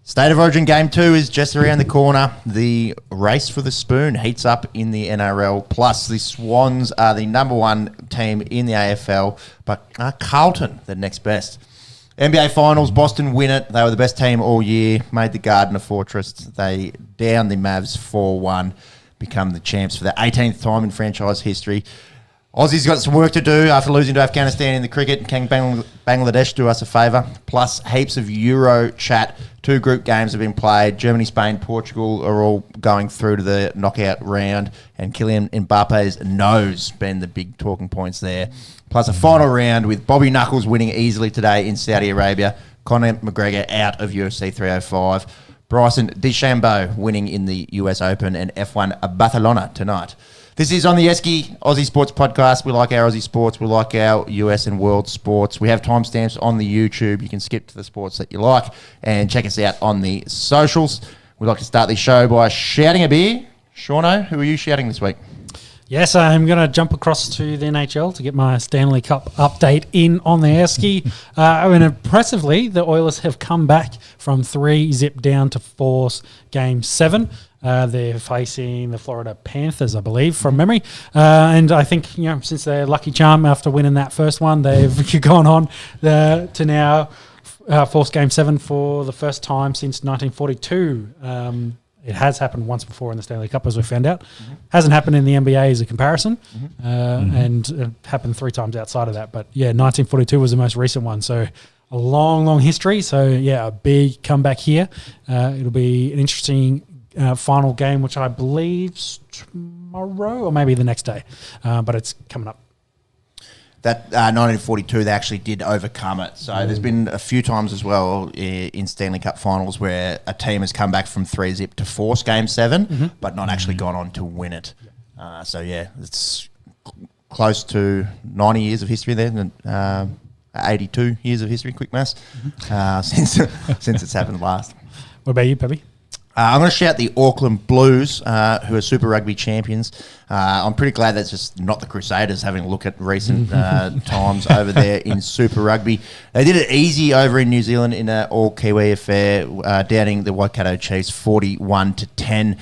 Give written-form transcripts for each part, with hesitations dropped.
State of Origin Game 2 is just around the corner. The race for the spoon heats up in the NRL. Plus, the Swans are the number one team in the AFL, but are Carlton the next best? NBA Finals, Boston win it. They were the best team all year, made the Garden a fortress. They downed the Mavs 4-1, become the champs for the 18th time in franchise history. Aussie's got some work to do after losing to Afghanistan in the cricket. Can Bangladesh do us a favour? Plus, heaps of Euro chat. 2 group games have been played. Germany, Spain, Portugal are all going through to the knockout round. And Kylian Mbappe's nose been the big talking points there. Plus, a final round with Bobby Knuckles winning easily today in Saudi Arabia. Conor McGregor out of UFC 305. Bryson DeChambeau winning in the US Open. And F1 Barcelona tonight. This is On The Esky, Aussie Sports Podcast. We like our Aussie sports. We like our US and world sports. We have timestamps on the YouTube. You can skip to the sports that you like and check us out on the socials. We'd like to start the show by shouting a beer. Shauno, who are you shouting this week? Yes, I'm going to jump across to the NHL to get my Stanley Cup update in On The Esky. Impressively, the Oilers have come back from 3-0 down to 4 Game 7. They're facing the Florida Panthers, I believe, from memory. And I think, since they're lucky charm after winning that first one, they've gone on to now force Game 7 for the first time since 1942. It has happened once before in the Stanley Cup, as we found out. Mm-hmm. Hasn't happened in the NBA as a comparison, and it happened 3 times outside of that. But, 1942 was the most recent one. So a long, long history. So, a big comeback here. It'll be an interesting final game, which I believe tomorrow or maybe the next day, but it's coming up. That 1942, they actually did overcome it. So there's been a few times as well in Stanley Cup finals where a team has come back from 3-0 to force Game 7, but not actually gone on to win it. It's close to 90 years of history there, 82 years of history, quick maths, since it's happened last. What about you, Peppy? I'm going to shout the Auckland Blues, who are Super Rugby champions. I'm pretty glad that's just not the Crusaders, having a look at recent times over there in Super Rugby. They did it easy over in New Zealand in an all-Kiwi affair, downing the Waikato Chiefs 41-10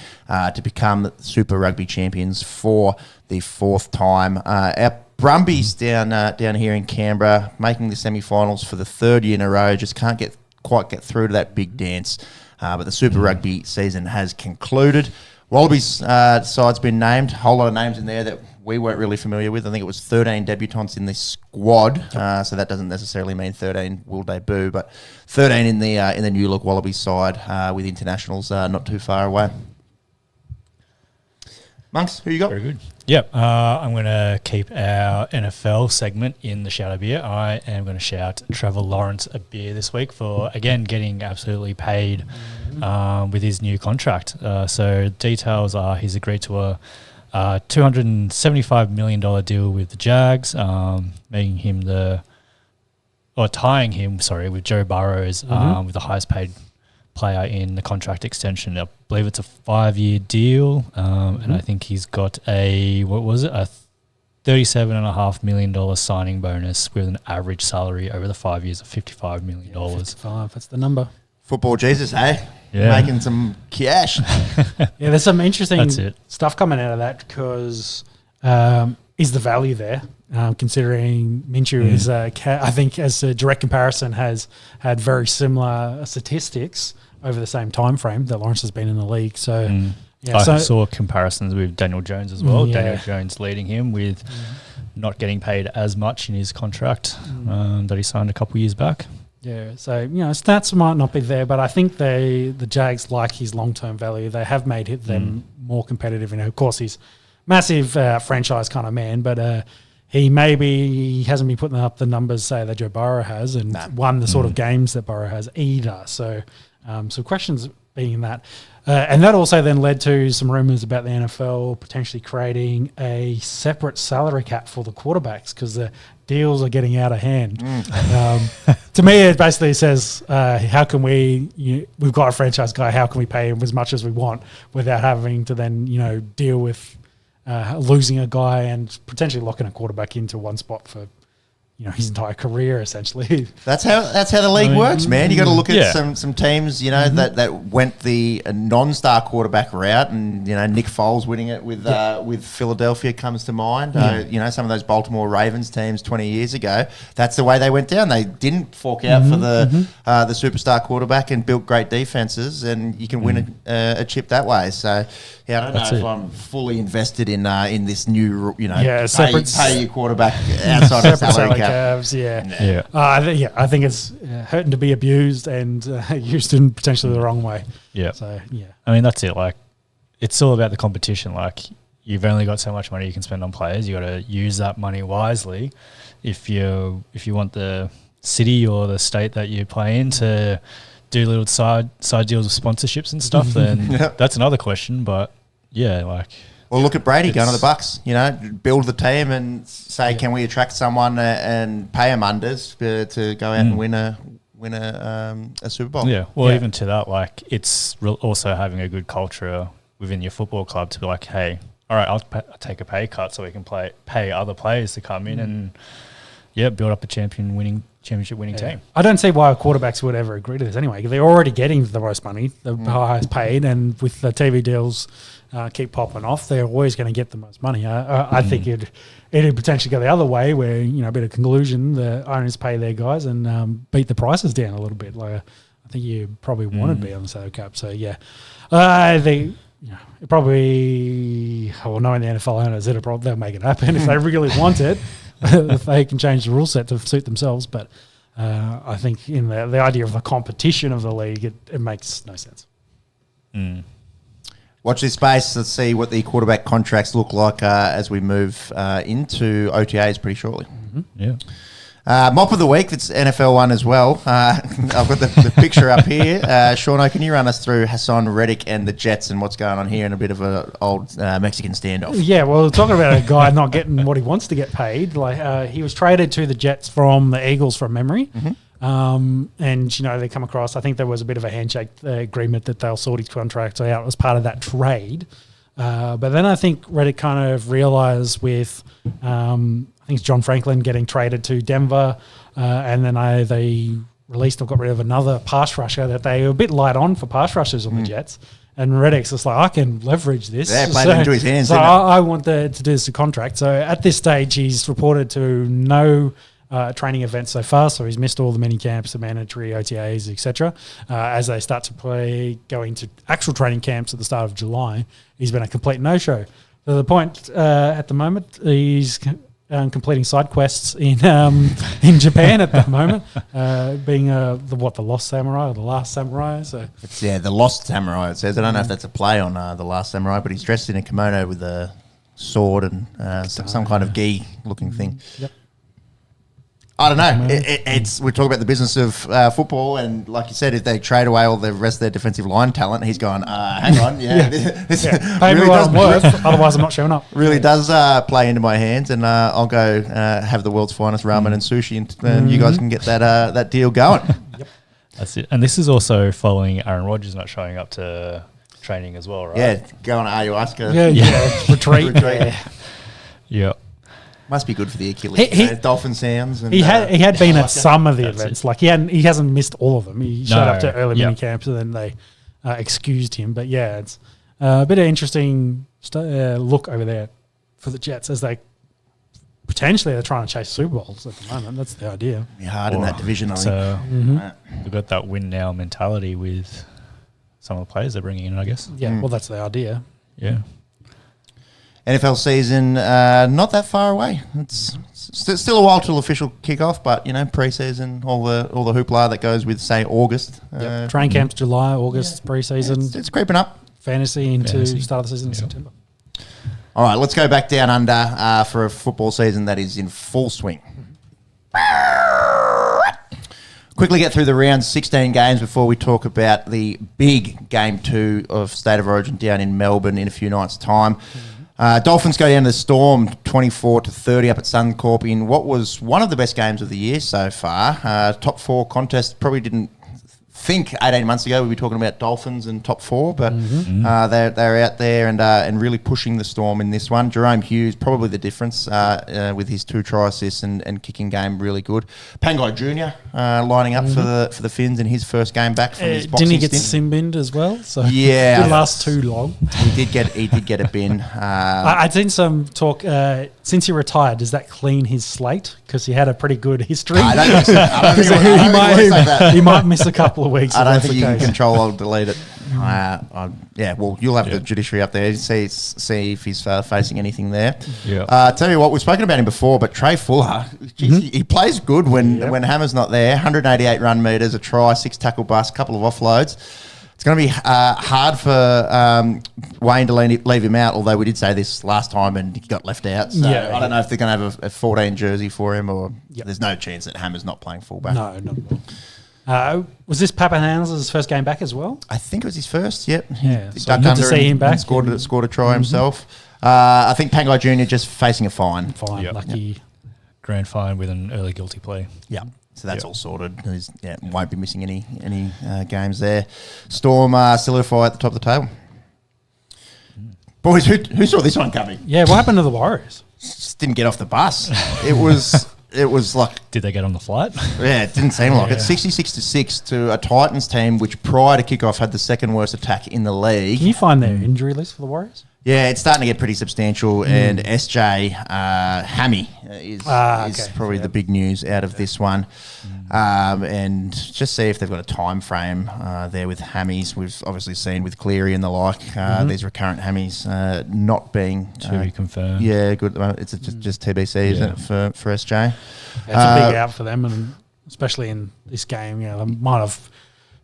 to become Super Rugby champions for the 4th time. Our Brumbies down here in Canberra, making the semi-finals for the 3rd year in a row, just can't quite get through to that big dance. But the Super Rugby season has concluded. Wallabies side's been named. A whole lot of names in there that we weren't really familiar with. I think it was 13 debutants in the squad, so that doesn't necessarily mean 13 will debut, but 13 in the new look Wallabies side with internationals not too far away. Monks, who you got? Very good. Yep, I'm going to keep our NFL segment in the shout a beer. I am going to shout Trevor Lawrence a beer this week for, again, getting absolutely paid with his new contract. So details are he's agreed to a $275 million deal with the Jags, making him tying him with Joe Burrows with the highest paid player in the contract extension. I believe it's a 5-year deal, and I think he's got a $37.5 million signing bonus with an average salary over the 5 years of $55 million. 55, that's the number. Football Jesus, hey? Yeah. Making some cash. There's some interesting stuff coming out of that because is the value there? Considering Minshew is, I think, as a direct comparison, has had very similar statistics over the same time frame that Lawrence has been in the league. So, I saw comparisons with Daniel Jones as well. Daniel Jones leading him with not getting paid as much in his contract that he signed a couple years back. Yeah, so stats might not be there, but I think the Jags like his long-term value. They have made them more competitive. Of course, he's massive franchise kind of man, but he hasn't been putting up the numbers, say, that Joe Burrow has, and won the sort of games that Burrow has either. So some questions being that. And that also then led to some rumours about the NFL potentially creating a separate salary cap for the quarterbacks because the deals are getting out of hand. To me, it basically says, how can we've got a franchise guy, how can we pay him as much as we want without having to then, deal with losing a guy and potentially locking a quarterback into one spot for his entire career essentially. That's how the league works, man. You got to look at some teams, that went the non-star quarterback route, and Nick Foles winning it with Philadelphia comes to mind. Some of those Baltimore Ravens teams 20 years ago. That's the way they went down. They didn't fork out for the superstar quarterback and built great defenses, and you can win a chip that way. So I don't know if I'm fully invested in this new pay your quarterback outside of salary cap. I think it's hurting to be abused and used in potentially the wrong way. Yeah. So I mean, that's it. Like, it's all about the competition. Like, you've only got so much money you can spend on players. You got to use that money wisely. If you want the city or the state that you play in to do little side deals with sponsorships and stuff, then that's another question. But well, look at Brady going to the Bucks. Build the team and say, can we attract someone and pay them unders to go out and win a Super Bowl? Yeah. Well, even to that, it's also having a good culture within your football club to be like, hey, all right, I'll take a pay cut so we can pay other players to come in and build up a championship winning team. I don't see why quarterbacks would ever agree to this anyway. They're already getting the most money, the highest paid, and with the TV deals keep popping off, they're always going to get the most money. I think it'd potentially go the other way, where a bit of conclusion, the owners pay their guys and beat the prices down a little bit. I think you probably want to be on the salary cap. So I think it probably, knowing the NFL owners, they'll make it happen if they really want it. If they can change the rule set to suit themselves, but I think in the idea of the competition of the league, it makes no sense. Watch this space. Let's see what the quarterback contracts look like as we move into OTAs pretty shortly. Yeah. Mop of the week, that's NFL one as well. I've got the picture up here. Shauno, can you run us through Hassan Reddick and the Jets and what's going on here in a bit of an old Mexican standoff? Yeah, well, talking about a guy not getting what he wants to get paid, he was traded to the Jets from the Eagles from memory. And, they come across, I think there was a bit of a handshake agreement that they'll sort his contract out as part of that trade. But then I think Reddick kind of realised with... I think it's John Franklin getting traded to Denver, and then they released or got rid of another pass rusher that they were a bit light on for pass rushers on the Jets. And Reddick's just like, I can leverage this. Yeah, played into his hands. So I want to do this contract. So at this stage, he's reported to no training events so far. So he's missed all the mini camps, the mandatory OTAs, etc. As they start to going to actual training camps at the start of July, he's been a complete no-show. To the point at the moment, he's completing side quests in Japan at the moment, being the Lost Samurai or the Last Samurai. So it's the Lost Samurai. It says. I don't know if that's a play on the Last Samurai, but he's dressed in a kimono with a sword and some kind of gi looking thing. Yep. I don't know. It's we're talking about the business of football, and like you said, if they trade away all the rest of their defensive line talent, he's going, hang on, pay me what I'm worth, otherwise I'm not showing up. Really does play into my hands, and I'll go have the world's finest ramen and sushi, and you guys can get that deal going. Yep. That's it. And this is also following Aaron Rodgers not showing up to training as well, right? Yeah, going to ayahuasca. Retreat. Yeah. Must be good for the Achilles. Dolphin sounds. And, he had been at some of the events. He hasn't missed all of them. He showed up to early mini camps and then they excused him. But it's a bit of interesting look over there for the Jets as they potentially they're trying to chase Super Bowls at the moment. That's the idea. Be hard in that division, I think. So we've got that win now mentality with some of the players they're bringing in, I guess. Yeah, well, that's the idea. Yeah. NFL season not that far away. It's still a while till official kickoff, but pre-season, all the hoopla that goes with say August. Train camps July, August, pre-season. It's creeping up. Fantasy into start of the season in September. All right, let's go back down under for a football season that is in full swing. Quickly get through the round 16 games before we talk about the big game 2 of State of Origin down in Melbourne in a few nights' time. Dolphins go down to the Storm 24-30 up at Suncorp in what was one of the best games of the year so far. Top 4 contest, probably didn't think 18 months ago we were talking about Dolphins and top 4, but they're out there and really pushing the Storm in this one. Jerome Hughes, probably the difference with his 2 try assists and kicking game, really good. Pangai Jr. Lining up for the Finns in his first game back from his boxing Didn't he get stint. sin-binned as well? So Yeah. didn't last too long. He did get a bin. I'd seen some talk since he retired. Does that clean his slate? Because he had a pretty good history. I don't think so. I don't think he might he might miss a couple of weeks. I if don't that's think the you can case. control or delete it. Yeah, well, you'll have the judiciary up there to see if he's facing anything there. Yeah. Tell you what, we've spoken about him before, but Trey Fuller, geez, he plays good when Hammer's not there. 188 run meters, a try, 6 tackle busts, couple of offloads. It's going to be hard for Wayne to leave him out, although we did say this last time and he got left out. So I don't know if they're going to have a 14 jersey for him or there's no chance that Hammer's not playing fullback. No, not at all. Was this Papahan's first game back as well? I think it was his first, yep. Yeah, He so ducked good to under see and him back. Scored a try himself. I think Pangai Jr. just facing a fine. Fine, Yep. lucky. Grand fine with an early guilty plea. Yeah. So that's all sorted. Won't be missing any games there. Storm solidify at the top of the table. Boys, who saw this one coming? Yeah, what happened to the Warriors? Just didn't get off the bus. It was like, Did they get on the flight? yeah, it didn't seem like it. 66-6 to a Titans team which prior to kickoff had the second worst attack in the league. Can you find their injury list for the Warriors? Yeah, it's starting to get pretty substantial, and SJ Hammy is probably the big news out of this one. And just see if they've got a time frame there with Hammies. We've obviously seen with Cleary and the like, these recurrent Hammies not being To be confirmed. Yeah, good at the moment. It's just TBC, isn't it, for SJ? It's a big out for them, and especially in this game, they might have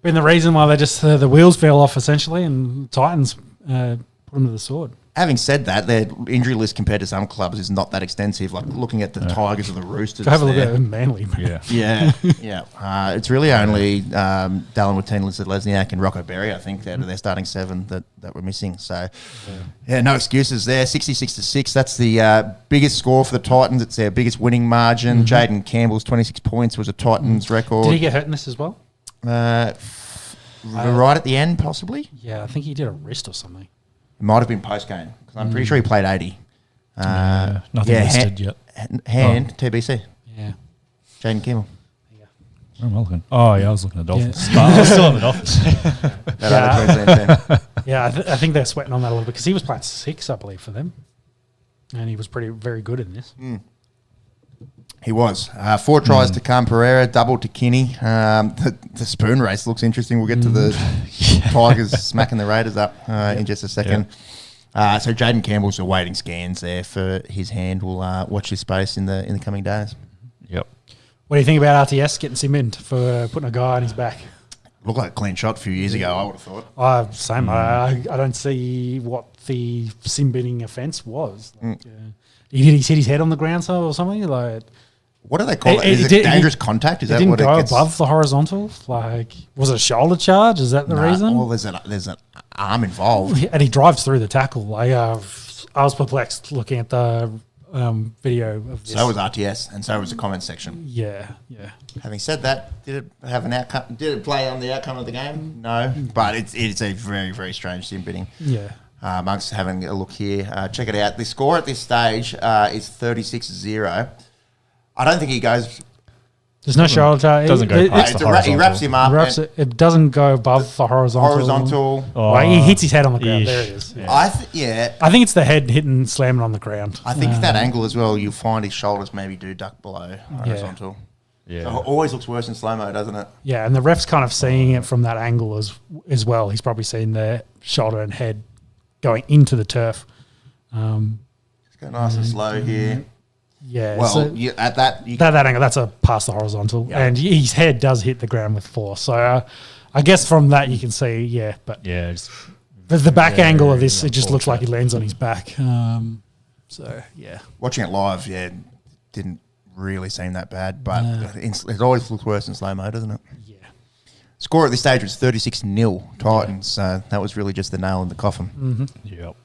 been the reason why they just the wheels fell off essentially, and Titans put them to the sword. Having said that, their injury list compared to some clubs is not that extensive. Like looking at the Tigers or the Roosters. Go have a look there. at Manly. Yeah. Yeah. It's really only Dallin Watene-Lesniak and Rocco Berry, I think, out of their starting 7 that were missing. So, no excuses there. 66-6. That's the biggest score for the Titans. It's their biggest winning margin. Jaden Campbell's 26 points was a Titans record. Did he get hurt in this as well? Right at the end, possibly. Yeah, I think he did a wrist or something. It might have been post game because I'm pretty sure he played 80. Nothing listed yet. Hand TBC. Yeah. Jaden Campbell. Where am I looking? Oh, yeah, I was looking at the Dolphins. But I was still on the Dolphins. That other Queensland team. Yeah, I think they're sweating on that a little bit because he was playing 6, I believe, for them. And he was very good in this. He was. 4 tries to Cam Pereira, double to Kinney. The spoon race looks interesting. We'll get to the Tigers smacking the Raiders up in just a second. So Jaden Campbell's awaiting scans there for his hand. We'll watch his space in the coming days. Yep. What do you think about RTS getting cement for putting a guy on his back? Looked like a clean shot a few years ago, I would have thought. Same. I don't see what the sin binning offence was. He hit his head on the ground or something? Like, What do they call it? Is it dangerous contact? Is it that didn't what go it gets? above the horizontal? Like, was it a shoulder charge? Is that the reason? Well, there's an arm involved. And he drives through the tackle. Like, I was perplexed looking at the video of this. So was RTS, and so was the comment section. Yeah. Having said that, did it have an outcome? Did it play on the outcome of the game? No, but it's a very, very strange sin bidding. Yeah. Monk's having a look here. Check it out. The score at this stage is 36-0. I don't think he goes. There's no shoulder charge. Doesn't go past the horizontal. He wraps him up. It doesn't go above the horizontal. Like, he hits his head on the ground. There it is. Yeah. I think it's the head hitting, slamming on the ground. I think that angle as well, you'll find his shoulders maybe do duck below horizontal. Yeah. So it always looks worse in slow-mo, doesn't it? Yeah, and the ref's kind of seeing it from that angle as well. He's probably seen the shoulder and head going into the turf. Just go nice and slow here. Yeah. Well, so at that... that angle, that's a past the horizontal. Yeah. And his head does hit the ground with force. So I guess from that you can see, but the back angle of this, it just looks like he lands on his back. Watching it live, didn't really seem that bad, but it always looks worse in slow-mo, doesn't it? Yeah. Score at this stage was 36-0 Titans, so that was really just the nail in the coffin. Yep.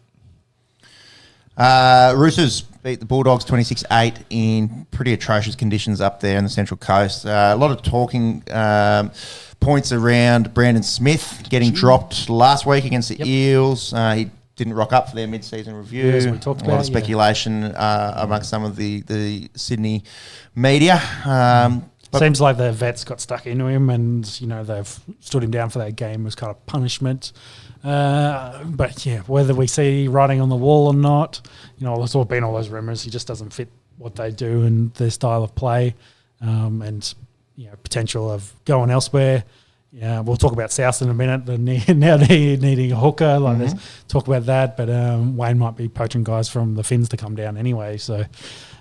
Roosters beat the Bulldogs 26-8 in pretty atrocious conditions up there in the Central Coast. A lot of talking points around Brandon Smith getting dropped last week against the Eels. He didn't rock up for their mid-season review. As we talked a lot of speculation amongst some of the Sydney media. Seems like the vets got stuck into him, and they've stood him down for that game as kind of punishment. But yeah, whether we see writing on the wall or not, there's all been all those rumours. He just doesn't fit what they do and their style of play, and potential of going elsewhere. Yeah, we'll talk about South in a minute. Now they're needing a hooker. There's talk about that, but Wayne might be poaching guys from the Finns to come down anyway. So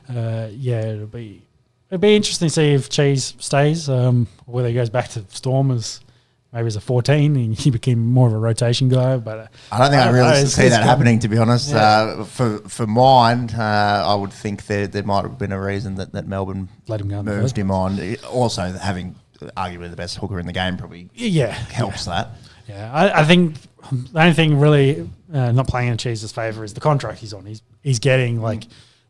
it'll be interesting to see if Cheese stays, or whether he goes back to Storm as maybe as a 14 and he became more of a rotation guy. But I don't think I really see that happening, to be honest. Yeah. For mine, I would think there might have been a reason that Melbourne let him go moved him on. Also, having arguably the best hooker in the game probably helps that. Yeah, I think the only thing really not playing in Cheese's favour is the contract he's on. He's getting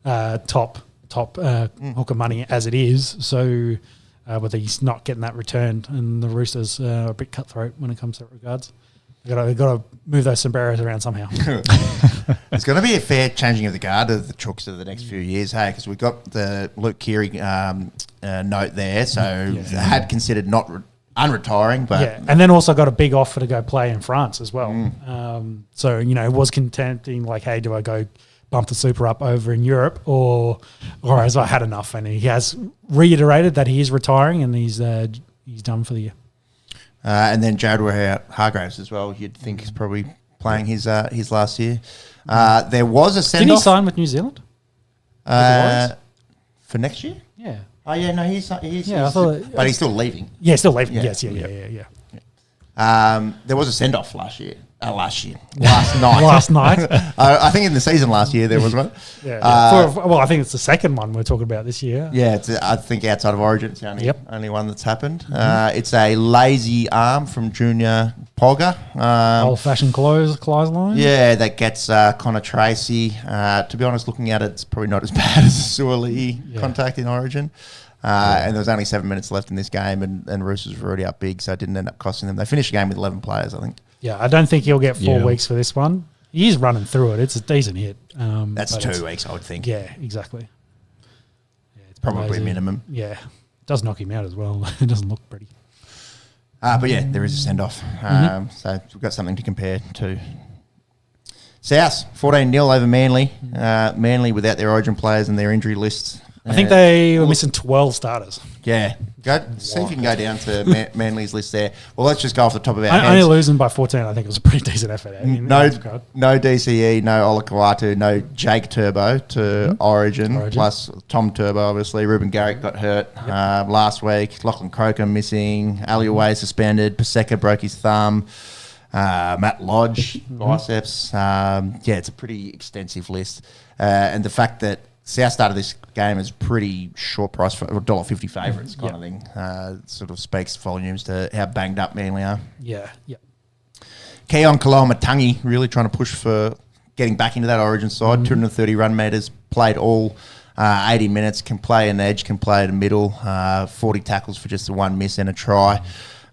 top hooker money as it is, so but he's not getting that returned, and the Roosters are a bit cutthroat when it comes to that regards. They've got to move those sombreros around somehow. It's going to be a fair changing of the guard of the Chooks over the next few years, hey, because we've got the Luke Keary note there, so they had considered not unretiring, but and then also got a big offer to go play in France as well. So it was contending hey, do I go bump the super up over in Europe, or has I had enough? And he has reiterated that he is retiring and he's done for the year. And then Jared Hargraves as well. You'd think he's probably playing his last year. There was a send-off. Didn't he sign with New Zealand? For next year? Yeah. Oh yeah, no, he's but he's still leaving. Yeah, still leaving. Yeah. Yes, There was a send-off last night. Last night. I think in the season last year there was one. I think it's the second one we're talking about this year. Yeah, I think outside of Origin, it's the only one that's happened. It's a lazy arm from Junior Pogger. Old-fashioned close line. Yeah, that gets Connor Tracy. To be honest, looking at it, it's probably not as bad as the Suoli contact in Origin. And there was only 7 minutes left in this game, and Roosters were already up big, so it didn't end up costing them. They finished the game with 11 players, I think. Yeah, I don't think he'll get 4 weeks for this one. He is running through it. It's a decent hit. That's 2 weeks, I would think. Yeah, exactly. Yeah, it's probably minimum. Yeah, it does knock him out as well. It doesn't look pretty. But yeah, there is a send-off. So we've got something to compare to. South, 14-0 over Manly. Manly without their Origin players and their injury lists. I think they were missing 12 starters. Yeah. See if you can go down to Manly's list there. Well, let's just go off the top of our heads. Only losing by 14, I think it was a pretty decent effort. No DCE, no Olakau'atu, no Jake Turbo to Origin, plus Tom Turbo, obviously. Ruben Garrick got hurt last week. Lachlan Croker missing. Aliaway suspended. Paseka broke his thumb. Matt Lodge, biceps. It's a pretty extensive list. And the fact that South started this game as pretty short price for $1.50 favourites kind of thing. Sort of speaks volumes to how banged up Manly are. Yeah. Keon Kaloamatangi really trying to push for getting back into that Origin side. 230 run meters, played all 80 minutes, can play an edge, can play in the middle. 40 tackles for just the one miss and a try.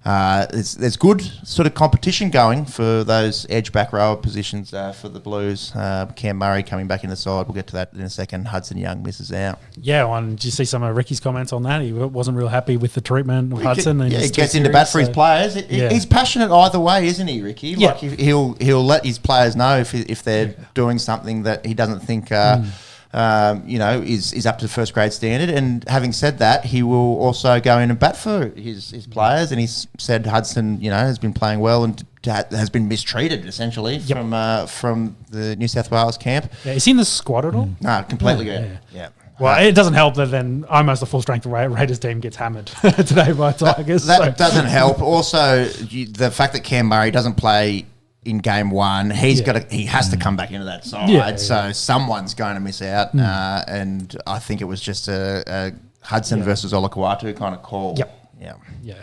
There's good sort of competition going for those edge back rower positions for the Blues. Cam Murray coming back in the side. We'll get to that in a second. Hudson Young misses out. Yeah, did you see some of Ricky's comments on that? He wasn't real happy with the treatment of Hudson. He gets into bat for his players. He's passionate either way, isn't he, Ricky? Yeah. Like he'll let his players know if they're doing something that he doesn't think is up to first grade standard. And having said that, he will also go in and bat for his players. And he's said Hudson, has been playing well and has been mistreated essentially from the New South Wales camp. Yeah, is he in the squad at all? No, completely. Yeah. Well, it doesn't help that then almost the full strength Raiders team gets hammered today by Tigers. That doesn't help. Also, the fact that Cam Murray doesn't play in game one, he has to come back into that side. So someone's going to miss out. And I think it was just a Hudson versus Olakau'atu kind of call. Yeah.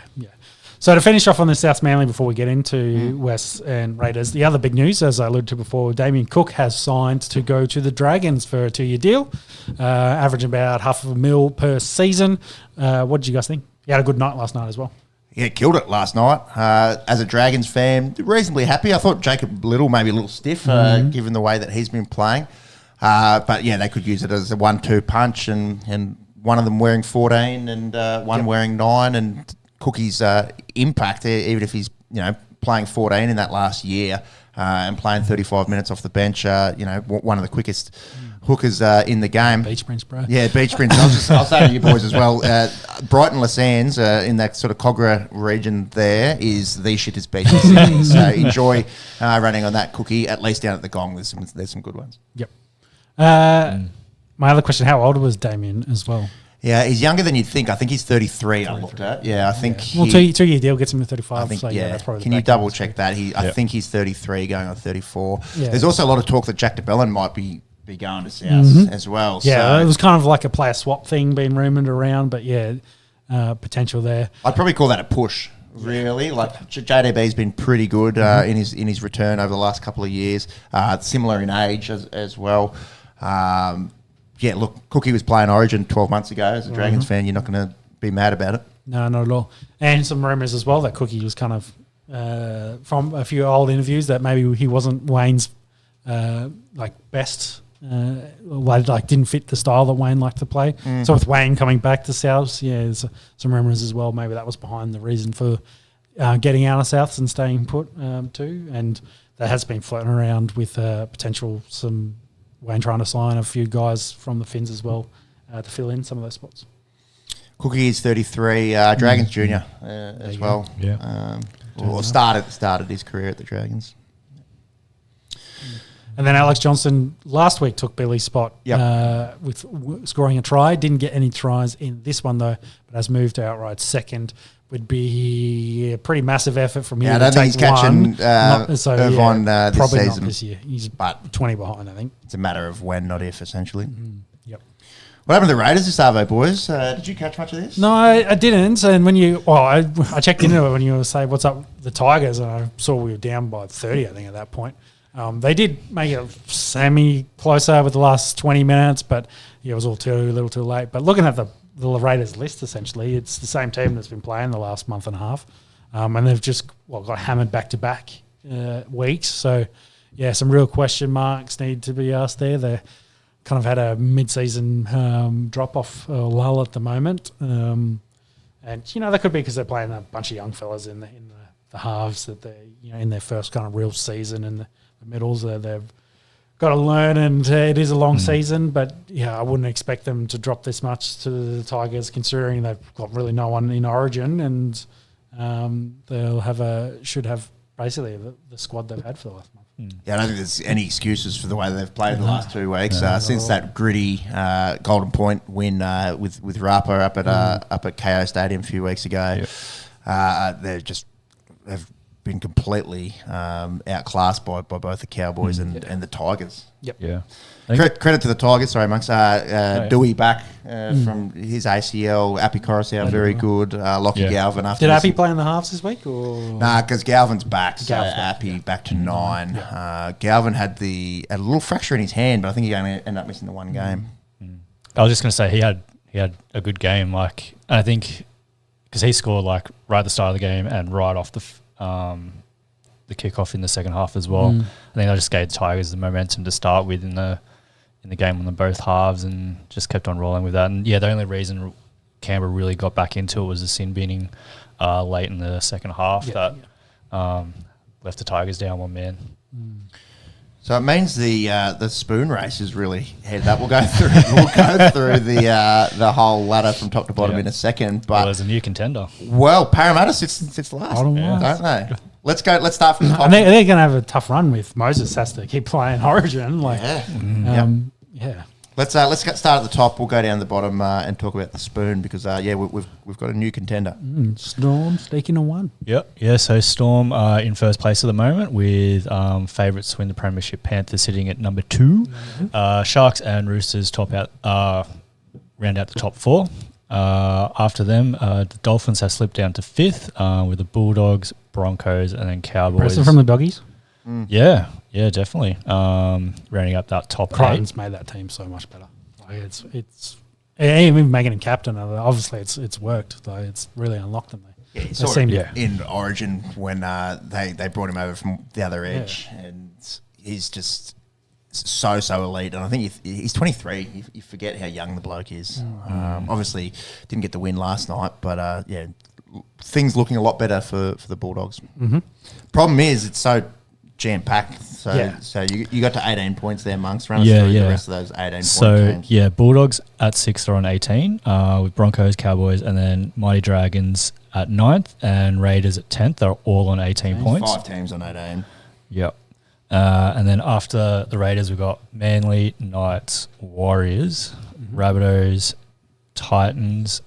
So to finish off on the South Manly before we get into West and Raiders, the other big news, as I alluded to before, Damien Cook has signed to go to the Dragons for a 2-year deal, averaging about $500,000 per season. What did you guys think? He had a good night last night as well. Yeah, killed it last night. As a Dragons fan, reasonably happy. I thought Jacob Little maybe a little stiff, given the way that he's been playing. But yeah, they could use it as a 1-2 punch, and one of them wearing 14 and one wearing 9, and Cookie's impact, even if he's playing 14 in that last year and playing 35 minutes off the bench, one of the quickest hookers in the game. Beach Prince, bro. Yeah, Beach Prince. I'll say to you boys as well, Brighton Lassans in that sort of Cogra region there is the shittest beach in Sydney. So enjoy running on that Cookie, at least down at the Gong. There's some good ones. Yep. My other question, how old was Damien as well? Yeah, he's younger than you'd think. I think he's 33. I looked at. Yeah, I think. Well, 2-year deal gets him to 35. I think, so that's probably. Can you double check that? I think he's 33, going on 34. Yeah. There's also a lot of talk that Jack DeBellin might be going to South as well. Yeah, so it was kind of like a player swap thing being rumoured around, but yeah, potential there. I'd probably call that a push. Really, like JDB's been pretty good in his return over the last couple of years. Similar in age as well. Yeah, look, Cookie was playing Origin 12 months ago. As a Dragons fan, you're not going to be mad about it. No, not at all. And some rumours as well that Cookie was kind of, from a few old interviews, that maybe he wasn't Wayne's best, didn't fit the style that Wayne liked to play. So with Wayne coming back to Souths, there's some rumours as well. Maybe that was behind the reason for getting out of Souths and staying put too. And that has been floating around with potential some Wayne trying to sign a few guys from the Finns as well to fill in some of those spots. Cookie is 33, Dragons junior as well. Yeah. Started his career at the Dragons. And then Alex Johnson last week took Billy's spot with scoring a try. Didn't get any tries in this one though, but has moved to outright second. Would be a pretty massive effort from him. Yeah, I don't think he's catching Irvine this probably season. Not this year. He's but 20 behind, I think. It's a matter of when, not if, essentially. Yep. What happened to the Raiders this Arvo, boys? Did you catch much of this? No, I didn't. And when I checked into it when you were saying, what's up the Tigers, and I saw we were down by 30, I think, at that point. They did make it semi-closer with the last 20 minutes, but it was all a little too late. But looking at the Raiders list, essentially, it's the same team that's been playing the last month and a half. And they've just got hammered back-to-back weeks. So, yeah, some real question marks need to be asked there. They kind of had a mid-season drop-off lull at the moment. And, that could be because they're playing a bunch of young fellas in the halves that they're, in their first kind of real season in the middles. They've got to learn, and it is a long season, but I wouldn't expect them to drop this much to the Tigers, considering they've got really no one in Origin, and they'll should have basically the squad they've had for the last month. Yeah, I don't think there's any excuses for the way they've played the last 2 weeks since that gritty Golden Point win with Rapa up at KO Stadium a few weeks ago. They've been completely outclassed by both the Cowboys and the Tigers. Yep. Yeah. Credit to the Tigers. Sorry, Monks. Dewey back from his ACL. Appy Coruscant, very good. Lockie Galvin. After Did Appy play in the halves this week? Or? Nah, because Galvin's back. So Appy back to 9. Galvin had a little fracture in his hand, but I think he only ended up missing the one game. I was just going to say he had a good game. Like, I think because he scored like right at the start of the game and right off the kickoff in the second half as well. I think I just gave the Tigers the momentum to start with in the game on the both halves, and just kept on rolling with that. And the only reason Canberra really got back into it was the sin binning late in the second half that left the Tigers down 1 man. So it means the spoon race is really headed up. We'll go through the whole ladder from top to bottom in a second. But there's a new contender. Well, Parramatta sits last, don't they? Let's start from the top. And they're going to have a tough run with Moses has to keep playing Origin. Let's start at the top. We'll go down the bottom and talk about the spoon because we've got a new contender. Storm sneaking a 1. Yeah. So Storm in first place at the moment with favourites to win the premiership, Panthers sitting at number 2. Sharks and Roosters round out the top 4. After them, the Dolphins have slipped down to 5th with the Bulldogs, Broncos, and then Cowboys. Preston from the Doggies. Yeah, definitely. Rounding up that top 8. Crichton's made that team so much better. Like it's even making him captain. Obviously, it's worked. Like it's really unlocked them. Yeah, he saw it in Origin when they brought him over from the other edge, and he's just so elite. And I think he's 23. You forget how young the bloke is. Obviously, didn't get the win last night, but things looking a lot better for the Bulldogs. Mm-hmm. Problem is, it's so jam-packed. So you got to 18 points there, Monks. Run us through the rest of those 18 points. So, Bulldogs at 6th are on 18, with Broncos, Cowboys, and then Mighty Dragons at 9th, and Raiders at 10th. They're all on 18 points. 5 teams on 18. Yep. And then after the Raiders, we've got Manly, Knights, Warriors, Rabbitohs, Titans,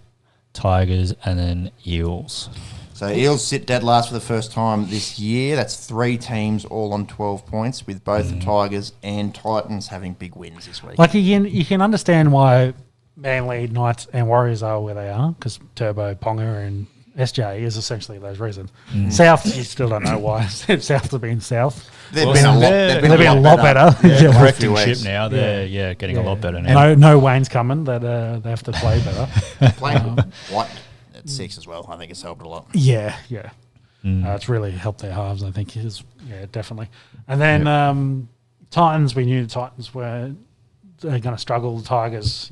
Tigers, and then Eels. So Eels sit dead last for the first time this year. That's 3 teams all on 12 points, with both the Tigers and Titans having big wins this week. Like you can understand why Manly, Knights, and Warriors are where they are, because Turbo, Ponga, and SJ is essentially those reasons. South, you still don't know why. South have been South. They've been a lot better. Yeah, correcting ship now. They're getting a lot better now. No Wayne's coming. That they have to play better. Playing White at 6 as well. I think it's helped a lot. Yeah. It's really helped their halves, I think. Definitely. And then Titans, we knew the Titans were going to struggle. Tigers.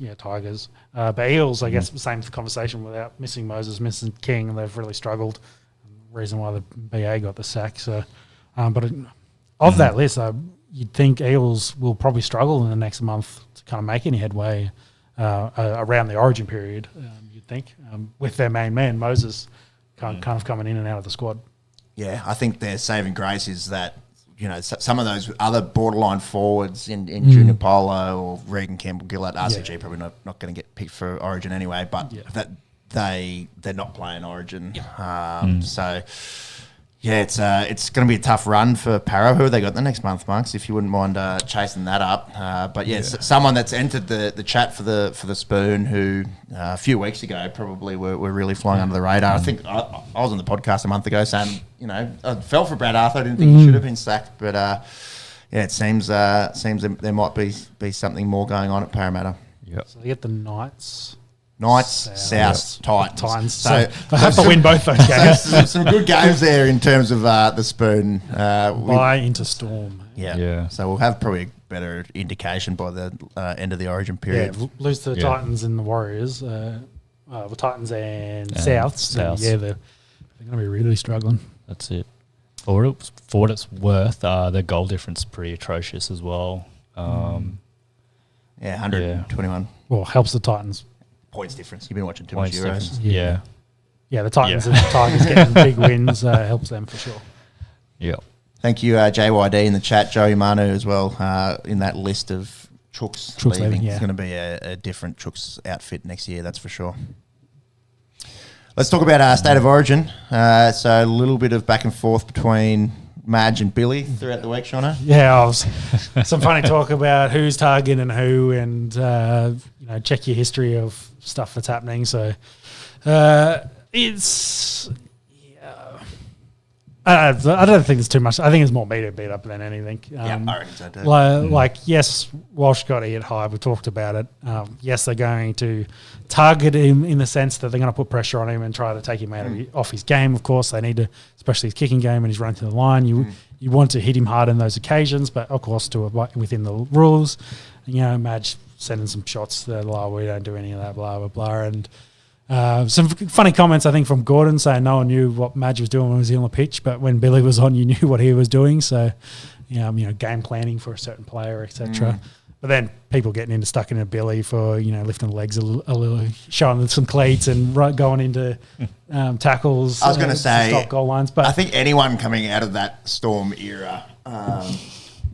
But Eels, I guess, same conversation without missing Moses, missing King. They've really struggled. Reason why the BA got the sack. So, but of that list, you'd think Eels will probably struggle in the next month to kind of make any headway around the Origin period. You'd think with their main man Moses kind of coming in and out of the squad. Yeah, I think their saving grace is that some of those other borderline forwards in Junior Polo or Regan Campbell-Gillett, RCG probably not going to get picked for Origin anyway, but that they're not playing Origin. So it's going to be a tough run for Parra. Who have they got the next month, Monks? If you wouldn't mind chasing that up. Someone that's entered the chat for the Spoon, who a few weeks ago probably were really flying under the radar. I think I was on the podcast a month ago saying, I fell for Brad Arthur. I didn't think he should have been sacked, but it seems there might be something more going on at Parramatta. Yep. So they get the Knights, South, Titans. So they have to win both those games. Some good games there in terms of the Spoon. Buy into Storm. Yeah. So we'll have probably a better indication by the end of the Origin period. Yeah, lose to the Titans and the Warriors. Titans and Souths. Souths. They're going to be really struggling. That's it. For what it's worth, their goal difference is pretty atrocious as well. 121 Well, helps the Titans. Points difference. You've been watching too much Euros. Yeah, the Titans and the Tigers getting big wins helps them for sure. Yeah. Thank you, JYD in the chat, Joey Manu as well, in that list of Chooks leaving. It's going to be a different Chooks outfit next year, that's for sure. Let's talk about State of Origin. So a little bit of back and forth between Madge and Billy throughout the week, Shauna. Yeah, some funny talk about who's targeting who, and check your history of stuff that's happening. So it's. I don't think it's too much. I think it's more media beat up than anything. I reckon so too. Like, yes, Walsh got hit high. We talked about it. Yes, they're going to target him in the sense that they're going to put pressure on him and try to take him off his game. Of course, they need to, especially his kicking game, and he's running to the line. You want to hit him hard in those occasions, but of course, within the rules. Madge sending some shots that we don't do any of that, blah blah blah, and. Some funny comments, I think, from Gordon saying no one knew what Madge was doing when he was on the pitch, but when Billy was on, you knew what he was doing. So, game planning for a certain player, etc. But then people getting stuck into Billy for lifting the legs a little, showing some cleats and going into tackles. I was going to say stop goal lines, but I think anyone coming out of that Storm era.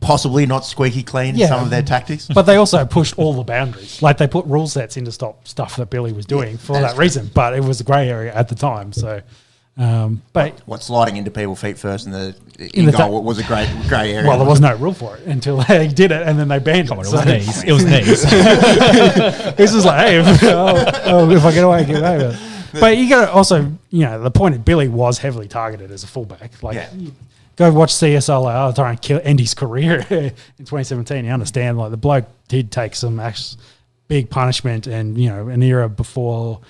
Possibly not squeaky clean in some of their tactics. But they also pushed all the boundaries. Like, they put rule sets in to stop stuff that Billy was doing for that reason. But it was a grey area at the time. So, But What, sliding into people feet first in the the goal was a great area. well, there was no rule for it until they did it, and then they banned Come on, it. it was knees. It was knees. This is like, hey, if I get away, I get away with it. But you got to also, the point is Billy was heavily targeted as a fullback. Like, go watch CSL try and end his career in 2017. You understand, like the bloke did take some big punishment, and an era before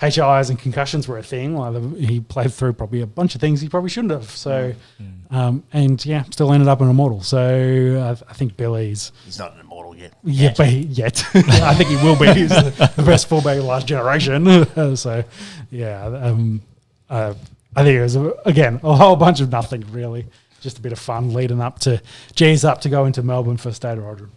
HIs and concussions were a thing. Like he played through probably a bunch of things he probably shouldn't have. So, still ended up an immortal. So I think Billy's. He's not an immortal yet. Yeah, but yet I think he will be. He's the best fullback of the last generation. So, I think it was again a whole bunch of nothing really. Just a bit of fun leading up to G's up to go into Melbourne for State of Origin.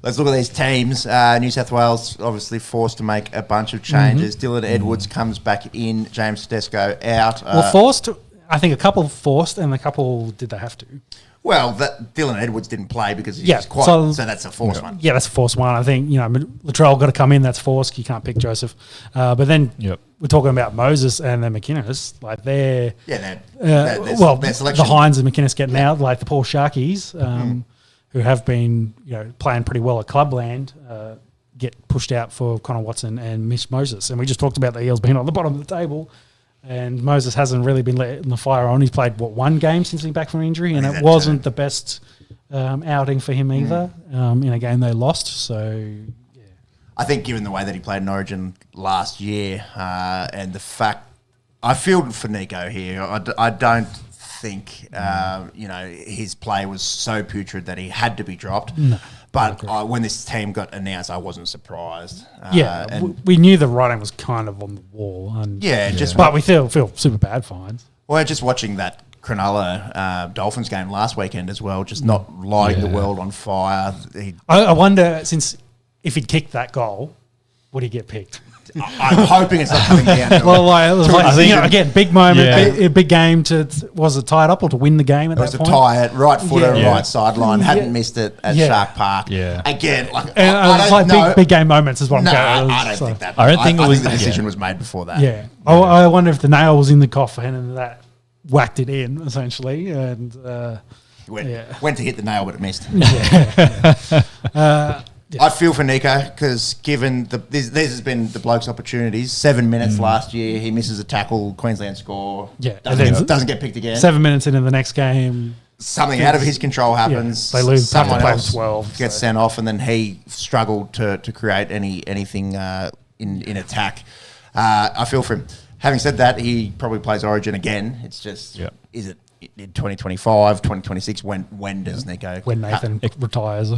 Let's look at these teams. New South Wales obviously forced to make a bunch of changes. Dylan Edwards comes back in. James Tedesco out. Forced. I think a couple forced, and a couple did they have to. Well, Dylan Edwards didn't play because he's quiet, so that's a forced one. Yeah, that's a forced one. I think Latrell got to come in. That's forced. You can't pick Joseph. But then we're talking about Moses and then McInnes. Like their selection. The Hines and McInnes getting out, like the Paul Sharkies. Who have been playing pretty well at Clubland, get pushed out for Connor Watson and Mitch Moses. And we just talked about the Eels being on the bottom of the table, and Moses hasn't really been letting the fire on. He's played, one game since he's back from injury, and it wasn't the best outing for him either in a game they lost. So, I think given the way that he played in Origin last year and the fact – I feel for Nico here. I don't – think his play was so putrid that he had to be dropped. No, but when this team got announced, I wasn't surprised. We knew the writing was kind of on the wall. But we feel super bad for Hines. Well, just watching that Cronulla Dolphins game last weekend as well, just not lighting the world on fire. I wonder, if he'd kicked that goal, would he get picked? I'm hoping it's not coming down. Well, I think again, big moment, big game was it tied up or to win the game at that point? It was to tie it, right footer, right sideline. Hadn't missed it at Shark Park. Yeah. Again, I don't know. Big game moments is what I'm going. I don't think that. I think the decision was made before that. Yeah. I wonder if the nail was in the coffin and that whacked it in essentially, and went to hit the nail, but it missed. Yeah. I feel for Nico because given this has been the bloke's opportunities. 7 minutes last year, he misses a tackle, Queensland score. Yeah, doesn't get picked again. 7 minutes into the next game, something out of his control happens. They lose. Someone else 12 gets sent off, and then he struggled to create anything in attack. I feel for him. Having said that, he probably plays Origin again. It's just is it in 2025, 2026? When does Nico? When Nathan retires.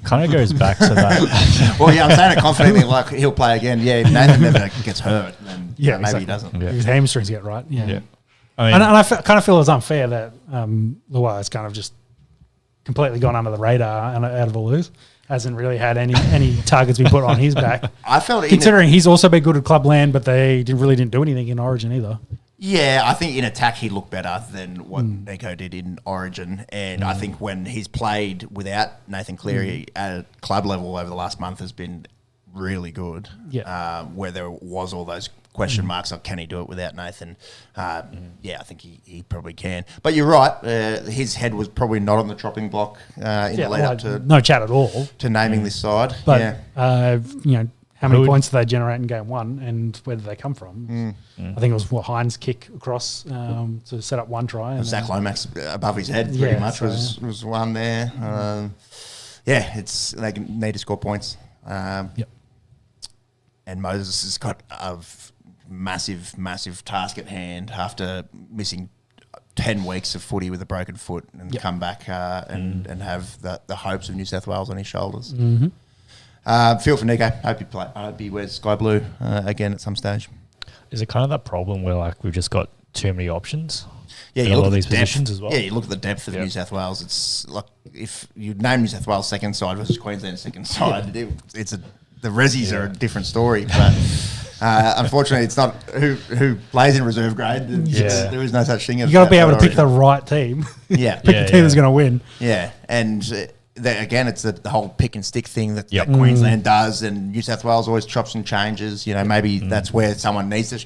Kind of goes back to that. Well, I'm saying it confidently, like he'll play again. Yeah, if Nathan never gets hurt, then maybe exactly. he doesn't. Yeah. His hamstrings get right. Yeah. I mean, and I kind of feel it's unfair that Luai's kind of just completely gone under the radar and out of all this. Hasn't really had any targets been put on his back. I felt considering he's also been good at Clubland, but they really didn't do anything in Origin either. Yeah, I think in attack he looked better than what Nico did in Origin, and I think when he's played without Nathan Cleary at club level over the last month has been really good. Yeah, where there was all those question marks like can he do it without Nathan? I think he probably can. But you're right, his head was probably not on the chopping block in the lead up to no chat at all to naming this side. But how many points did they generate in game one, and where did they come from? I think it was Hines' kick across to set up one try. And Zach Lomax above his head pretty much was one there. They need to score points. And Moses has got a massive task at hand after missing 10 weeks of footy with a broken foot and come back and have the hopes of New South Wales on his shoulders. Feel for Nico. Hope he wears sky blue again at some stage. Is it kind of that problem where we've just got too many options? Yeah, you look at these positions as well. Yeah, you look at the depth of New South Wales. It's like if you name New South Wales second side versus Queensland second side, the Rezzies are a different story. But unfortunately, it's not who plays in reserve grade. There is no such thing. You got to be able to pick the right team. Yeah, pick the team that's going to win. Yeah, and again, it's the whole pick and stick thing that Queensland does, and New South Wales always chops and changes. Maybe that's where someone needs to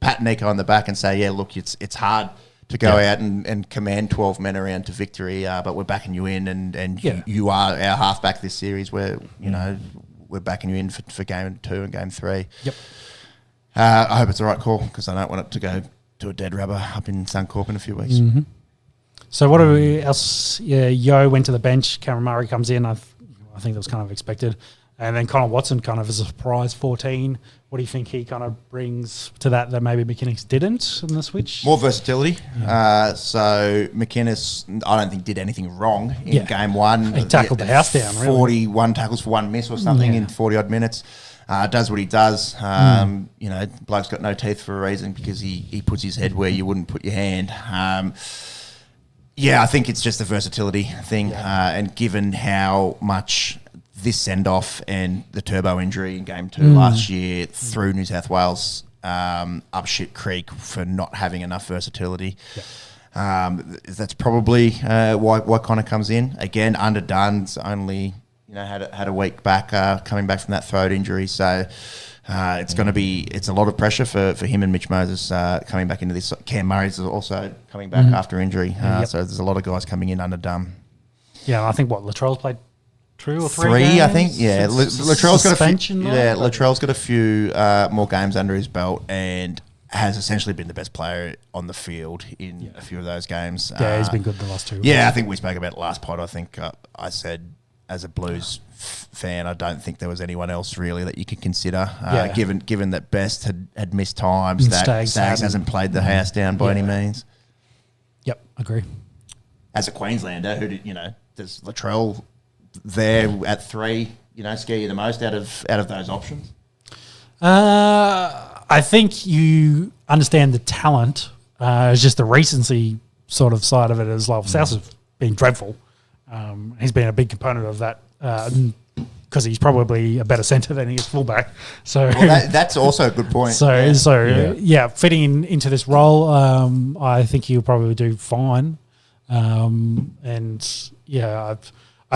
pat Nico on the back and say, yeah, look, it's hard to go out and command 12 men around to victory, but we're backing you in, and you are our halfback this series. Where we're backing you in for game 2 and game 3. Yep. I hope it's the right call because I don't want it to go to a dead rubber up in Suncorp in a few weeks. Mm-hmm. So what else? Yeah, Yo went to the bench. Cameron Murray comes in. I think that was kind of expected. And then Connor Watson kind of as a surprise 14. What do you think he kind of brings to that maybe McInnes didn't in the switch? More versatility. So McInnes, I don't think did anything wrong in game 1. He tackled the house down, really. 41 tackles for 1 miss or something in 40-odd minutes. Does what he does. Bloke's got no teeth for a reason because he puts his head where you wouldn't put your hand. I think it's just a versatility thing. And given how much this send-off and the turbo injury in game 2 last year threw New South Wales up shit creek for not having enough versatility. That's probably why Connor comes in. Again, underdone's only had a week back coming back from that throat injury. So it's a lot of pressure for him and Mitch Moses coming back into this. Cam Murray's also coming back after injury. So there's a lot of guys coming in underdone. Yeah, I think Latrell's played 2 or 3 games? I think. Yeah, Latrell's got a few more games under his belt and has essentially been the best player on the field in a few of those games. Yeah, he's been good the last 2. Yeah, I think we spoke about it last pod. I think I said as a Blues fan, I don't think there was anyone else really that you could consider. Given that Best had missed times, that Staggs hasn't played the house down by any means. Yep, agree. As a Queenslander, does Latrell there at 3, scare you the most out of those options? I think you understand the talent. It's just the recency sort of side of it as well. South has been dreadful. He's been a big component of that because he's probably a better centre than he is fullback. So that's also a good point. Fitting into this role, I think he'll probably do fine. I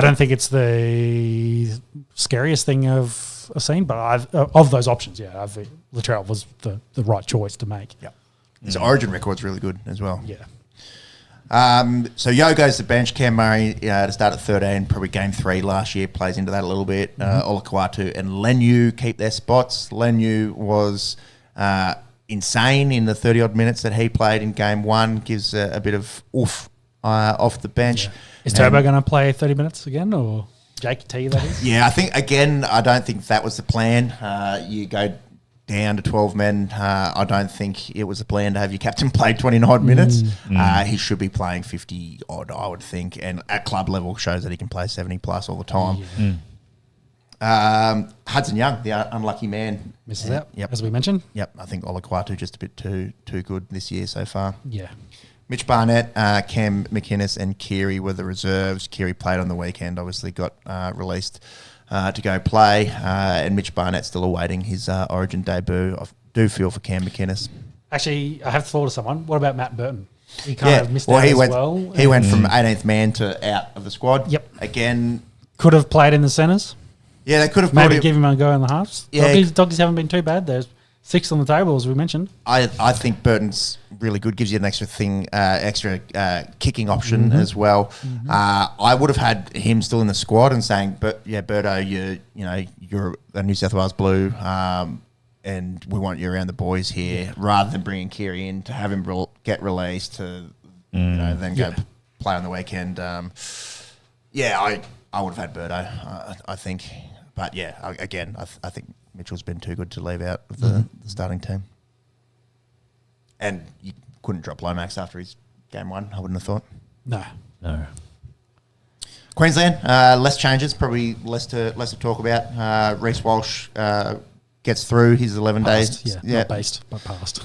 don't think it's the scariest thing I've seen, but of those options, I think Latrell was the right choice to make. Yeah, his origin record's really good as well. Yeah. So Yo goes to the bench. Cam Murray to start at 13, probably game 3 last year, plays into that a little bit. Olakwatu and Leniu keep their spots. Leniu was insane in the 30-odd minutes that he played in game 1, gives a bit of oof off the bench. Yeah. Is Turbo going to play 30 minutes again, or Jake T, that is? Yeah, I don't think that was the plan. You go down to 12 men. I don't think it was a plan to have your captain play 29 minutes. He should be playing 50 odd, I would think, and at club level shows that he can play 70 plus all the time. Hudson Young, the unlucky man, misses out. Yep, as we mentioned. Yep, I think Olakwatu just a bit too good this year so far. Yeah. Mitch Barnett, Cam McInnes and Keary were the reserves. Keary played on the weekend, obviously got released to go play, and Mitch Barnett's still awaiting his Origin debut. I do feel for Cam McInnes. Actually, I have thought of someone. What about Matt Burton? He kind of missed out he as went, well. He went from 18th man to out of the squad. Yep. Again. Could have played in the centres. Yeah, they could have maybe give him a go in the halves. Yeah. Doggies haven't been too bad. There's 6 on the table, as we mentioned. I think Burton's really good. Gives you an extra kicking option as well. I would have had him still in the squad and saying, Berto, you're a New South Wales Blue, and we want you around the boys here, rather than bringing Keary in to have him get released to then go play on the weekend. I would have had Berto, I think. But I think Mitchell's been too good to leave out of the starting team. And you couldn't drop Lomax after his game 1, I wouldn't have thought. No. Queensland, less changes, probably less to talk about. Reece Walsh gets through his 11 days. Not based, but passed.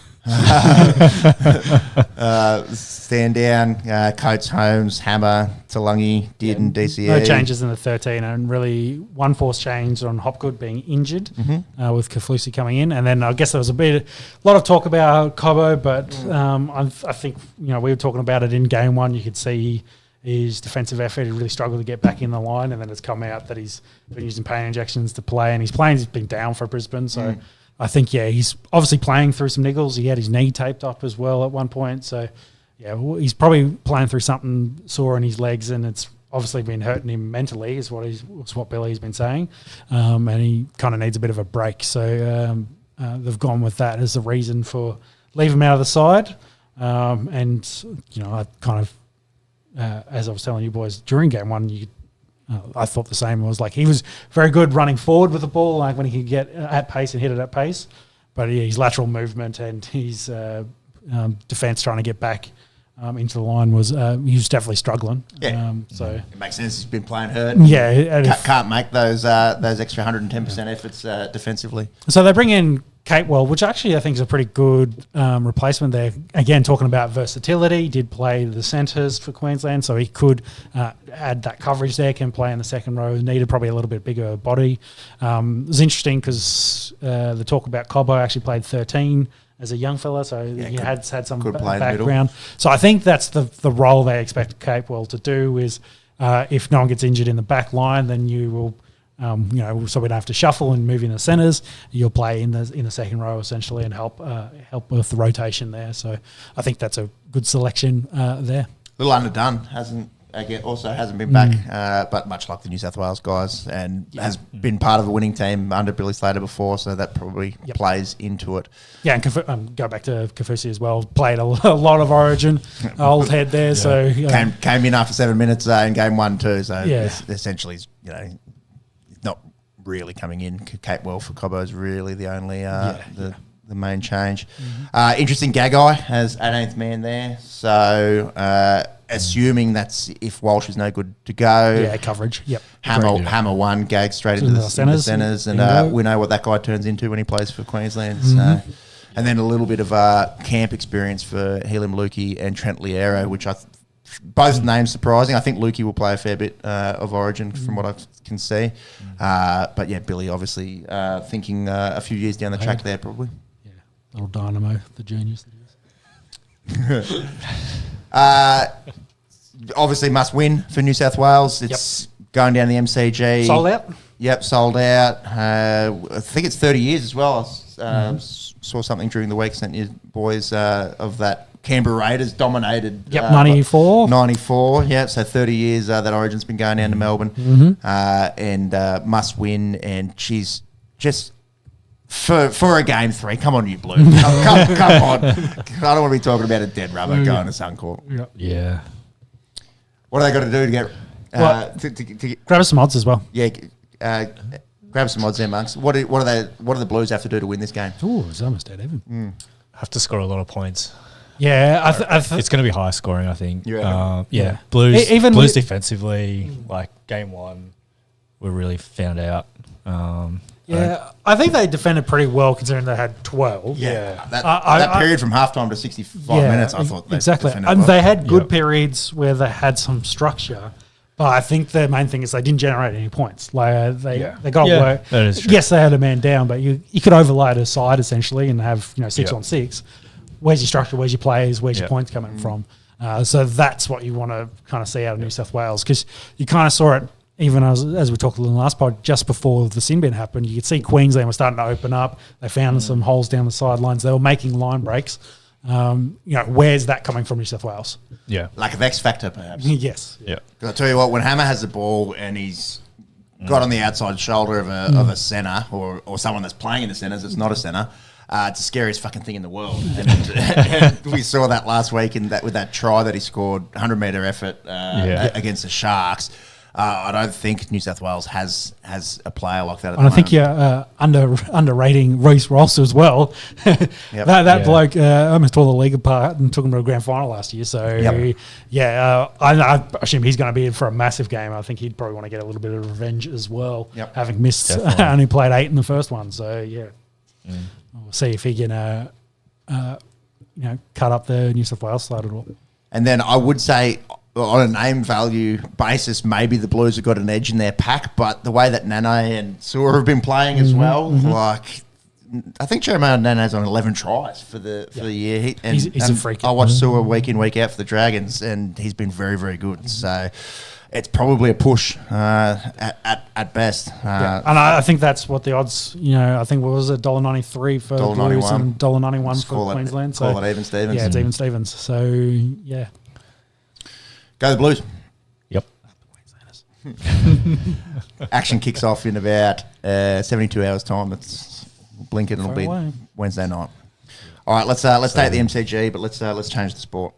Stand down, Coates, Holmes, Hammer, Talangi, Dearden, DCE. No changes in the 13, and really one forced change on Hopgood being injured with Kaflusi coming in. And then I guess there was a lot of talk about Cobbo, but I think we were talking about it in game 1. You could see his defensive effort. He really struggled to get back in the line, and then it's come out that he's been using pain injections to play, and his playing's been down for Brisbane. So I think, he's obviously playing through some niggles. He had his knee taped up as well at one point. So, he's probably playing through something sore in his legs, and it's obviously been hurting him mentally, is what Billy's been saying. And he kind of needs a bit of a break. So they've gone with that as the reason for leave him out of the side. And, I kind of, as I was telling you boys during game one, I thought the same. I was like, he was very good running forward with the ball, like when he could get at pace and hit it at pace. But his lateral movement and his defence trying to get back into the line was he was definitely struggling. Yeah. So it makes sense. He's been playing hurt. Yeah. Can't make those extra 110% efforts defensively. So they bring in Capewell, which actually I think is a pretty good replacement there. Again, talking about versatility, did play the centres for Queensland, so he could add that coverage there, can play in the second row, needed probably a little bit bigger body. It was interesting because the talk about Cobbo actually played 13 as a young fella, so he had some background. So I think that's the role they expect Capewell to do is if no one gets injured in the back line, then you will so we don't have to shuffle and move in the centres. You'll play in the second row essentially and help with the rotation there. So I think that's a good selection there. A little underdone, hasn't been back, but much like the New South Wales guys, and has been part of a winning team under Billy Slater before, so that probably plays into it. Yeah, and go back to Kafusi as well. Played a lot of Origin, old head there. So came in after 7 minutes in game 1 too. So essentially, not really coming in. Capewell for Cobbo is really the only the main change. Interesting, Gagai has 18th man there. So assuming that's if Walsh is no good to go. Yeah, coverage. Yep. Hammer one, Gag straight into the centres. And we know what that guy turns into when he plays for Queensland. So, and then a little bit of camp experience for Helim Lukey and Trent Liero, which both names surprising. I think Lukey will play a fair bit of Origin from what I can see. But yeah, Billy obviously thinking a few years down the track there probably. Yeah, little dynamo, the juniors. Obviously must win for New South Wales. It's going down the MCG. Sold out? Yep, sold out. I think it's 30 years as well. I saw something during the week, sent you boys of that Canberra Raiders dominated. 94. 94, so 30 years that Origin's been going down to Melbourne. And must win. And she's just... For a game 3, come on, you Blue. Come on. I don't want to be talking about a dead rubber going to Suncorp. Yeah. What have they got to do to get... to get grab us some odds as well. Yeah, grab some odds there, Monks. What do the Blues have to do to win this game? Ooh, it's almost dead even. Have to score a lot of points. Yeah, it's going to be high scoring, I think. Yeah. Blues defensively, like game 1, we really found out. I think they defended pretty well considering they had 12. Yeah. That period from halftime to 65 minutes, I thought they defended well. They had good periods where they had some structure, but I think the main thing is they didn't generate any points. Like they got to work. That is true. Yes, they had a man down, but you could overlay a side essentially and have 6 on 6. Where's your structure? Where's your players? Where's your points coming from? So that's what you want to kind of see out of New South Wales, because you kind of saw it even as we talked in the last pod, just before the sin bin happened. You could see Queensland was starting to open up. They found some holes down the sidelines. They were making line breaks. Where's that coming from New South Wales? Yeah. Lack of X factor, perhaps. Yes. Yeah. I'll tell you what, when Hammer has the ball and he's got on the outside shoulder of a centre or someone that's playing in the centres, it's not a centre. It's the scariest fucking thing in the world. And we saw that last week with that try that he scored, 100-metre effort against the Sharks. I don't think New South Wales has a player like that at the moment. I think you're underrating Reece Ross as well. That bloke almost tore the league apart and took him to a grand final last year. So, I assume he's going to be in for a massive game. I think he'd probably want to get a little bit of revenge as well, having missed, only played 8 in the first one. So, we'll see if he can cut up the New South Wales side at all. And then I would say, on a name value basis, maybe the Blues have got an edge in their pack, but the way that Nane and Sewer have been playing as well, like I think Jeremiah Nane's on 11 tries for the year. He's a freak. I watch Sewer week in, week out for the Dragons, and he's been very, very good. So it's probably a push at best. And I think that's what the odds, I think what was it, $1.93 for Blues and $1.91 for Queensland. Call it even Stevens. Yeah, it's even Stevens. So, yeah. Go the Blues. Yep. Action kicks off in about 72 hours' time. It's blinking. It'll be Wednesday night. All right, let's take the MCG, but let's change the sport.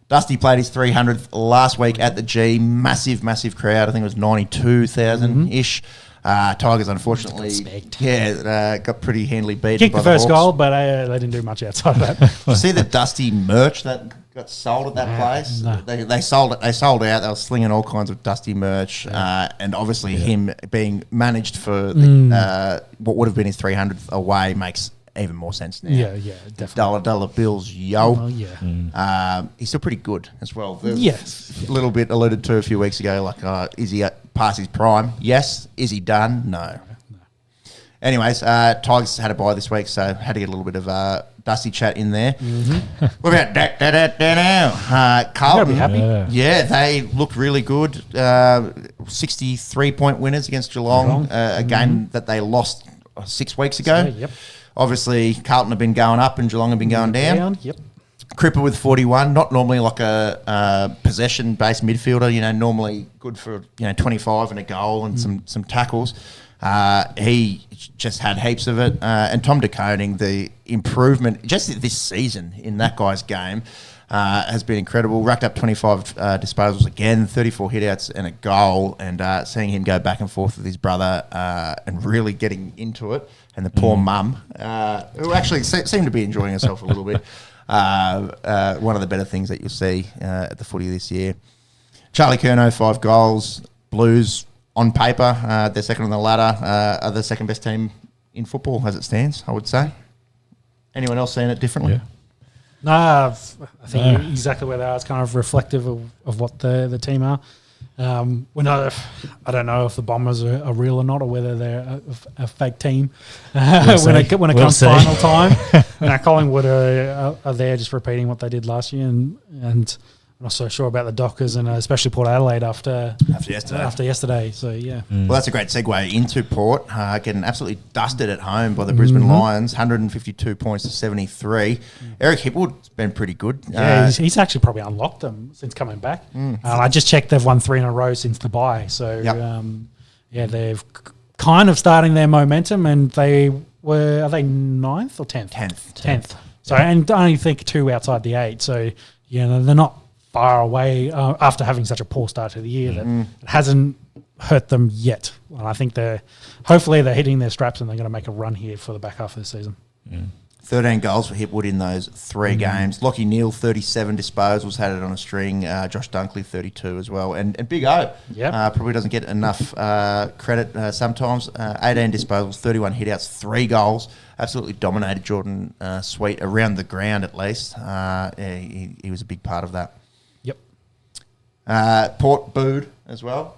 Dusty played his 300th last week at the G. Massive crowd. I think it was 92,000-ish. Tigers, unfortunately, got pretty handily beaten. Kicked by the first Hawks. goal, but they didn't do much outside of that. You see the Dusty merch that got sold at that place? No. They sold it. They sold out. They were slinging all kinds of Dusty merch, and obviously him being managed for what would have been his 300th away makes even more sense now. Yeah, definitely. Dollar bills, yo. Oh, yeah. He's still pretty good as well. Yes. A little bit alluded to a few weeks ago, like, is he past his prime? Yes. Is he done? No. Anyways, Tigers had a bye this week, so had to get a little bit of Dusty chat in there. What about that now? Carlton. Be happy. Yeah, they looked really good. 63-point winners against Geelong, a game that they lost 6 weeks ago. Yep. Obviously, Carlton have been going up and Geelong have been going down. Yep. Cripper with 41, not normally like a possession-based midfielder, normally good for 25 and a goal and some tackles. He just had heaps of it. And Tom DeConing, the improvement just this season in that guy's game has been incredible. Racked up 25 disposals again, 34 hitouts and a goal, and seeing him go back and forth with his brother and really getting into it. And the poor mum, who actually seemed to be enjoying herself a little bit. One of the better things that you'll see at the footy this year. Charlie Curnow, 5 goals. Blues, on paper, they're second on the ladder, are the second best team in football as it stands, I would say. Anyone else seeing it differently? Yeah. No, I think you're exactly where they are. It's kind of reflective of what the team are. I don't know if the Bombers are real or not, or whether they're a fake team. When it comes final time, Collingwood are there just repeating what they did last year, and I'm not so sure about the Dockers, and especially Port Adelaide after yesterday. So yeah. Well, that's a great segue into Port, getting absolutely dusted at home by the Brisbane Lions, 152 points to 73. Eric Hipwood's been pretty good. Yeah, he's actually probably unlocked them since coming back. I just checked; they've won 3 in a row since the bye. So they've kind of starting their momentum, and are they 9th or 10th? 10th. So and I only think 2 outside the 8. So they're not far away after having such a poor start to the year that it hasn't hurt them yet. And I think hopefully they're hitting their straps and they're going to make a run here for the back half of the season. 13 goals for Hipwood in those 3 games. Lockie Neal, 37 disposals, had it on a string. Josh Dunkley, 32 as well. And Big O probably doesn't get enough credit sometimes. 18 disposals, 31 hitouts, 3 goals. Absolutely dominated Jordan Sweet around the ground at least. He was a big part of that. Port booed as well.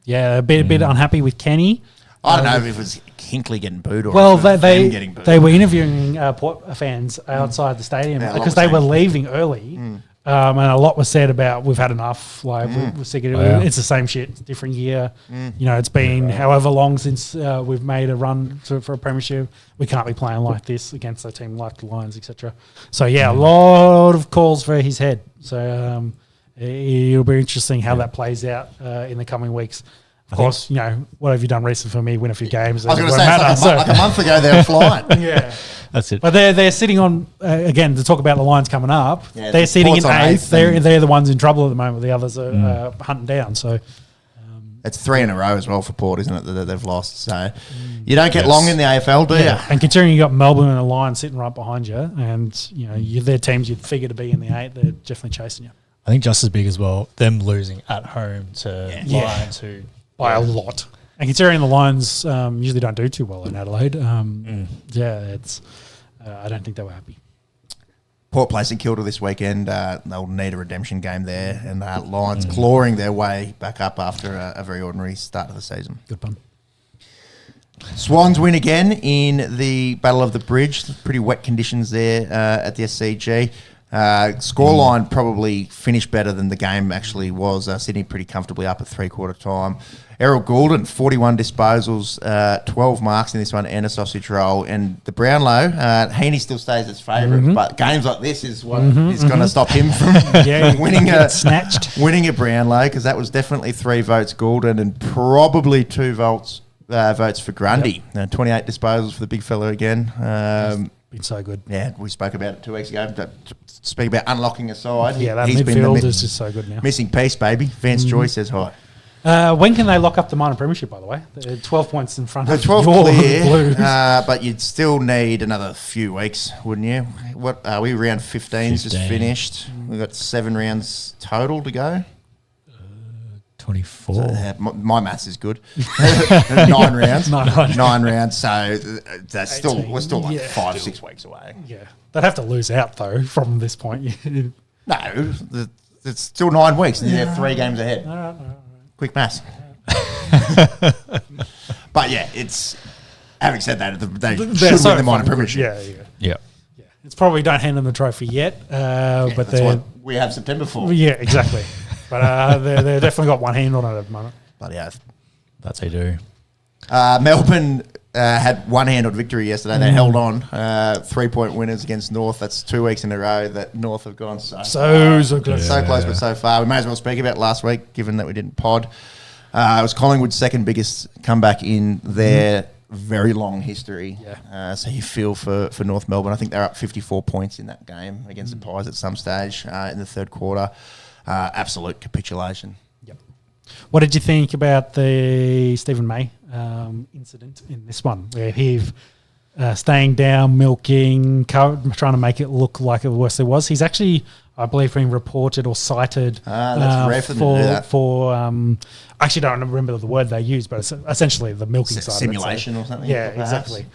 Yeah, a bit unhappy with Kenny. I don't know if it was Hinkley getting booed or they getting booed. They were interviewing Port fans outside the stadium because they were leaving early. And a lot was said about we've had enough. Like we're sick of it. It's the same shit. It's a different year. It's been however long since we've made a run for a premiership. We can't be playing like this against a team like the Lions, etc. So a lot of calls for his head. So it'll be interesting how that plays out in the coming weeks. Of course, what have you done recently for me? Win a few games. I was going to say, like a month ago, they were flying. That's it. But they're sitting on, again, to talk about the Lions coming up, they're sitting in 8th. They're the ones in trouble at the moment. The others are hunting down. So it's 3 in a row as well for Port, isn't it, that they've lost? So you don't get long in the AFL, do you? And considering you got Melbourne and the Lions sitting right behind you, and they're teams you'd figure to be in the 8, they're definitely chasing you. I think just as big as well, them losing at home to Lions who... By a lot. And considering the Lions usually don't do too well in Adelaide, it's I don't think they were happy. Port play St Kilda this weekend. They'll need a redemption game there, and Lions clawing their way back up after a very ordinary start to the season. Good pun. Swans win again in the Battle of the Bridge. Pretty wet conditions there at the SCG. Scoreline probably finished better than the game actually was. Sydney pretty comfortably up at 3/4 time. Errol Goulden, 41 disposals, 12 marks in this one, and a sausage roll. And the Brownlow, Heaney still stays as favourite, but games like this is what is going to stop him from winning a Brownlow, because that was definitely 3 votes Goulden and probably 2 votes for Grundy. 28 disposals for the big fella again. Been so good. Yeah, we spoke about it 2 weeks ago. Speak about unlocking a side. Yeah, that He's been midfield the is just so good now. missing piece, baby. Vance Joy says hi. When can they lock up the minor premiership, by the way? They're 12 points in front The of 12 your clear, Blues. but you'd still need another few weeks, wouldn't you? What are we, round 15's just 15. finished. We've got 7 rounds total to go. 24. So, my maths is good. 9 rounds. 9 rounds. So that's still 18. we're still like Yeah. 5-6 weeks away. Yeah. They'd have to lose out, though, from this point. No, it's still 9 weeks, and they're 3 games ahead. All right. Quick maths. But yeah, it's. Having said that, they should win the minor premiership. Yeah. It's probably don't hand them the trophy yet, but That's they're what we have September for. yeah, exactly. But they've definitely got one hand on it at the moment. Bloody oath. That's how you do. Melbourne had one-handed victory yesterday. They held on. 3-point winners against North. That's 2 weeks in a row that North have gone so close. so close, but so far. We may as well speak about last week, given that we didn't pod. It was Collingwood's second biggest comeback in their very long history. Yeah. So you feel for North Melbourne. I think they're up 54 points in that game against the Pies at some stage in the third quarter. Absolute capitulation. Yep. What did you think about the Stephen May incident in this one, where he staying down, milking, trying to make it look like it worse than it was? He's actually, I believe, been reported or cited that's rare for them to do that. I actually don't remember the word they used, but it's essentially the milking side Simulation of it. or something? Yeah, perhaps? exactly.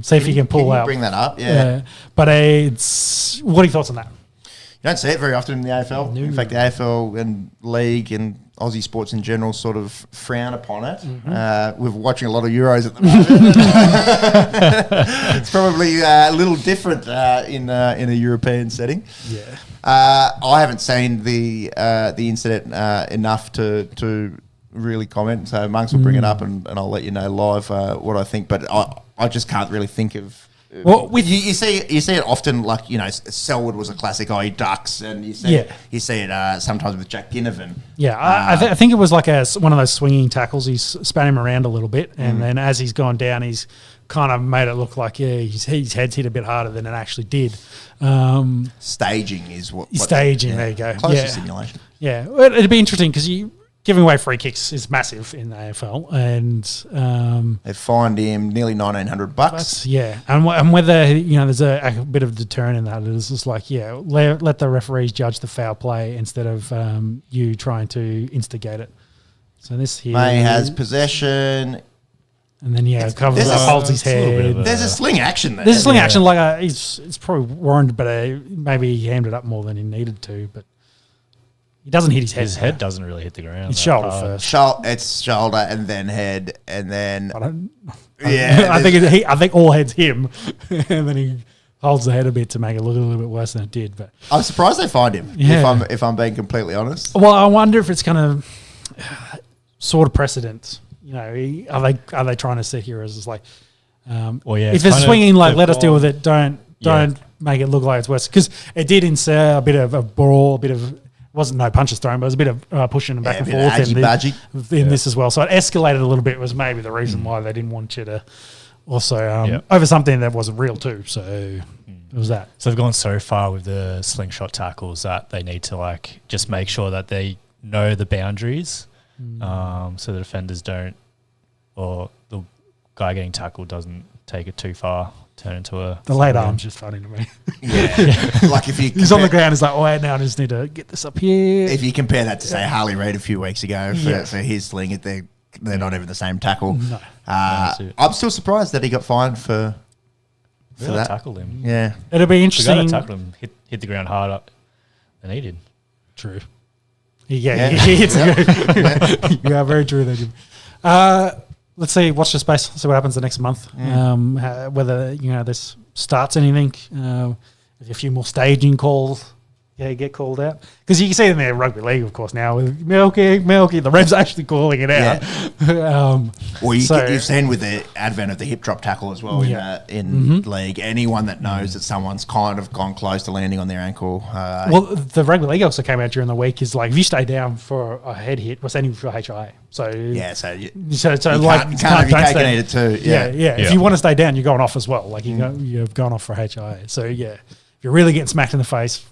See if you can pull out. Bring that up, yeah. But it's what are your thoughts on that? You don't see it very often in the AFL. No. In fact, the AFL and league and Aussie sports in general sort of frown upon it. We're watching a lot of Euros at the moment. It's probably a little different in a European setting. Yeah. I haven't seen the incident enough to really comment. So Monks will bring it up and I'll let you know live what I think. But I just can't really think of. Well, you see it often, like, you know, Selwood was a classic. He ducks, and you see it sometimes with Jack Ginnivan. Yeah, I think it was like one of those swinging tackles. He's span him around a little bit, and then as he's gone down, he's kind of made it look like his head's hit a bit harder than it actually did. Staging is what staging. There you go. Close to simulation. Yeah, well, it'd be interesting because giving away free kicks is massive in the AFL, and they fined him nearly $1,900. Yeah, and whether there's a bit of deterrent in that, it's just like let the referees judge the foul play instead of you trying to instigate it. So this here, May has possession, and then covers up, holds his head. There's a sling action there. There's a sling action, like it's probably warranted, but maybe he hammed it up more than he needed to, but. He doesn't hit his head. His head doesn't really hit the ground. It's shoulder first. It's shoulder and then head and then. I think all heads him, and then he holds the head a bit to make it look a little bit worse than it did. But I'm surprised they fined him. Yeah. If I'm being completely honest. Well, I wonder if it's kind of sort of precedent. Are they trying to set here as just like, if it's swinging, like let us deal with it. Don't make it look like it's worse, because it did insert a bit of a brawl, a bit of. Wasn't no punches thrown, but it was a bit of pushing back and forth in this as well. So it escalated a little bit. Was maybe the reason why they didn't want you to also over something that wasn't real too. So it was that. So they've gone so far with the slingshot tackles that they need to just make sure that they know the boundaries, so the defenders don't, or the guy getting tackled doesn't take it too far. Turn into the late arm's just funny to me. Like if he's on the ground, he's like, oh wait, now I just need to get this up here. If you compare that to say Harley Reid a few weeks ago for his sling, they're not even the same tackle. No. I'm still surprised that he got fined for that. Tackled him. Yeah, it'll be interesting. The guy that tackled him hit the ground harder than he did. True. He hits. You are very true there, Jim. let's see. Watch the space. See what happens the next month. Whether this starts anything. A few more staging calls. Get called out. Because you can see it in their rugby league, of course, now with Milky, the ref's actually calling it out. Yeah. You've seen with the advent of the hip drop tackle as well in league, anyone that knows that someone's kind of gone close to landing on their ankle. The rugby league also came out during the week is like, if you stay down for a head hit, we're sending you for HIA. So you can't have your cake and eat it too. Yeah. If you want to stay down, you're going off as well. Like you're going off for HIA. So if you're really getting smacked in the face,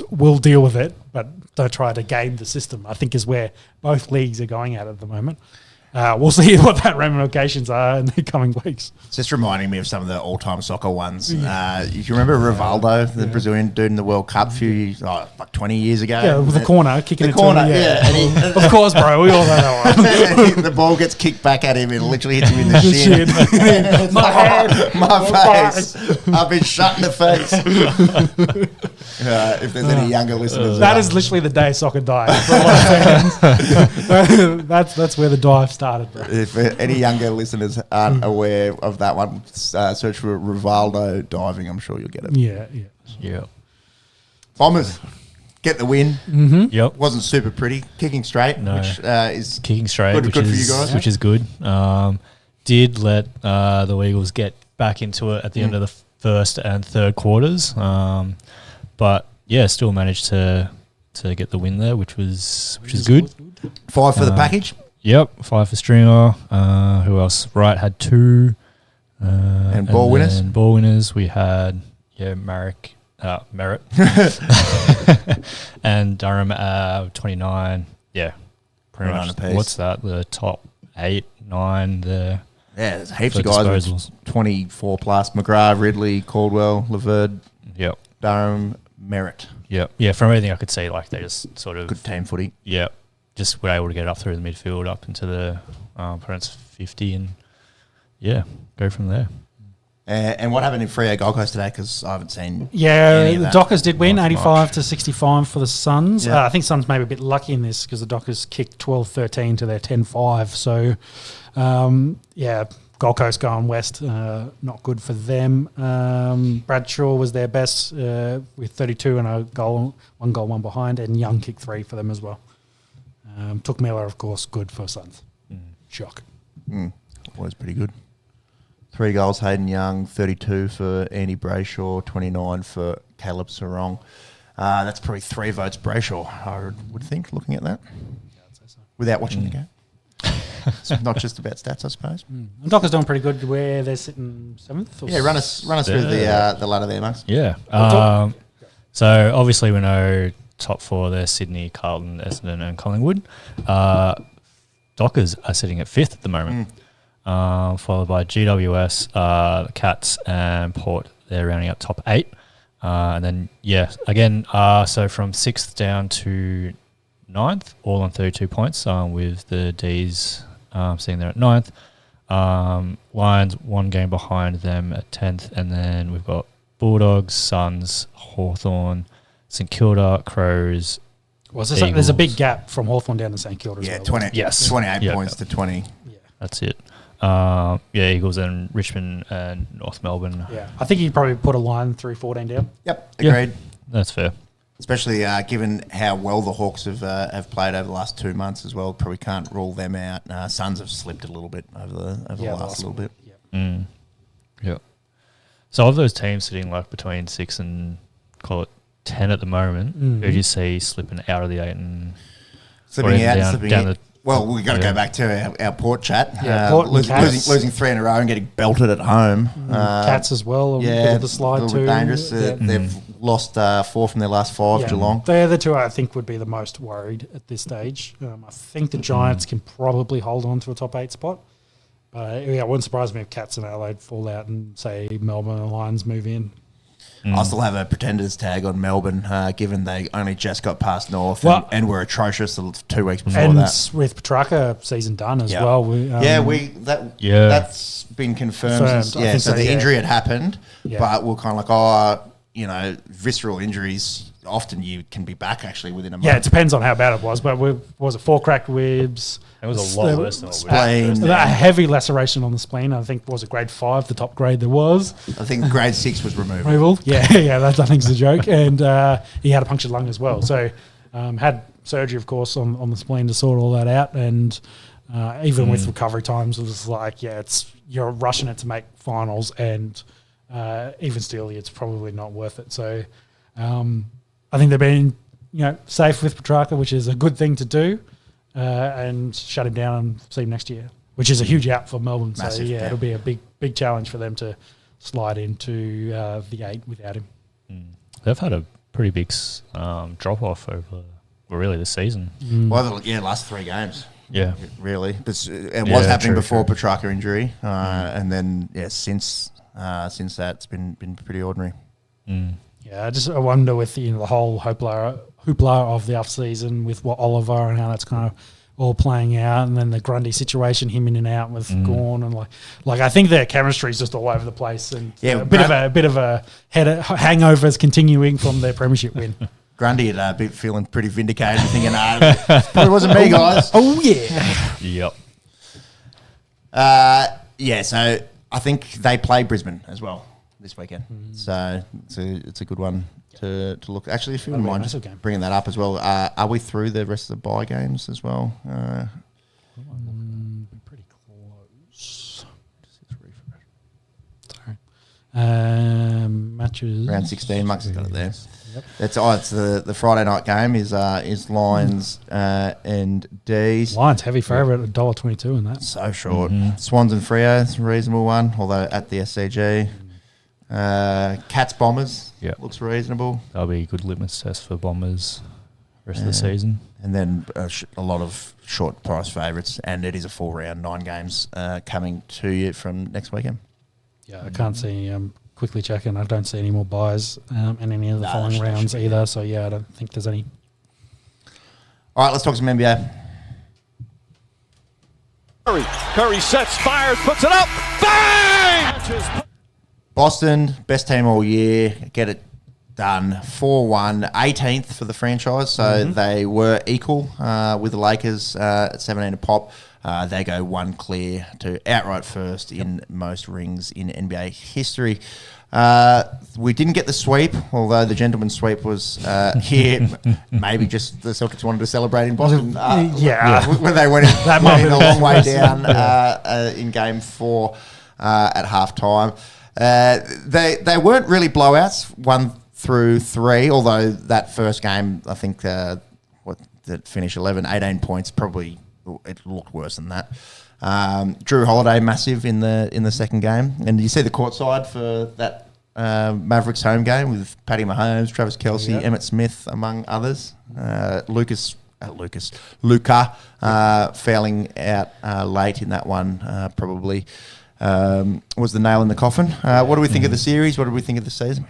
we'll deal with it, but don't try to game the system, I think is where both leagues are going at the moment. We'll see what that ramifications are in the coming weeks. It's just reminding me of some of the all-time soccer ones. You remember Rivaldo, the Brazilian dude in the World Cup like 20 years ago? Yeah, with the corner, kicking it corner, to of course, bro, we all know that one. The ball gets kicked back at him and literally hits him in the shin. My head. My face. I've been shot in the face. If there's any younger listeners. That is literally the day soccer died. For a lot of fans. That's where the dive started, bro. If any younger listeners aren't aware of that one, search for Rivaldo diving. I'm sure you'll get it. Yeah. Bombers get the win. Mm-hmm. Yep. Wasn't super pretty. Kicking straight, which is kicking straight, good for you guys. Which is good. Did let the Eagles get back into it at the end of the first and third quarters, but still managed to get the win there, which is good. 5 for the package. Yep, 5 for Stringer. Who else? Wright had 2. And ball winners? And ball winners, we had, Merritt. And Durham, 29. Yeah, pretty much. Apiece. What's that? The top 8, 9 there. Yeah, there's heaps of guys with 24 plus. McGrath, Ridley, Caldwell, Laverde, Durham, Merritt. Yep. Yeah, from everything I could see, like they just sort of... Good team footy. Yep. Just were able to get up through the midfield, up into the opponent's 50 and, go from there. And what happened in Freo Gold Coast today? Because I haven't seen any of that. The Dockers did win, 85 much. to 65 for the Suns. Yeah. I think Suns may be a bit lucky in this because the Dockers kicked 12-13 to their 10-5. So, Gold Coast going west, not good for them. Bradshaw was their best with 32 and a goal, one behind, and Young kicked 3 for them as well. Took Miller, of course, good for Suns. Shock. Was pretty good. 3 goals, Hayden Young, 32 for Andy Brayshaw, 29 for Caleb Sarong. That's probably 3 votes Brayshaw, I would think, looking at that. Yeah, I'd say so. Without watching the game. It's not just about stats, I suppose. The Dockers doing pretty good where they're sitting 7th? Yeah, run us through the ladder there, Max. Yeah. So, obviously, we know top 4 there, Sydney, Carlton, Essendon and Collingwood. Dockers are sitting at 5th at the moment. Followed by GWS, the Cats and Port. They're rounding up top 8. And then, again, so from 6th down to 9th, all on 32 points, with the D's sitting there at 9th. Lions, 1 game behind them at 10th. And then we've got Bulldogs, Suns, Hawthorn, St Kilda, Crows. There's a big gap from Hawthorn down to St Kilda as well. 28 points to 20. Yeah. That's it. Eagles and Richmond and North Melbourne. Yeah, I think you probably put a line through 14 down. Yep, agreed. Yeah, that's fair. Especially given how well the Hawks have played over the last 2 months as well. Probably can't rule them out. Suns have slipped a little bit over the last little bit. Yep. So of those teams sitting like between 6 and call it 10 at the moment, who do you see slipping out of the 8 and slipping out? Down well, we've got to go back to our Port chat. Port losing 3 in a row and getting belted at home. Cats as well. The slide too. Dangerous. They've lost 4 from their last 5. Geelong. They're the 2 I think would be the most worried at this stage. I think the Giants can probably hold on to a top 8 spot. It wouldn't surprise me if Cats and Adelaide fall out and say Melbourne and Lions move in. I still have a pretenders tag on Melbourne, given they only just got past North and were atrocious 2 weeks before that. With Petrarca season done as well. That's been confirmed. So the injury had happened, but we're kind of like, visceral injuries often you can be back actually within a month. Yeah, it depends on how bad it was. But was it 4 cracked ribs? It was a lot worse than what we Spleen. A heavy laceration on the spleen. I think was a grade 5, the top grade there was. I think grade 6 was removed. Removal. Yeah, that I think is a joke. And he had a punctured lung as well. So had surgery, of course, on the spleen to sort all that out. And even with recovery times, it was like, you're rushing it to make finals, and even still, it's probably not worth it. So I think they've been safe with Petrarca, which is a good thing to do, and shut him down and see him next year, which is a huge out for Melbourne. Massive, so it'll be a big challenge for them to slide into the 8 without him. They've had a pretty big drop off over really this season. Well, last 3 games. Yeah, really. But it was happening before true. Petrarca injury, and then since that, it's been pretty ordinary. Yeah, I wonder with the whole hoopla of the off season with what Oliver and how that's kind of all playing out, and then the Grundy situation, him in and out with Gawn, and like I think their chemistry is just all over the place, and a bit of a hangover is continuing from their premiership win. Grundy had been feeling pretty vindicated, thinking, probably wasn't me, guys. Oh yeah. Yep. So I think they play Brisbane as well this weekend. So it's a good one to look. Actually, if you wouldn't mind just bringing that up as well, are we through the rest of the bye games as well? Pretty close. Sorry. Matches. Round 16, Max has got it there. Yep. It's the Friday night game is Lions and D's. Lions heavy favourite at $1.22 in that. So short. Swans and Freo, it's a reasonable one, although at the SCG. Cats Bombers, looks reasonable. That'll be a good litmus test for Bombers rest of the season. And then a lot of short price favourites, and it is a 4 round, 9 games coming to you from next weekend. Yeah, I can't see. Quickly checking, I don't see any more buys in any of the following rounds either. So I don't think there's any. All right, let's talk some NBA. Curry sets, fires, puts it up, bang! Boston, best team all year, get it done. 4-1, 18th for the franchise, so they were equal with the Lakers at 17 a pop. They go 1 clear to outright first in most rings in NBA history. We didn't get the sweep, although the gentleman's sweep was here. Maybe just the Celtics wanted to celebrate in Boston. When they went in a long way down in Game 4 at halftime. They weren't really blowouts, 1 through 3, although that first game, I think, that finished 18 points, probably it looked worse than that. Drew Holiday massive in the second game, and you see the court side for that Mavericks home game with Patty Mahomes, Travis Kelce, Emmitt Smith, among others. Luka failing out late in that one, probably was the nail in the coffin. What do we think of the series? What do we think of the season?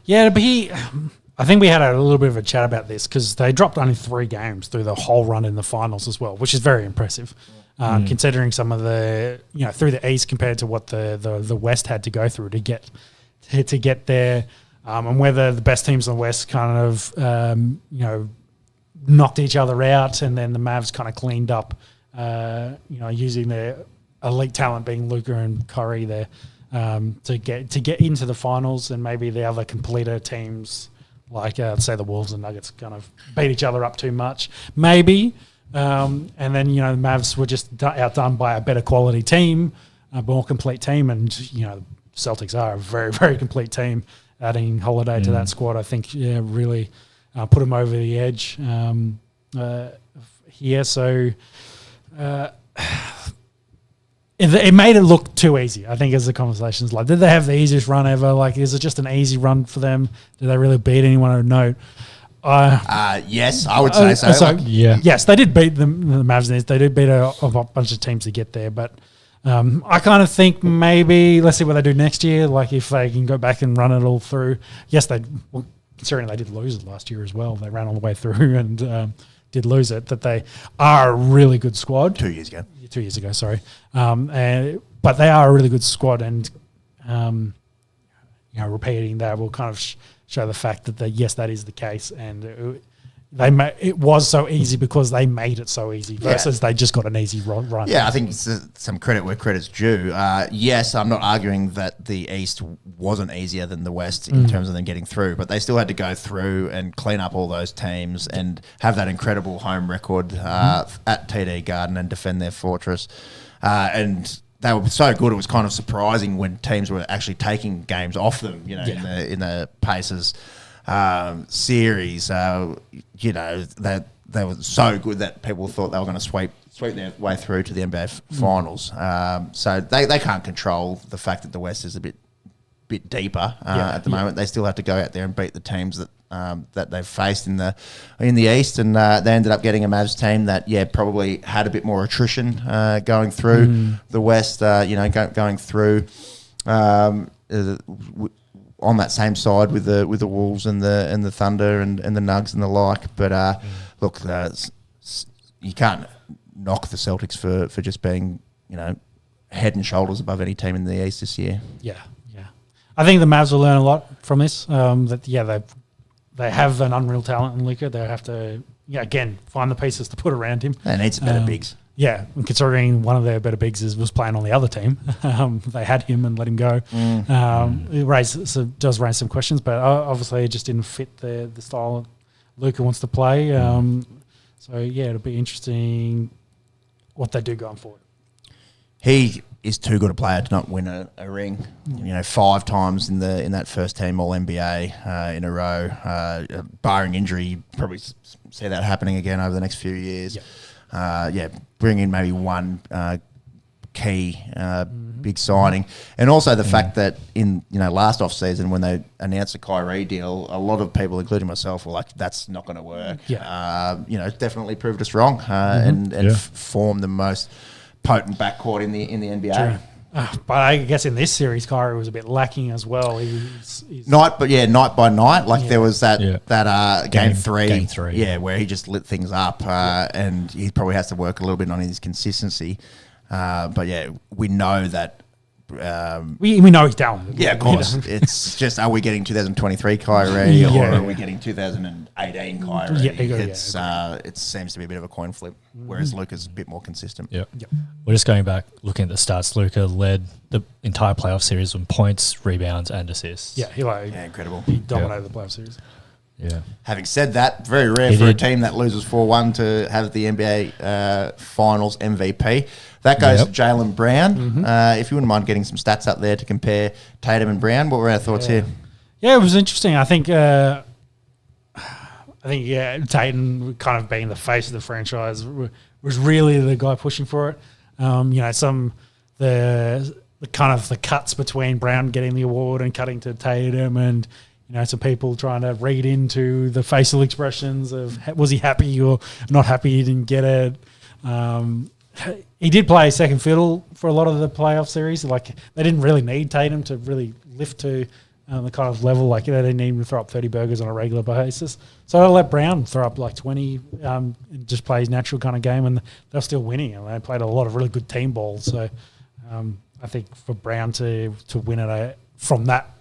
Yeah, but I think we had a little bit of a chat about this because they dropped only 3 games through the whole run in the finals as well, which is very impressive, considering some of the through the East compared to what the West had to go through to get there, and whether the best teams in the West kind of knocked each other out, and then the Mavs kind of cleaned up, using their elite talent being Luka and Curry there to get into the finals, and maybe the other completer teams like say the Wolves and Nuggets kind of beat each other up too much, maybe, and then the Mavs were just outdone by a better quality team, a more complete team, and Celtics are a very, very complete team. Adding Holiday to that squad, I think, really put them over the edge here. So it made it look too easy, I think, as the conversation's like. Did they have the easiest run ever? Like, is it just an easy run for them? Did they really beat anyone of note? Yes, I would say so. Yes, they did beat the Mavs. They did beat a bunch of teams to get there, but I kind of think maybe let's see what they do next year. Like, if they can go back and run it all through. Yes, considering they did lose it last year as well. They ran all the way through and did lose it. That they are a really good squad. 2 years ago. 2 years ago, sorry. But they are a really good squad, and repeating that will kind of show the fact that yes, that is the case, and it was so easy because they made it so easy versus they just got an easy run. Yeah, I think some credit where credit's due. Yes, I'm not arguing that the East wasn't easier than the West in terms of them getting through, but they still had to go through and clean up all those teams and have that incredible home record at TD Garden and defend their fortress. And they were so good, it was kind of surprising when teams were actually taking games off them, in the Pacers series, that they were so good that people thought they were going to sweep their way through to the NBA finals. So they can't control the fact that the West is a bit deeper at the moment. They still have to go out there and beat the teams that they've faced in the East, and they ended up getting a Mavs team that probably had a bit more attrition going through the West. Going through. On that same side with the Wolves and the Thunder and the Nugs and the like, but look, you can't knock the Celtics for just being head and shoulders above any team in the East this year. Yeah. I think the Mavs will learn a lot from this. They have an unreal talent in Luka. They have to again find the pieces to put around him. They need some better bigs. Yeah, and considering one of their better bigs was playing on the other team, they had him and let him go. It does raise some questions, but obviously it just didn't fit the style Luka wants to play. It'll be interesting what they do going forward. He is too good a player to not win a ring. 5 times in that first team All NBA in a row. Barring injury, you probably see that happening again over the next few years. Yep. Bring in maybe one key big signing, and also the fact that in last off season when they announced the Kyrie deal, a lot of people, including myself, were like, "That's not going to work." Definitely proved us wrong, and formed the most potent backcourt in the NBA. True. But I guess in this series, Kyrie was a bit lacking as well. Night by night. There was that game three, where he just lit things up, and he probably has to work a little bit on his consistency. We know that. We know he's talented. Yeah, of course. It's just, are we getting 2023 Kyrie or are we getting 2018 Kyrie? It seems to be a bit of a coin flip, whereas Luka's a bit more consistent. Yep. We're just going back, looking at the stats. Luka led the entire playoff series in points, rebounds, and assists. Incredible. He dominated the playoff series. Yeah. Having said that, very rare a team that loses 4-1 to have the NBA Finals MVP. That goes to Jaylen Brown. If you wouldn't mind getting some stats up there to compare Tatum and Brown, what were our thoughts here? Yeah, it was interesting. I think Tatum kind of being the face of the franchise was really the guy pushing for it. The kind of the cuts between Brown getting the award and cutting to Tatum, and some people trying to read into the facial expressions of was he happy or not happy he didn't get it. He did play second fiddle for a lot of the playoff series. They didn't really need Tatum to really lift to the kind of level. They didn't need him to throw up 30 burgers on a regular basis. So I let Brown throw up 20, and just play his natural kind of game, and they're still winning. And they played a lot of really good team ball. So I think for Brown to win it from that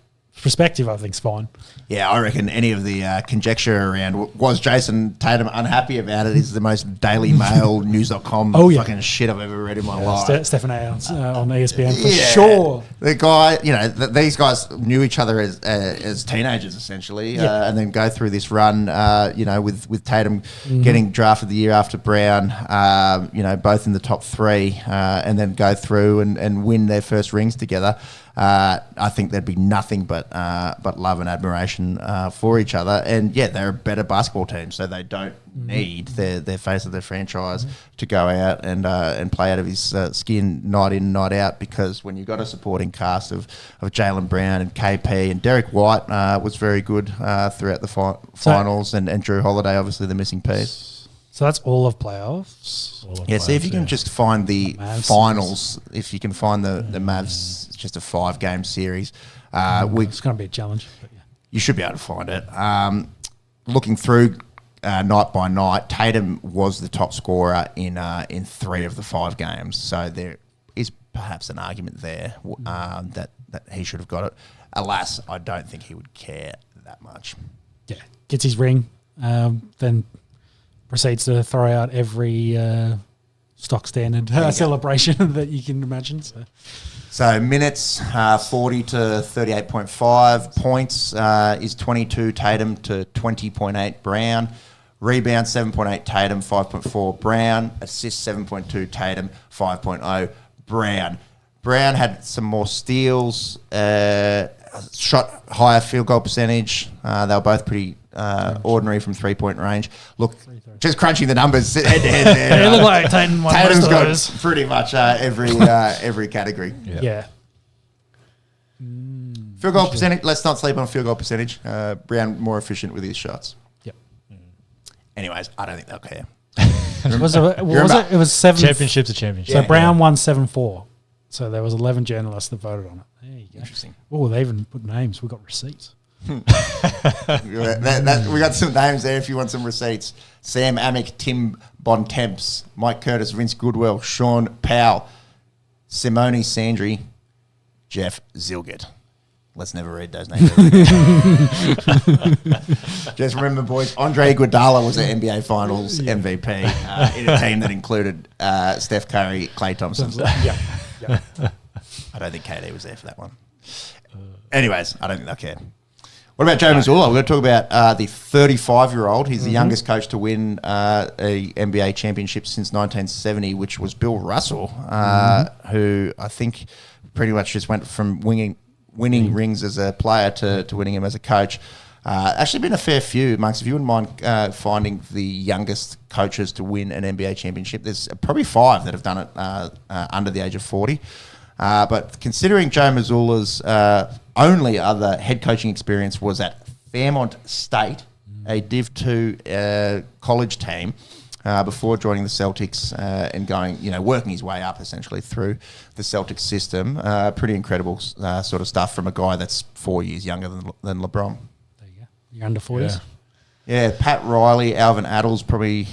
perspective, I think, is fine. Yeah, I reckon any of the conjecture around was Jason Tatum unhappy about it is the most Daily Mail News.com fucking shit I've ever read in my life. Stephen A. on ESPN for sure. The guy, these guys knew each other as teenagers essentially, and then go through this run, with Tatum getting drafted the year after Brown, both in the top 3, and then go through and win their first rings together. I think there'd be nothing but love and admiration for each other, and they're a better basketball team, so they don't need their face of their franchise to go out and play out of his skin night in, night out. Because when you've got a supporting cast of Jaylen Brown and KP and Derek White was very good throughout the finals, and Drew Holiday obviously the missing piece. So that's all of playoffs. See if you can just find the finals. If you can find the Mavs, it's just a 5-game series. It's going to be a challenge. But you should be able to find it. Looking through night by night, Tatum was the top scorer in 3 of the 5 games. So there is perhaps an argument there that he should have got it. Alas, I don't think he would care that much. Yeah, gets his ring, then proceeds to throw out every stock standard celebration that you can imagine. So minutes, 40 to 38.5. Points is 22 Tatum to 20.8 Brown. Rebound 7.8 Tatum, 5.4 Brown. Assist 7.2 Tatum, 5.0 Brown. Brown had some more steals, shot higher field goal percentage. They were both pretty ordinary from 3-point range. Look, just crunching the numbers head to head there. It looked like Tatum won Tatum's most of got those. pretty much every category. Yeah. Field goal percentage. Let's not sleep on field goal percentage. Brown more efficient with his shots. Yep. Anyways, I don't think they'll care. What was it? It was 7. Championship's a championship. So Brown won 7-4. So there was 11 journalists that voted on it. There you go. Interesting. Oh, they even put names. We got receipts. We got some names there if you want some receipts. Sam Amick, Tim Bontemps, Mike Curtis, Vince Goodwell, Sean Powell, Simone Sandry, Jeff Zilgett. Let's never read those names. Just remember, boys, Andre Iguodala was an NBA Finals MVP in a team that included Steph Curry, Klay Thompson. Yeah. I don't think KD was there for that one. Anyways, I don't think they'll care. What about Joe Mazzulla? We're going to talk about the 35-year-old. He's the youngest coach to win a NBA championship since 1970, which was Bill Russell, who I think pretty much just went from winning rings as a player to winning him as a coach. Actually been a fair few, Marks. If you wouldn't mind finding the youngest coaches to win an NBA championship, there's probably 5 that have done it under the age of 40. But considering Joe Mazzulla's only other head coaching experience was at Fairmont State, a Div 2 college team, before joining the Celtics and going, working his way up essentially through the Celtics system. Pretty incredible sort of stuff from a guy that's 4 years younger than LeBron. There you go. You're under 40s. Yeah, Pat Riley, Alvin Adels, probably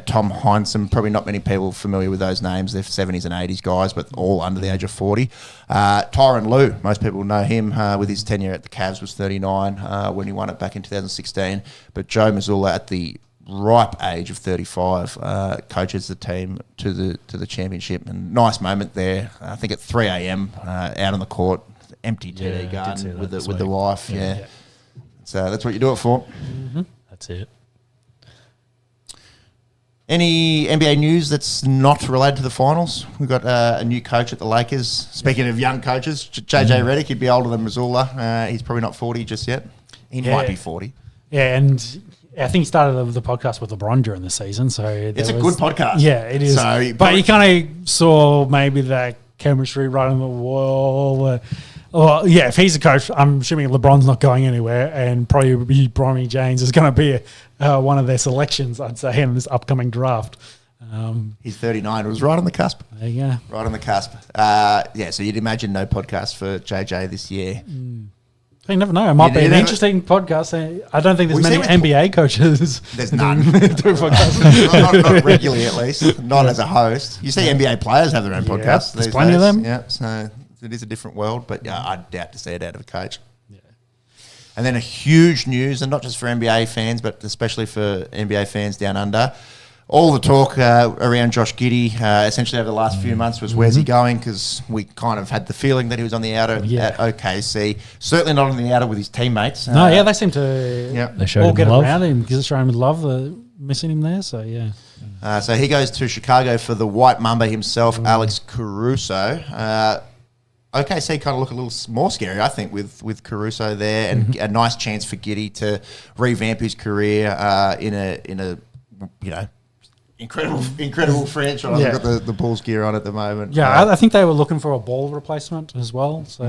Tom Heinsohn, probably not many people familiar with those names. They're 70s and 80s guys, but all under the age of 40. Tyronn Lue, most people know him with his tenure at the Cavs, was 39 when he won it back in 2016. But Joe Mazzulla at the ripe age of 35 coaches the team to the championship. And nice moment there, I think at 3 a.m. Out on the court, empty TD garden with the wife. Yeah. So that's what you do it for. Mm-hmm. That's it. Any NBA news that's not related to the finals? We've got a new coach at the Lakers. Speaking of young coaches, JJ Redick, he'd be older than Mazzulla. He's probably not 40 just yet. He might be 40. Yeah, and I think he started the podcast with LeBron during the season. So it's a good podcast. Yeah, it is. So but you kind of saw maybe that chemistry right on the wall. Well, yeah, if he's a coach, I'm assuming LeBron's not going anywhere, and probably Bronny James is going to be one of their selections, I'd say, in this upcoming draft. He's 39. It was right on the cusp. There you go. Right on the cusp. So you'd imagine no podcast for JJ this year. You never know. It might be an interesting podcast. I don't think there's many NBA coaches. There's none. do podcasts. not regularly, at least. Not as a host. You see NBA players have their own podcasts. There's plenty of them. Yeah, so it is a different world, but I doubt to see it out of a coach. Yeah. And then a huge news, and not just for NBA fans, but especially for NBA fans down under. All the talk around Josh Giddey, essentially over the last few months, was where's he going? Because we kind of had the feeling that he was on the outer at OKC. Certainly not on the outer with his teammates. They seem to they all get love. around him because showing him love. Missing him there, so yeah. So he goes to Chicago for the White Mamba himself, Alex Caruso. OKC kind of look a little more scary, I think, with Caruso there, and a nice chance for Giddey to revamp his career in a incredible franchise. Yeah. I've got the Bulls gear on at the moment. Yeah, I think they were looking for a ball replacement as well. So,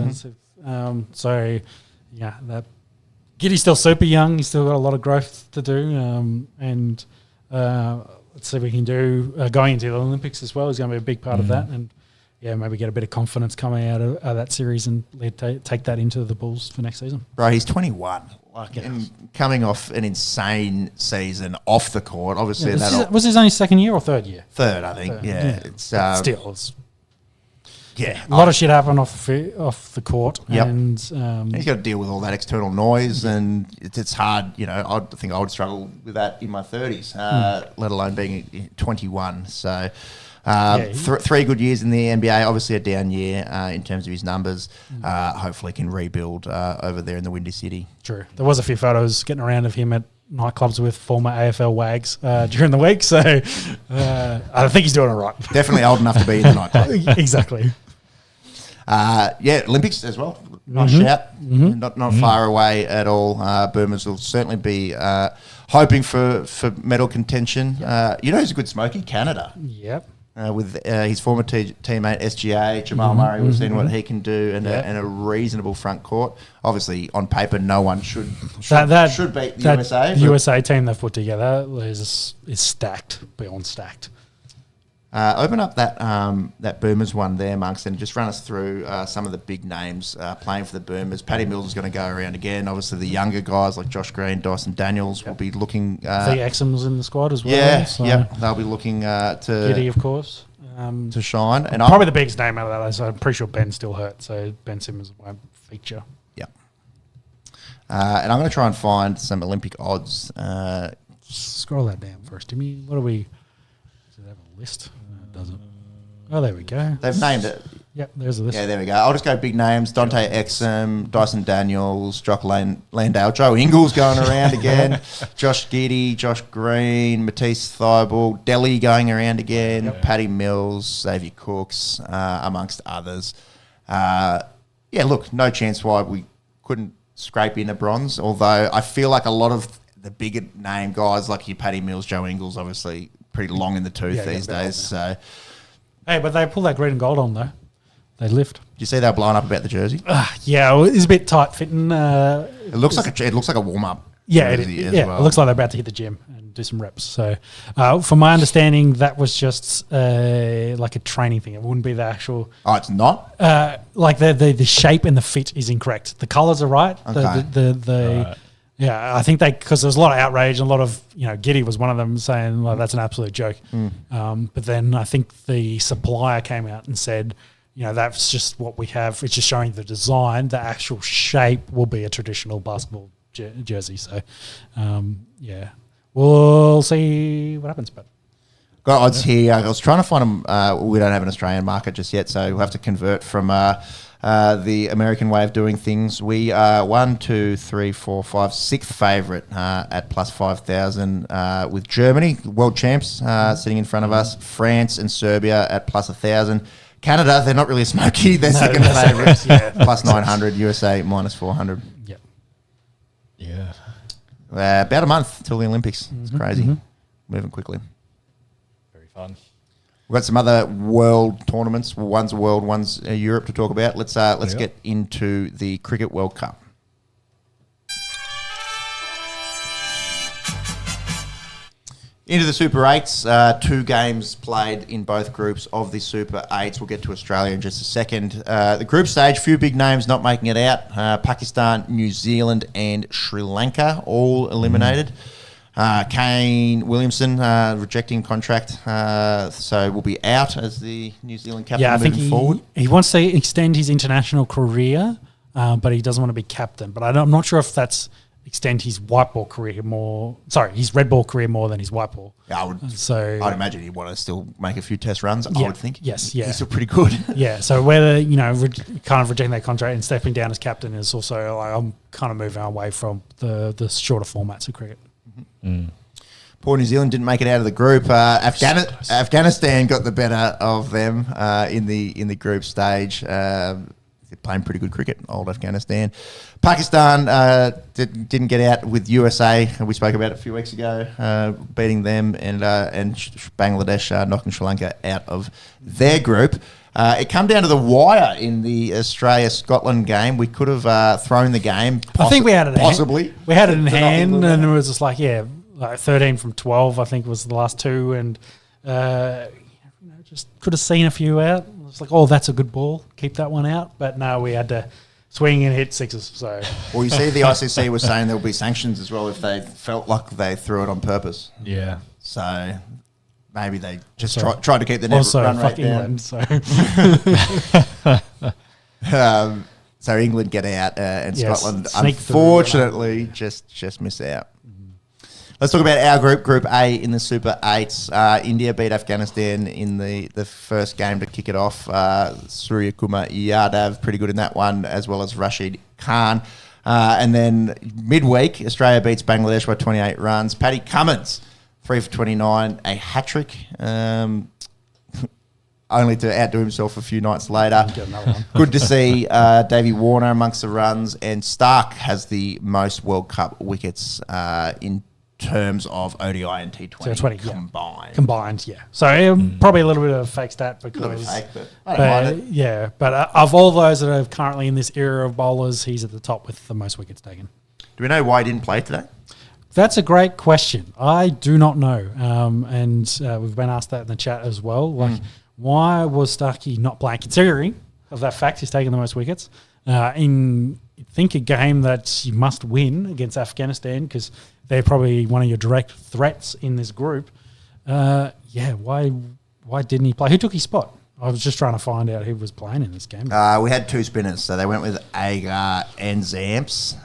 that Giddey's still super young. He's still got a lot of growth to do, and let's see what we can do going into the Olympics as well. He's going to be a big part of that, and maybe get a bit of confidence coming out of that series and take that into the Bulls for next season. Bro, he's 21. And coming off an insane season off the court, obviously. Was his only second year or third year? Third, I think. Third. Yeah. It's still. Yeah. A lot of shit happened off the court. Yep. And He's got to deal with all that external noise, and it's hard. I think I would struggle with that in my 30s, let alone being 21. So, three good years in the NBA. Obviously, a down year in terms of his numbers. Hopefully, can rebuild over there in the Windy City. True. There was a few photos getting around of him at nightclubs with former AFL wags during the week. So, I think he's doing all right. Definitely old enough to be in the nightclub. Exactly. Olympics as well. Nice shout. Not far away at all. Boomers will certainly be hoping for medal contention. Who's a good smoky? Canada. Yep. With his former teammate SGA, Jamal Murray. We've seen what he can do and a reasonable front court. Obviously, on paper, no one should beat the USA. The USA team they've put together is stacked, beyond stacked. Open up that Boomers one there, Monks, and just run us through some of the big names playing for the Boomers. Paddy Mills is going to go around again. Obviously, the younger guys like Josh Green, Dyson Daniels will be looking. The Exum's in the squad as well. Yeah, they'll be looking to Giddy, of course, to shine. And probably the biggest name out of that. So I'm pretty sure Ben's still hurt, so Ben Simmons won't feature. Yeah. And I'm going to try and find some Olympic odds. Scroll that down first, Timmy. What do we? Does it have a list? Does it? Oh, there we go. They've named it. Yep, there's a list. Yeah, there we go. I'll just go big names. Dante Exum, Dyson Daniels, Jock Landale, Joe Ingles going around again, Josh Giddy, Josh Green, Matisse Thibault, Delhi going around again, Paddy Mills, Xavier Cooks, amongst others. Look, no chance why we couldn't scrape in a bronze, although I feel like a lot of the bigger name guys like your Paddy Mills, Joe Ingles, obviously pretty long in the tooth these days. So, hey, but they pull that green and gold on though. They lift. Do you see they were blowing up about the jersey? It's a bit tight fitting. It looks like a warm up. Yeah, jersey it looks like they're about to hit the gym and do some reps. So, from my understanding, that was just like a training thing. It wouldn't be the actual. Oh, it's not. Like the shape and the fit is incorrect. The colors are right. Okay. Right. Yeah, I think because there was a lot of outrage and a lot of, Giddy was one of them saying, well, that's an absolute joke. But then I think the supplier came out and said, that's just what we have. It's just showing the design. The actual shape will be a traditional basketball jersey. So, we'll see what happens. But got odds here. I was trying to find them. We don't have an Australian market just yet, so we'll have to convert from the American way of doing things. We are 1, 2, 3, 4, 5, sixth favourite at plus 5,000 with Germany, world champs, sitting in front of us. France and Serbia at plus 1,000. Canada, they're not really smoky. They're second favourites, plus 900. USA minus 400. Yeah. About a month till the Olympics. It's crazy. Moving quickly. Very fun. We've got some other world tournaments. One's world, one's Europe to talk about. Let's get into the Cricket World Cup. Into the Super 8s. 2 games played in both groups of the Super 8s. We'll get to Australia in just a second. The group stage, few big names not making it out. Pakistan, New Zealand and Sri Lanka all eliminated. Kane Williamson rejecting contract, so will be out as the New Zealand captain moving forward. He wants to extend his international career, but he doesn't want to be captain. But I'm not sure if that's extend his white ball career more. Sorry, his red ball career more than his white ball. Yeah, I'd imagine he'd want to still make a few test runs. I would think. Yes, he's still pretty good. Yeah, so whether kind of rejecting that contract and stepping down as captain is also like I'm kind of moving away from the shorter formats of cricket. Poor New Zealand didn't make it out of the group. Afghanistan got the better of them in the group stage. They're playing pretty good cricket, old Afghanistan. Pakistan didn't get out with USA. We spoke about it a few weeks ago, beating them, and Bangladesh knocking Sri Lanka out of their group. It come down to the wire in the Australia-Scotland game. We could have thrown the game. I think we had it possibly. We had it in hand, and it was just like 13 from 12. I think was the last 2, and just could have seen a few out. It was like, oh, that's a good ball. Keep that one out. But no, we had to swing and hit 6s. So, well, you see, the ICC was saying there'll be sanctions as well if they felt like they threw it on purpose. Yeah. So maybe they just Also- tried to keep the net Also, run fuck rate down. England. So So England get out and Yes, Scotland, sneak through. unfortunately, just miss out. Let's talk about our group, Group A in the Super 8s. India beat Afghanistan in the first game to kick it off. Surya Kumar Yadav, pretty good in that one, as well as Rashid Khan. And then midweek, Australia beats Bangladesh by 28 runs. Paddy Cummins, 3 for 29, a hat-trick. Only to outdo himself a few nights later. get another one. Good to see Davey Warner amongst the runs, and Stark has the most World Cup wickets in terms of ODI and T20 So 20, yeah. combined. Yeah. So probably a little bit of a fake stat because A little fake, but I don't mind it. yeah. But of all those that are currently in this era of bowlers, he's at the top with the most wickets taken. Do we know why he didn't play today? That's a great question. I do not know, and we've been asked that in the chat as well. Like, why was Starkey not playing? Considering of that fact, he's taken the most wickets in a game that you must win against Afghanistan because they're probably one of your direct threats in this group. Why didn't he play? Who took his spot? I was just trying to find out who was playing in this game. We had two spinners, so they went with Agar and Zamps,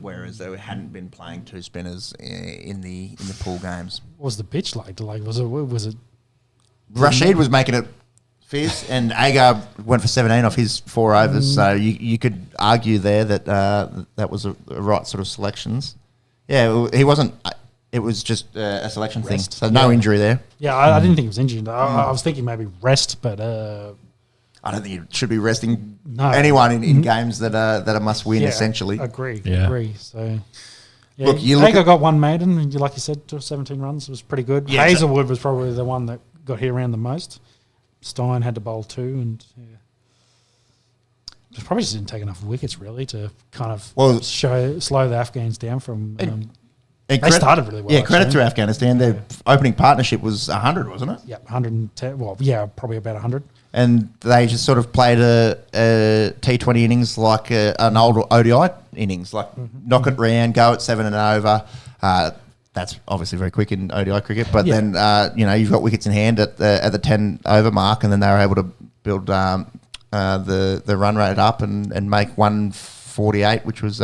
whereas they hadn't been playing two spinners in the pool games. What was the pitch like? Was it? Rashid was making it fizz, and Agar went for 17 off his 4 overs. So you could argue there that that was a right sort of selections. Yeah, he wasn't. It was just a selection thing. So no injury there. Yeah, I didn't think he was injured. I was thinking maybe rest, but I don't think you should be resting No. anyone in games that are must win. Essentially, agree. Yeah. So. Yeah, Look, you look Agar at- got one maiden, and like you said, 17 runs was pretty good. Yeah, Hazelwood was probably the one that got hit around the most. Stein had to bowl 2, and probably just didn't take enough wickets really to kind of slow the Afghans down from. And They started really well. Yeah, credit actually. to Afghanistan. Their opening partnership was 100, wasn't it? Yeah, 110. Well, yeah, probably about 100. And they just sort of played a T20 innings like an old ODI innings, like knock it round, go at 7 and over. That's obviously very quick in ODI cricket, but then you've got wickets in hand at the 10 over mark, and then they were able to build the run rate up and make 148, which was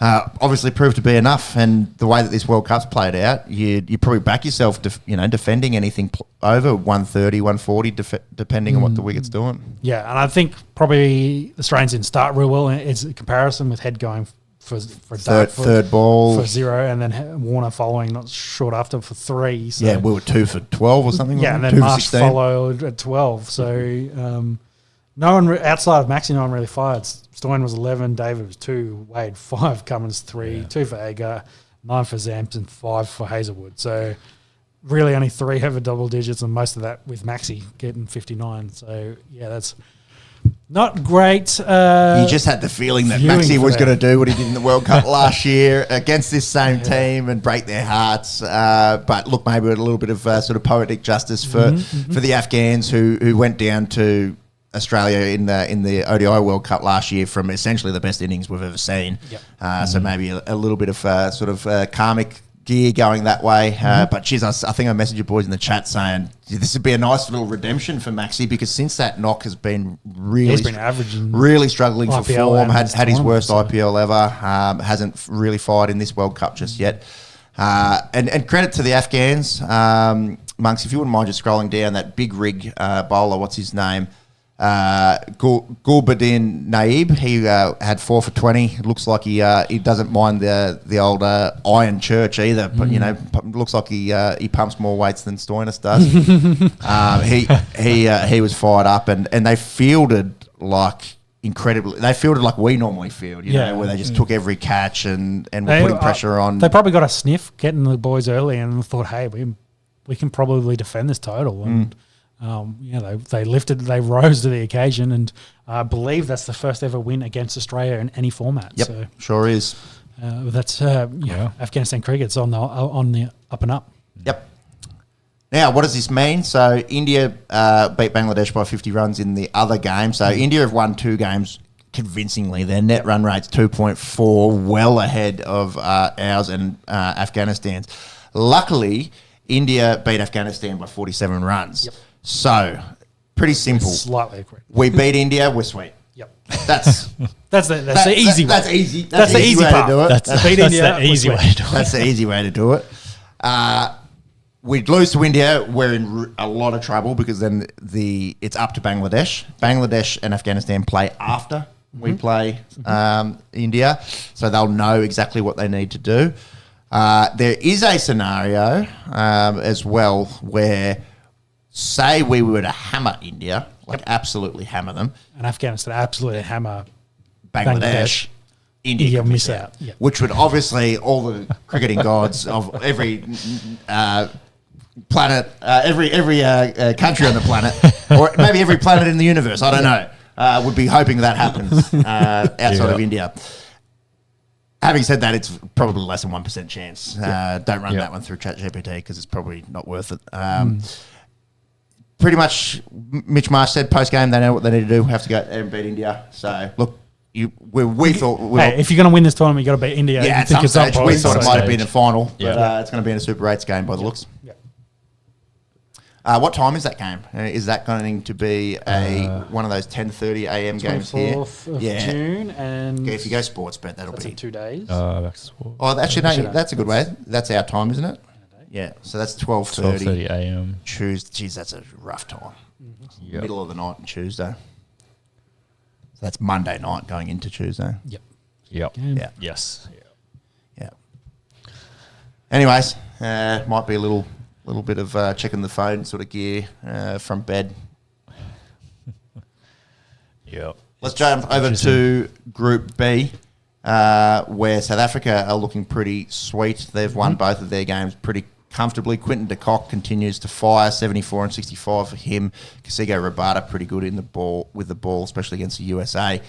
obviously proved to be enough. And the way that this World Cup's played out, you probably back yourself, defending anything over 130, 140, depending on what the wicket's doing. Yeah, and I think probably the Australians didn't start real well. It's a comparison with Head going for Third ball. for 0, and then Warner following not short after for 3. So. Yeah, we were 2 for 12 or something. Yeah, and wasn't then it? 2 for Marsh 16. followed at 12. So no one outside of Maxi, no one really fired. Stein was 11, David was 2, Wade 5, Cummins 3, 2 for Agar, 9 for Zamps, and 5 for Hazelwood. So really only 3 over double digits, and most of that with Maxi getting 59. So yeah, that's not great. You just had the feeling that viewing Maxi for was them. going to do what he did in the World Cup last year against this same team and break their hearts. But look, maybe with a little bit of sort of poetic justice for the Afghans who went down to Australia in the ODI World Cup last year from essentially the best innings we've ever seen. Yep. So maybe a little bit of sort of karmic gear going that way. But geez, I think I messaged you boys in the chat saying this would be a nice little redemption for Maxi, because since that knock has been He's been averaging really struggling for IPL form, and had this his worst tournament, IPL ever, hasn't really fired in this World Cup just yet. And credit to the Afghans. Monks, if you wouldn't mind just scrolling down, that big rig bowler, what's his name? Gulbuddin Naib, he had 4 for 20. Looks like he doesn't mind the old iron church either, but looks like he pumps more weights than Stoinis does. He was fired up, and they fielded like incredibly. They fielded like we normally field, where they just took every catch and were putting pressure on. They probably got a sniff getting the boys early and thought, hey, we can probably defend this total. And they rose to the occasion, and I believe that's the first ever win against Australia in any format. Yep, So sure is. that's Afghanistan cricket's on the up and up. Yep. Now, what does this mean? So India beat Bangladesh by 50 runs in the other game. So India have won 2 games convincingly. Their net run rate's 2.4, well ahead of ours and Afghanistan's. Luckily, India beat Afghanistan by 47 runs. So, pretty simple. Slightly correct. We beat India, we're sweet. Yep. That's the easy one. That's easy. That's the easy way part. to do it. That's Beat India, the easy we're way to do it. That's the easy way to do it. We'd lose to India, we're in a lot of trouble because then it's up to Bangladesh. Bangladesh and Afghanistan play after we play India, so they'll know exactly what they need to do. There is a scenario as well where, say we were to hammer India, absolutely hammer them, And Afghanistan absolutely hammer Bangladesh. India could miss out, which would obviously all the cricketing gods of every planet, every country on the planet, or maybe every planet in the universe, I don't know, would be hoping that happens outside of India. Having said that, it's probably less than 1% chance. Don't run that one through ChatGPT because it's probably not worth it. Pretty much, Mitch Marsh said post-game they know what they need to do. We have to go and beat India. So, look, we thought... if you're going to win this tournament, you've got to beat India. Yeah, at some stage, we thought it might have been a final, but Yeah. it's going to be in a Super 8s game by the looks. Yeah. What time is that game? Is that going to be one of those 10:30 a.m. games here? 24th of June. And If you go sports bet, that'll that's be... in 2 days. Back to sport. Oh, actually, no, that's a good way. That's our time, isn't it? Yeah, so that's 12:30. 12:30 a.m. Tuesday. Jeez, that's a rough time. Yep. Middle of the night on Tuesday. So that's Monday night going into Tuesday. Yep. Yep. Yeah. Yes. Yeah. Anyways, might be a little bit of checking the phone sort of gear from bed. Yep. Let's jump over to Group B, where South Africa are looking pretty sweet. They've won both of their games pretty comfortably. Quinton de Kock continues to fire, 74 and 65 for him. Kasigo Rabada pretty good with the ball, especially against the USA.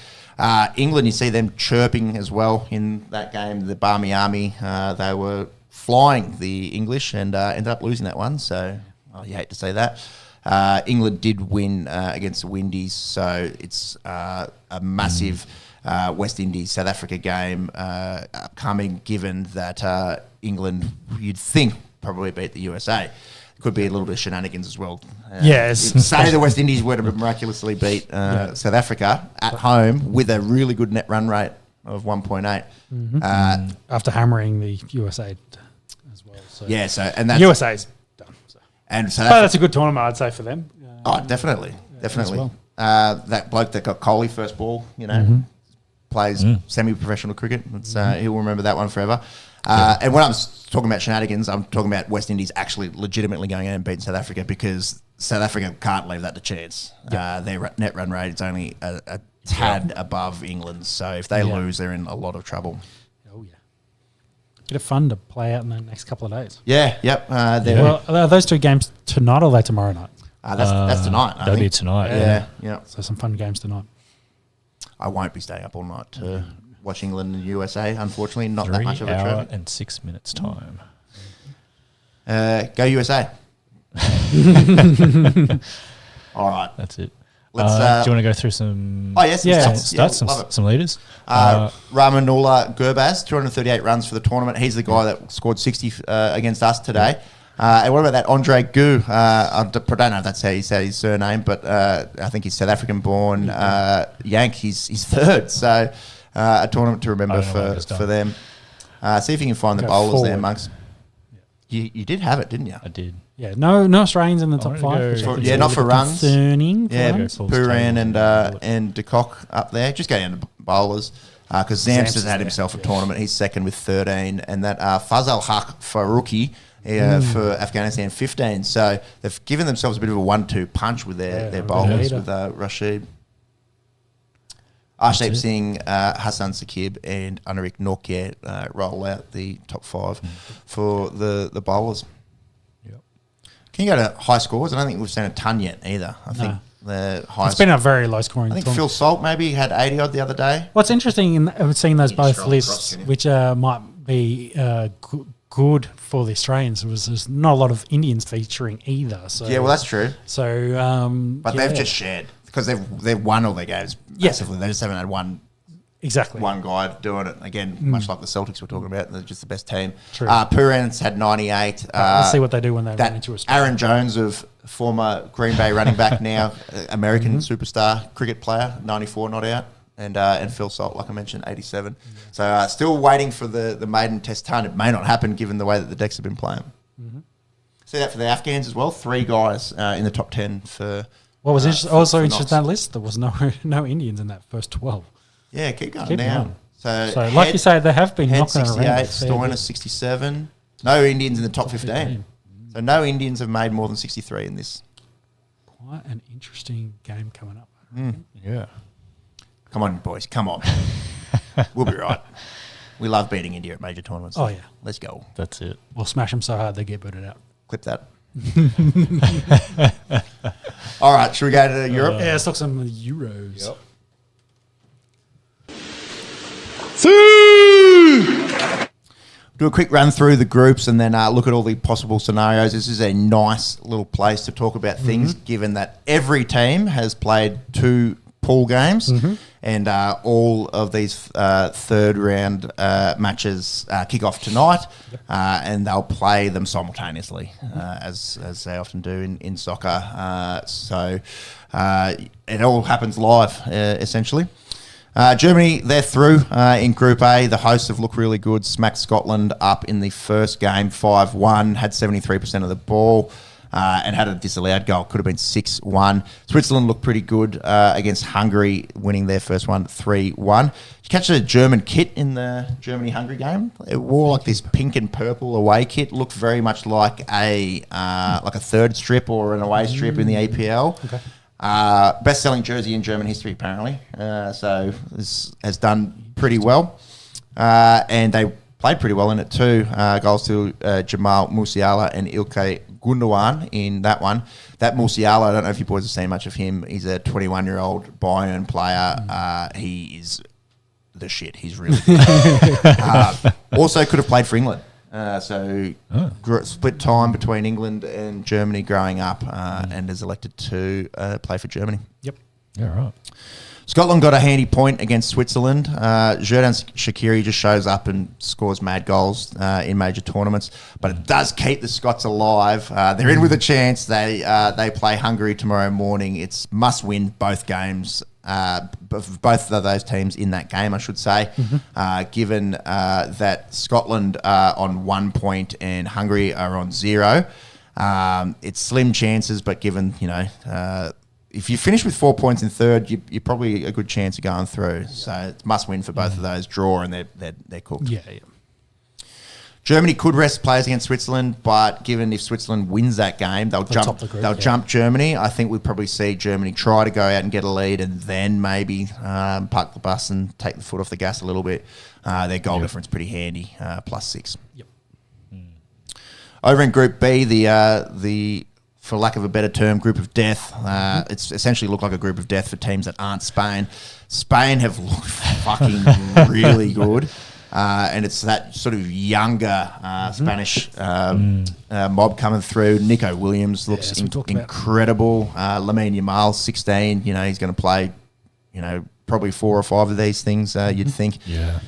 England, you see them chirping as well in that game. The Barmy Army, they were flying the English and ended up losing that one. So you hate to say that. England did win against the Windies, so it's a massive West Indies South Africa game upcoming. Given that England, you'd think, probably beat the USA. Could be a little bit of shenanigans as well. Yes. Say the West Indies were to miraculously beat South Africa at home with a really good net run rate of 1.8. After hammering the USA as well. So Yeah, so and that's USA's done. So. and South But Africa. that's a good tournament, I'd say, for them. Oh, definitely. well. That bloke that got Kohli first ball, plays semi-professional cricket. He'll remember that one forever. And when I'm talking about shenanigans, I'm talking about West Indies actually legitimately going in and beating South Africa because South Africa can't leave that to chance. Their net run rate is only a tad above England's. So if they lose, they're in a lot of trouble. Oh, yeah. Bit of fun to play out in the next couple of days. Yeah, yep. Well, are those two games tonight or are they tomorrow night? That's tonight. That'll be tonight. Yeah. So some fun games tonight. I won't be staying up all night to watch England and USA, unfortunately. Not that 3 much of a hour trip. and 6 minutes time. Go USA. All right. That's it. Let's, do you want to go through some Oh, yes. Yeah. Stats. stats, Love it. some leaders? Ramanullah Gurbaz, 238 runs for the tournament. He's the guy that scored 60 against us today. And what about that Andre Gu? I don't know if that's how you say his surname, but I think he's South African-born Yank. He's third, so a tournament to remember for them. See if you can find the Go bowlers forward. there, Monks. You did have it, didn't you? I did. Yeah, no Australians in the top wanted to five. go- which I For- think yeah, is a not little for bit runs. Concerning. For Yeah, runs. Full Puran table. and De Kock up there. Just go down to bowlers because Zamps has had himself a tournament. He's second with 13, and that Fazal Haq Faruqi for Afghanistan 15. So they've given themselves a bit of a 1-2 punch with their bowlers leader. with Rashid. Arshdeep Singh, Hassan Sakib, and Anarik Norkier roll out the top five for the bowlers. Yep. Can you go to high scores? I don't think we've seen a ton yet either. I think the highest. It's been a very low scoring I think tournament. Phil Salt maybe had 80 odd the other day. What's interesting in seeing those both scroll lists, across, can you? which might be good for the Australians, was there's not a lot of Indians featuring either. So Yeah, well, that's true. so. But they've just shared because they've won all their games Yeah. massively. They just haven't had one Exactly. one guy doing it. Again, much like the Celtics we're talking about, they're just the best team. True. Pooran's had 98. Let's see what they do when they run into a spot. Aaron Jones, of former Green Bay running back now, American superstar cricket player, 94 not out. And Phil Salt, like I mentioned, 87. So still waiting for the maiden test ton. It may not happen given the way that the decks have been playing. See that for the Afghans as well. 3 guys in the top 10 for. What was also for interesting in Knox. that list? There was no Indians in that first 12. Yeah, keep going Keep now. going. So like you say, they have been Head knocking it 68, around. Stoiner 67. No Indians in the top 15. So no Indians have made more than 63 in this. Quite an interesting game coming up. Yeah. Come on, boys. Come on. We'll be right. We love beating India at major tournaments. Oh, yeah. Let's go. That's it. We'll smash them so hard they get booted out. Clip that. All right. Should we go to Europe? Yeah, let's talk some Euros. Yep. Do a quick run through the groups and then look at all the possible scenarios. This is a nice little place to talk about things, given that every team has played 2 pool games, and all of these third round matches kick off tonight, and they'll play them simultaneously, as they often do in soccer. So it all happens live, essentially. Germany, they're through in Group A. The hosts have looked really good. Smacked Scotland up in the first game 5-1, had 73% of the ball, and had a disallowed goal. Could have been 6-1. Switzerland looked pretty good against Hungary, winning their first one 3-1. Did you catch the German kit in the Germany-Hungary game? It wore like this pink and purple away kit. Looked very much like a third strip or an away strip in the APL. Okay. Best-selling jersey in German history, apparently. So this has done pretty well. And they played pretty well in it too. Goals to Jamal Musiala and Ilkay Gundogan in that one. That Musiala, I don't know if you boys have seen much of him. He's a 21-year-old Bayern player. He is the shit. He's really good. Also could have played for England. Split time between England and Germany growing up, and is elected to play for Germany. Yep. Yeah, right. Scotland got a handy point against Switzerland. Jordan Shaqiri just shows up and scores mad goals in major tournaments, but it does keep the Scots alive. They're in with a chance. They play Hungary tomorrow morning. It's must win both games. Both of those teams in that game, I should say, given that Scotland are on 1 point and Hungary are on 0. It's slim chances, but given, if you finish with 4 points in third, you're probably a good chance of going through. Yeah. So it's must win for both of those. Draw and they're cooked. Yeah. Germany could rest players against Switzerland, but given if Switzerland wins that game, they'll jump jump Germany. I think we'd probably see Germany try to go out and get a lead and then maybe park the bus and take the foot off the gas a little bit. Their goal difference pretty handy, +6. Yep. Over in Group B, the for lack of a better term, group of death. It's essentially looked like a group of death for teams that aren't Spain. Spain have looked fucking really good. And it's that sort of younger Spanish mob coming through. Nico Williams looks incredible. Lamine Yamal, 16. He's going to play, probably 4 or 5 of these things, you'd think. Yeah.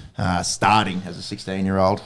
Starting as a 16-year-old.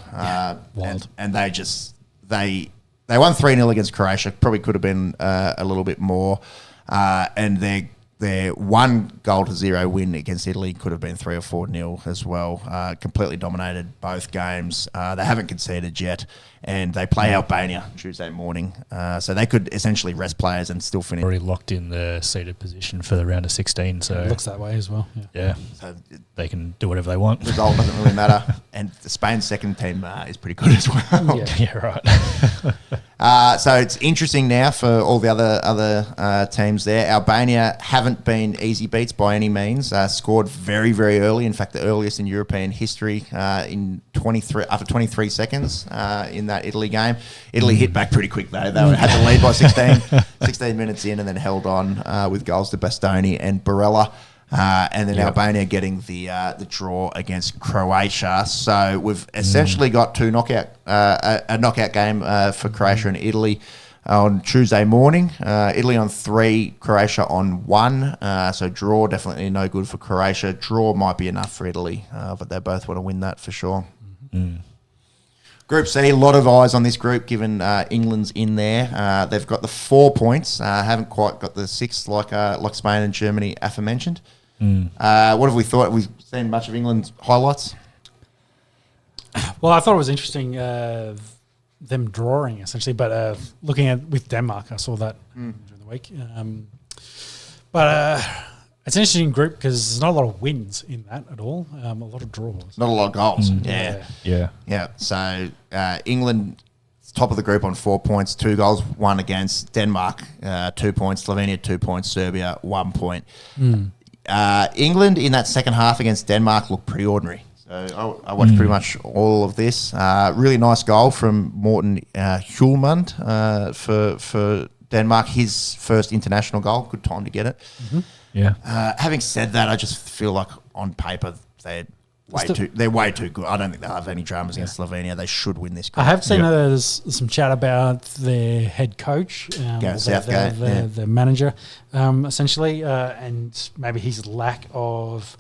Wild. And they won 3-0 against Croatia. Probably could have been a little bit more. And their 1-0 win against Italy could have been 3 or 4-0 as well. Completely dominated both games. They haven't conceded yet, and they play Albania Tuesday morning. So they could essentially rest players and still finish. Already locked in the seeded position for the round of 16. So It looks that way as well. Yeah. So they can do whatever they want. result doesn't really matter. And Spain's second team is pretty good as well. Yeah, right. So it's interesting now for all the other teams there. Albania haven't been easy beats by any means. Scored very, very early. In fact, the earliest in European history after 23 seconds in that Italy game. Italy hit back pretty quick though. They had the lead by 16 minutes in, and then held on with goals to Bastoni and Barella. And then Albania getting the draw against Croatia. So we've essentially got a knockout game for Croatia and Italy. on Tuesday morning. Italy on 3, Croatia on 1. So draw definitely no good for Croatia. Draw might be enough for Italy, but they both want to win that for sure. Group C, a lot of eyes on this group given England's in there. They've got the 4 points, haven't quite got the 6 like Spain and Germany aforementioned. What have we thought? Have we seen much of England's highlights? Well, I thought it was interesting them drawing essentially, but looking at with Denmark, I saw that during the week. But it's an interesting group because there's not a lot of wins in that at all. A lot of draws. Not a lot of goals. Yeah. So England, top of the group on 4 points, 2 goals, 1 against. Denmark, 2 points. Slovenia, 2 points. Serbia, 1 point. England in that second half against Denmark looked pretty ordinary. So I watched pretty much all of this. Really nice goal from Morten Hjulmand for Denmark. His first international goal. Good time to get it. Yeah. Having said that, I just feel like on paper they're way too good. I don't think they'll have any dramas against Slovenia. They should win this group. I have seen there's some chat about their head coach, Southgate, the manager, essentially, and maybe his lack of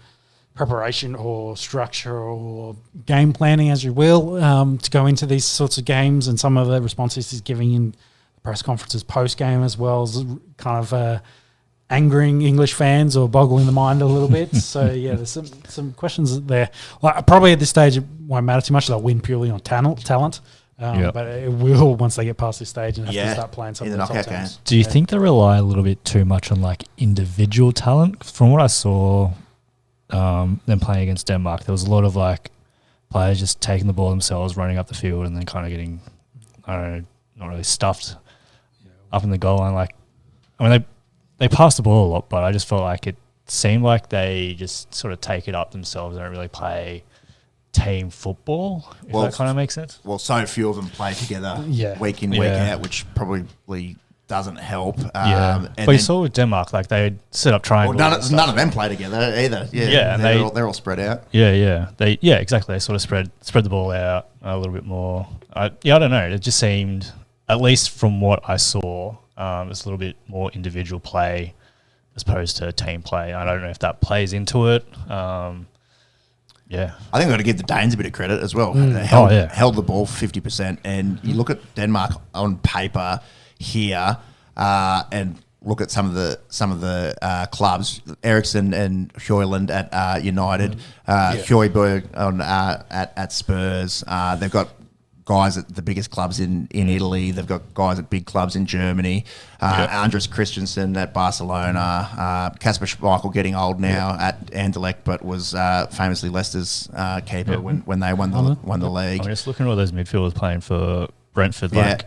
preparation or structure or game planning, as you will, to go into these sorts of games, and some of the responses he's giving in press conferences post-game as well as kind of angering English fans or boggling the mind a little bit. So, there's some questions there. Like, probably at this stage it won't matter too much. They'll win purely on talent. But it will once they get past this stage and have to start playing some of the top teams. Do you think they rely a little bit too much on like individual talent? From what I saw them playing against Denmark, there was a lot of like players just taking the ball themselves, running up the field and then kind of getting, I don't know, not really stuffed up in the goal line. Like, I mean, they pass the ball a lot, but I just felt like it seemed like they just sort of take it up themselves. They don't really play team football, if that kind of makes sense. Well, so few of them play together week in, week out, which probably doesn't help. But you saw with Denmark, like they set up triangles. Well, none of them play together either. And they're all spread out. Exactly. They sort of spread the ball out a little bit more. I don't know. It just seemed, at least from what I saw, it's a little bit more individual play as opposed to team play. I don't know if that plays into it. I think we've got to give the Danes a bit of credit as well. They held the ball 50%. And you look at Denmark on paper here and look at some of the clubs, Eriksson and Højlund at United, Højbjerg at Spurs. They've got guys at the biggest clubs in Italy. They've got guys at big clubs in Germany. Andres Christensen at Barcelona. Kasper Schmeichel getting old now at Anderlecht, but was famously Leicester's keeper when they won the league. I'm just looking at all those midfielders playing for Brentford. Like,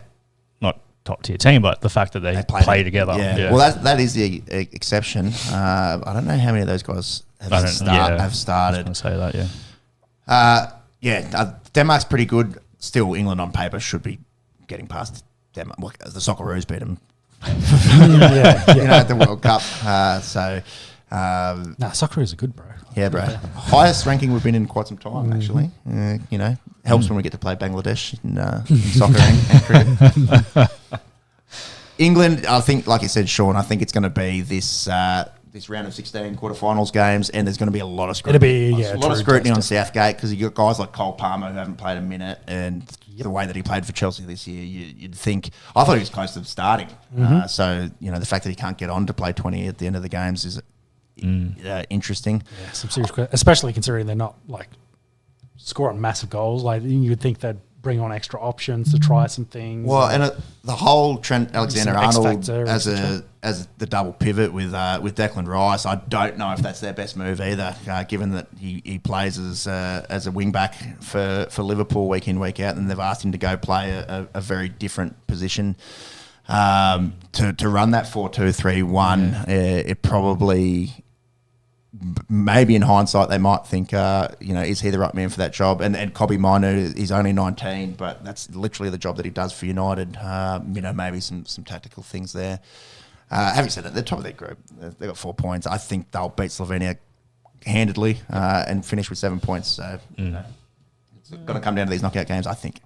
not top tier team, but the fact that they play together. Well, that is the exception. I don't know how many of those guys have started. I was going to say that. Denmark's pretty good. Still, England on paper should be getting past Denmark. Well, the Socceroos beat them, at the World Cup. Socceroos are good, bro. Yeah, bro. Highest ranking we've been in quite some time, actually. Helps when we get to play Bangladesh in soccer and cricket. England, I think, like you said, Sean, I think it's going to be this round of 16 quarterfinals games, and there's going to be a lot of scrutiny. It'll be a lot of scrutiny on Southgate because you got guys like Cole Palmer who haven't played a minute, and the way that he played for Chelsea this year, you'd think. I thought he was close to starting. So the fact that he can't get on to play 20 at the end of the games is interesting. Yeah, some serious questions, especially considering they're not like scoring massive goals. Like you would think they'd bring on extra options to try some things. Well, and the whole Trent Alexander-Arnold as the double pivot with Declan Rice, I don't know if that's their best move either, given that he plays as a wing back for Liverpool week in, week out, and they've asked him to go play a very different position. To run that 4-2-3-1, it probably... Maybe in hindsight they might think, is he the right man for that job? And Kobbie Mainoo, he's only 19, but that's literally the job that he does for United. Maybe some tactical things there. Having said that, they're top of their group. They've got 4 points. I think they'll beat Slovenia handedly and finish with 7 points. So it's going to come down to these knockout games, I think.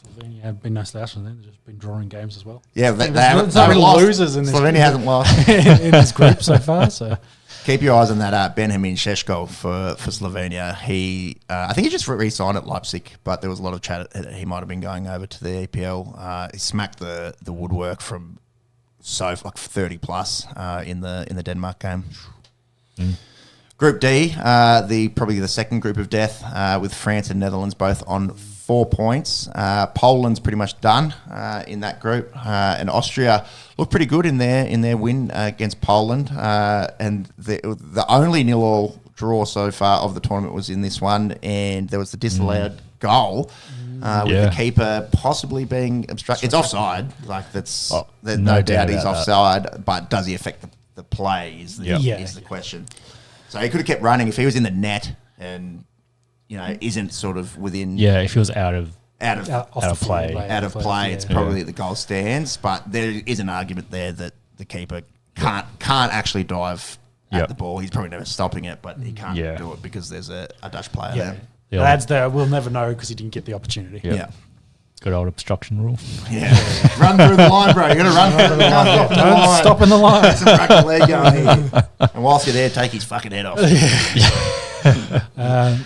Slovenia have been no slouch on them. They've just been drawing games as well. Yeah, they There's haven't no real lost. losers in this. Slovenia hasn't lost. in this group so far. So Keep your eyes on that Benjamin Šeško for Slovenia. He, I think he just re-signed at Leipzig, but there was a lot of chat that he might have been going over to the EPL. He smacked the woodwork from like 30 plus in the Denmark game. Group D, probably the second group of death with France and Netherlands both on 4 points. Poland's pretty much done in that group, and Austria looked pretty good in their win against Poland. And the only 0-0 draw so far of the tournament was in this one, and there was the disallowed goal with the keeper possibly being obstructed. It's offside, like there's no doubt he's offside, but does he affect the play? Is the question. So he could have kept running if he was in the net and, isn't sort of within. Yeah, if he was out of play. It's Yeah. probably the goal stands, but there is an argument there that the keeper can't actually dive at the ball. He's probably never stopping it, but he can't do it because there's a Dutch player there. The lads there, we'll never know because he didn't get the opportunity. Yeah. Good old obstruction rule. Yeah. Run through the line, bro. You got to run through the line. Don't stop in the line. Get some rugby league going here. And whilst you're there, take his fucking head off. I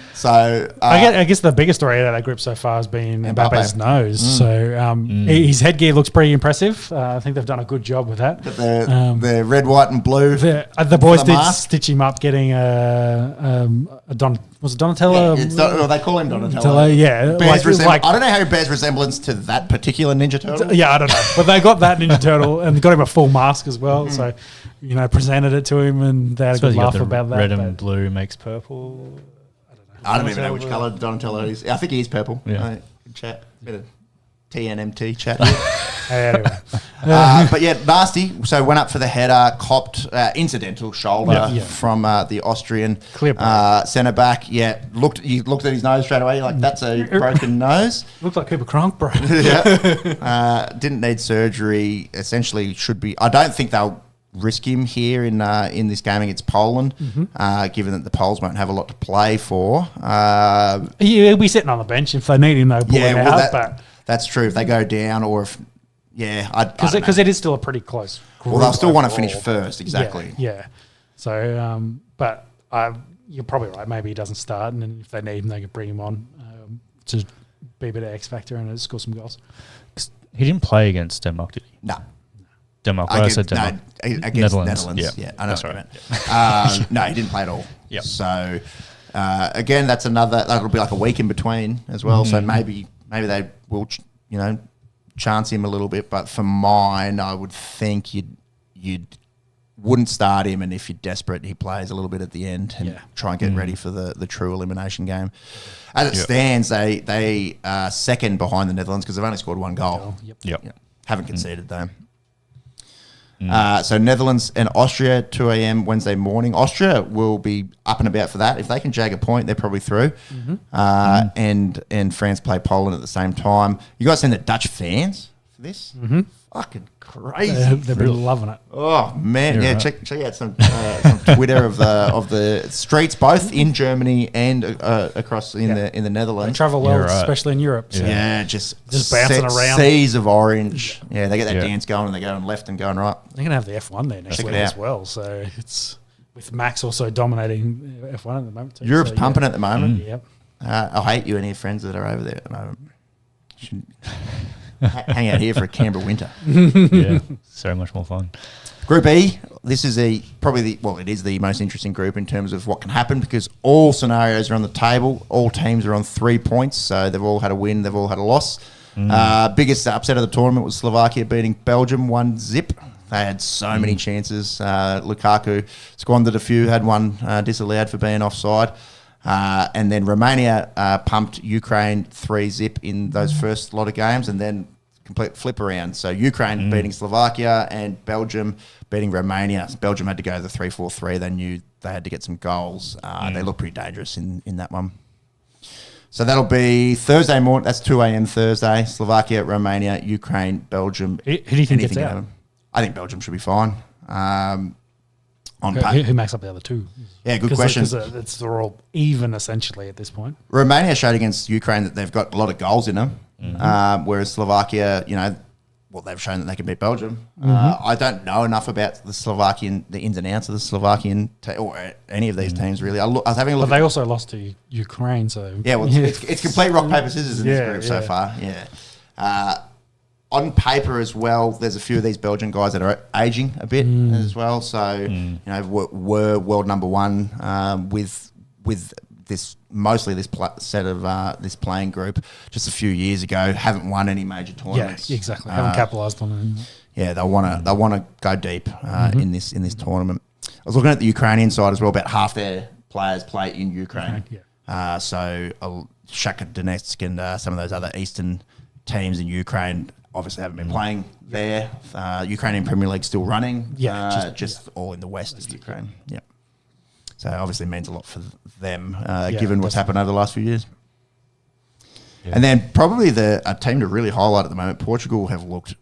guess the biggest story out of that group so far has been Mbappe's nose. So his headgear looks pretty impressive. I think they've done a good job with that. But the red, white, and blue. The boys did stitch him up, getting was it Donatello? Yeah, they call him Donatello. Yeah, I don't know how he bears resemblance to that particular Ninja Turtle. Yeah, I don't know, but they got that Ninja Turtle and got him a full mask as well. So presented it to him, and they had a good laugh about that. Red and blue makes purple. I don't even know which colour Donatello is. I think he is purple. Yeah. Chat. Bit of TNMT chat. Anyway. But yeah, nasty. So went up for the header, copped incidental shoulder from the Austrian centre back. Yeah, you looked at his nose straight away. You're like, that's a broken nose. Looked like Cooper Cronk, bro. Didn't need surgery. Essentially, should be. I don't think they'll risk him here in this game against Poland, given that the Poles won't have a lot to play for. He'll be sitting on the bench if they need him. They'll pull him out. That's true. If they go down, or if because it is still a pretty close group. Well, they'll still want to finish first, exactly. Yeah. So, but you're probably right. Maybe he doesn't start, and then if they need him, they can bring him on to be a bit of X factor and score some goals. He didn't play against Denmark, did he? No. Denmark. I said Denmark. Against Netherlands. Yeah, I know what you meant. No, he didn't play at all. Yep. So, again, that'll be like a week in between as well. So maybe they will, chance him a little bit. But for mine, I would think you wouldn't start him, and if you're desperate, he plays a little bit at the end and try and get ready for the true elimination game. As it stands, they are second behind the Netherlands because they've only scored one goal. Yep. Haven't conceded though. So Netherlands and Austria, 2 a.m. Wednesday morning. Austria will be up and about for that. If they can jag a point, they're probably through. And France play Poland at the same time. You guys seen the Dutch fans for this? Fucking crazy. They've been loving it. Oh man, You're right. check out some Twitter of the streets, both in Germany and across in the They Netherlands. travel well, especially in Europe. So. Yeah, just bouncing around. Seas of orange. Yeah, they get that dance going and they're going left and going right. They're going to have the F1 there next Check week it out. as well. So it's with Max also dominating F1 at the moment. Too. Europe's pumping at the moment. Yep. I hate you and your friends that are over there at the moment. Should hang out here for a Canberra winter. Yeah, so much more fun. Group E, this is it is the most interesting group in terms of what can happen because all scenarios are on the table. All teams are on 3 points, so they've all had a win, they've all had a loss. Biggest upset of the tournament was Slovakia beating Belgium 1-0. They had so many chances. Lukaku squandered a few, had one disallowed for being offside. And then Romania pumped Ukraine 3-0 in those first lot of games and then complete flip around. So Ukraine beating Slovakia and Belgium beating Romania. So Belgium had to go to the 3-4-3. They knew they had to get some goals. They look pretty dangerous in that one. So that'll be Thursday morning. That's 2 a.m. Thursday. Slovakia, Romania, Ukraine, Belgium. Who do you think gets out? I think Belgium should be fine. I on Who makes up the other two? Yeah, good question. Because they're all even essentially at this point. Romania showed against Ukraine that they've got a lot of goals in them, whereas Slovakia, they've shown that they can beat Belgium. I don't know enough about the ins and outs of the Slovakian or any of these teams really. I was having a look. But they also lost to Ukraine, so yeah, well, it's complete rock paper scissors in this group so far. Yeah. On paper as well, there's a few of these Belgian guys that are aging a bit as well. So were world number one with this set of this playing group just a few years ago. Haven't won any major tournaments. Yeah, exactly. Haven't capitalised on it. Yeah, they want to go deep in this tournament. I was looking at the Ukrainian side as well. About half their players play in Ukraine. So Shakhtar Donetsk and some of those other eastern teams in Ukraine obviously haven't been playing there. Ukrainian Premier League still running. Yeah, just all in the west of Ukraine. Yeah. So obviously means a lot for them, given what's happened over the last few years. Yeah. And then probably a team to really highlight at the moment, Portugal have looked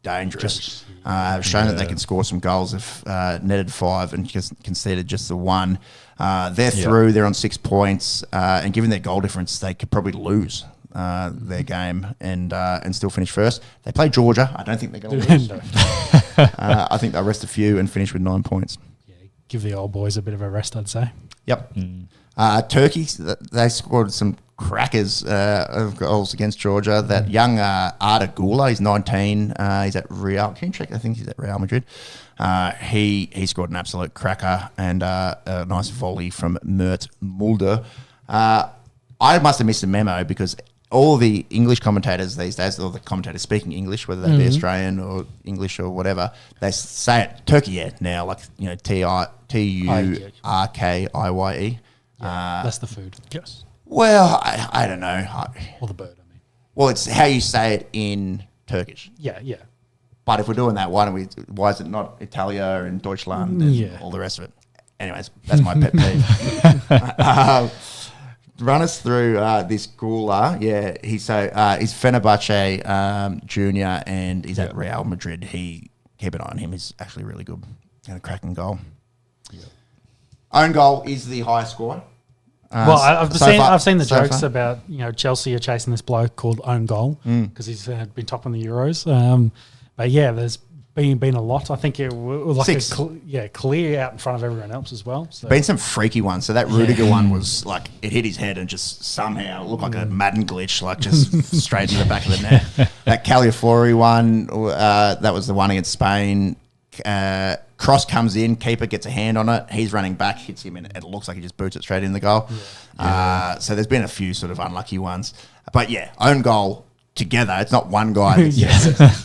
dangerous. Have shown that they can score some goals. If netted 5 and just conceded just the 1. They're through. They're on 6 points, and given their goal difference, they could probably lose their game and still finish first. They play Georgia. I don't think they're going to lose. I think they'll rest a few and finish with 9 points. Give the old boys a bit of a rest, I'd say. Yep. Turkey, they scored some crackers of goals against Georgia. That young Arda Güler, he's 19. He's at Real. Can you check? I think he's at Real Madrid. He scored an absolute cracker and a nice volley from Mert Mulder. I must have missed a memo because all the English commentators these days, or the commentators speaking English, whether they be Australian or English or whatever, they say it Turkey now, like Turkiye. That's the food. Yes. Well, I don't know. Or the bird, I mean. Well, it's how you say it in Turkish. Yeah. But if we're doing that, why is it not Italia and Deutschland and all the rest of it? Anyways, that's my pet peeve. Run us through this Güler. Yeah, he's Fenerbahce junior and he's at Real Madrid. Keep an eye on him. He's actually really good and a cracking goal. Yep. Own goal is the highest score. I've seen the jokes about Chelsea are chasing this bloke called Own Goal because he's been top in the Euros. But yeah, there's been a lot. I think it was like 6. Clear out in front of everyone else as well. So. Been some freaky ones. So that Rudiger one was like it hit his head and just somehow looked like a Madden glitch, like just straight into the back of the net. That Caliafori one, that was the one against Spain. Cross comes in, keeper gets a hand on it. He's running back, hits him, and it looks like he just boots it straight in the goal. So there's been a few sort of unlucky ones. But yeah, own goal together. It's not one guy.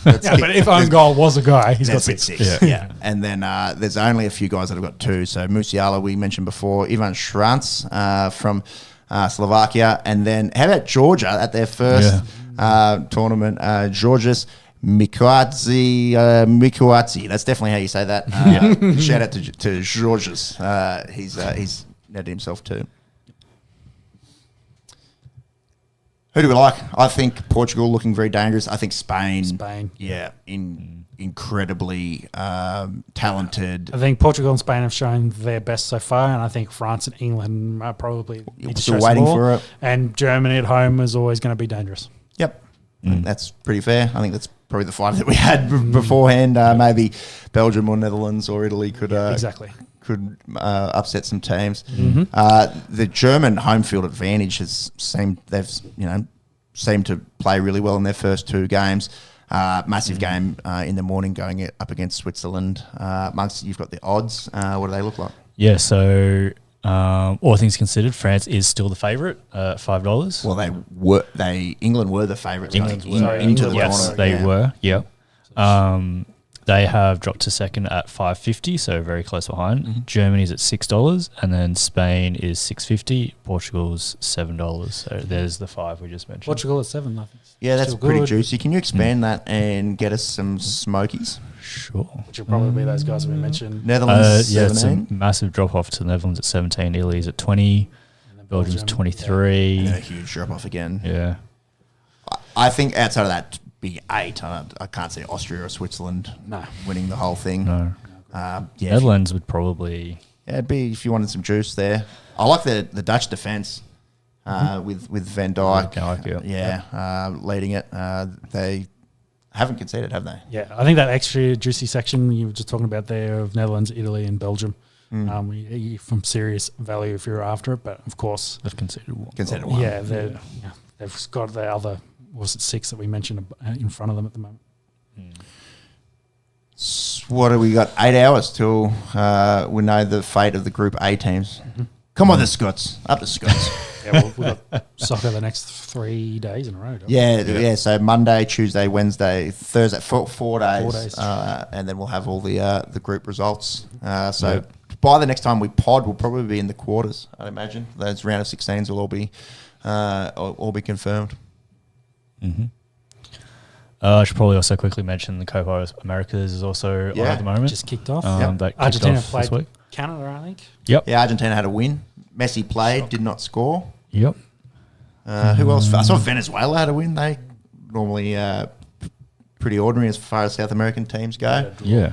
But if own goal was a guy, he's got 6. Yeah. And then there's only a few guys that have got 2. So Musiala, we mentioned before, Ivan Šranc from Slovakia. And then how about Georgia at their first tournament? Georgios Mikuadze. That's definitely how you say that. Shout out to Georgios. He's netted himself 2. Who do we like? I think Portugal looking very dangerous. I think Spain. Yeah, incredibly talented. I think Portugal and Spain have shown their best so far, and I think France and England are probably still waiting for it. And Germany at home is always going to be dangerous. Yep. That's pretty fair. I think that's probably the 5 that we had beforehand. Maybe Belgium or Netherlands or Italy could upset some teams. The German home field advantage seemed to play really well in their first 2 games. Massive game in the morning going up against Switzerland. You've got the odds. What do they look like? Yeah, so all things considered, France is still the favourite at $5. Well, England were the favourites into the tournament. Yes, they were. Yeah. They have dropped to second at $5.50, so very close behind. Germany's at $6, and then Spain is $6.50. Portugal's $7. So there's the 5 we just mentioned. Portugal at 7, I think. Yeah, that's pretty juicy. Can you expand that and get us some smokies? Sure. Which will probably be those guys we mentioned. Netherlands, 17. It's a massive drop off to the Netherlands at 17. Italy's at 20. Belgium's 23. And a huge drop off again. Yeah. I think outside of that big 8, I can't see Austria or Switzerland winning the whole thing. No. Yeah, Netherlands would probably. Yeah, it'd be if you wanted some juice there. I like the Dutch defence with Van Dijk. Leading it. They haven't conceded, have they? Yeah, I think that extra juicy section you were just talking about there of Netherlands, Italy, and Belgium, from serious value if you're after it. But of course, They've conceded one. Yeah, they've got the other, was it 6 that we mentioned in front of them at the moment. What have we got? 8 hours till we know the fate of the Group A teams. Come on, the Scots. Up the Scots. Yeah, we've got soccer the next 3 days in a row. Don't we? Yeah. So Monday, Tuesday, Wednesday, Thursday, 4 days. 4 days. And then we'll have all the group results. By the next time we pod, we'll probably be in the quarters, I'd imagine. Those round of 16s will all be confirmed. I should probably also quickly mention the Copa Americas is also on at the moment. Just kicked off. That kicked Argentina off this played week. Canada, I think. Yep. Yeah, Argentina had a win. Messi played, did not score. Yep. Who else? I saw Venezuela had a win. They normally pretty ordinary as far as South American teams go. Yeah.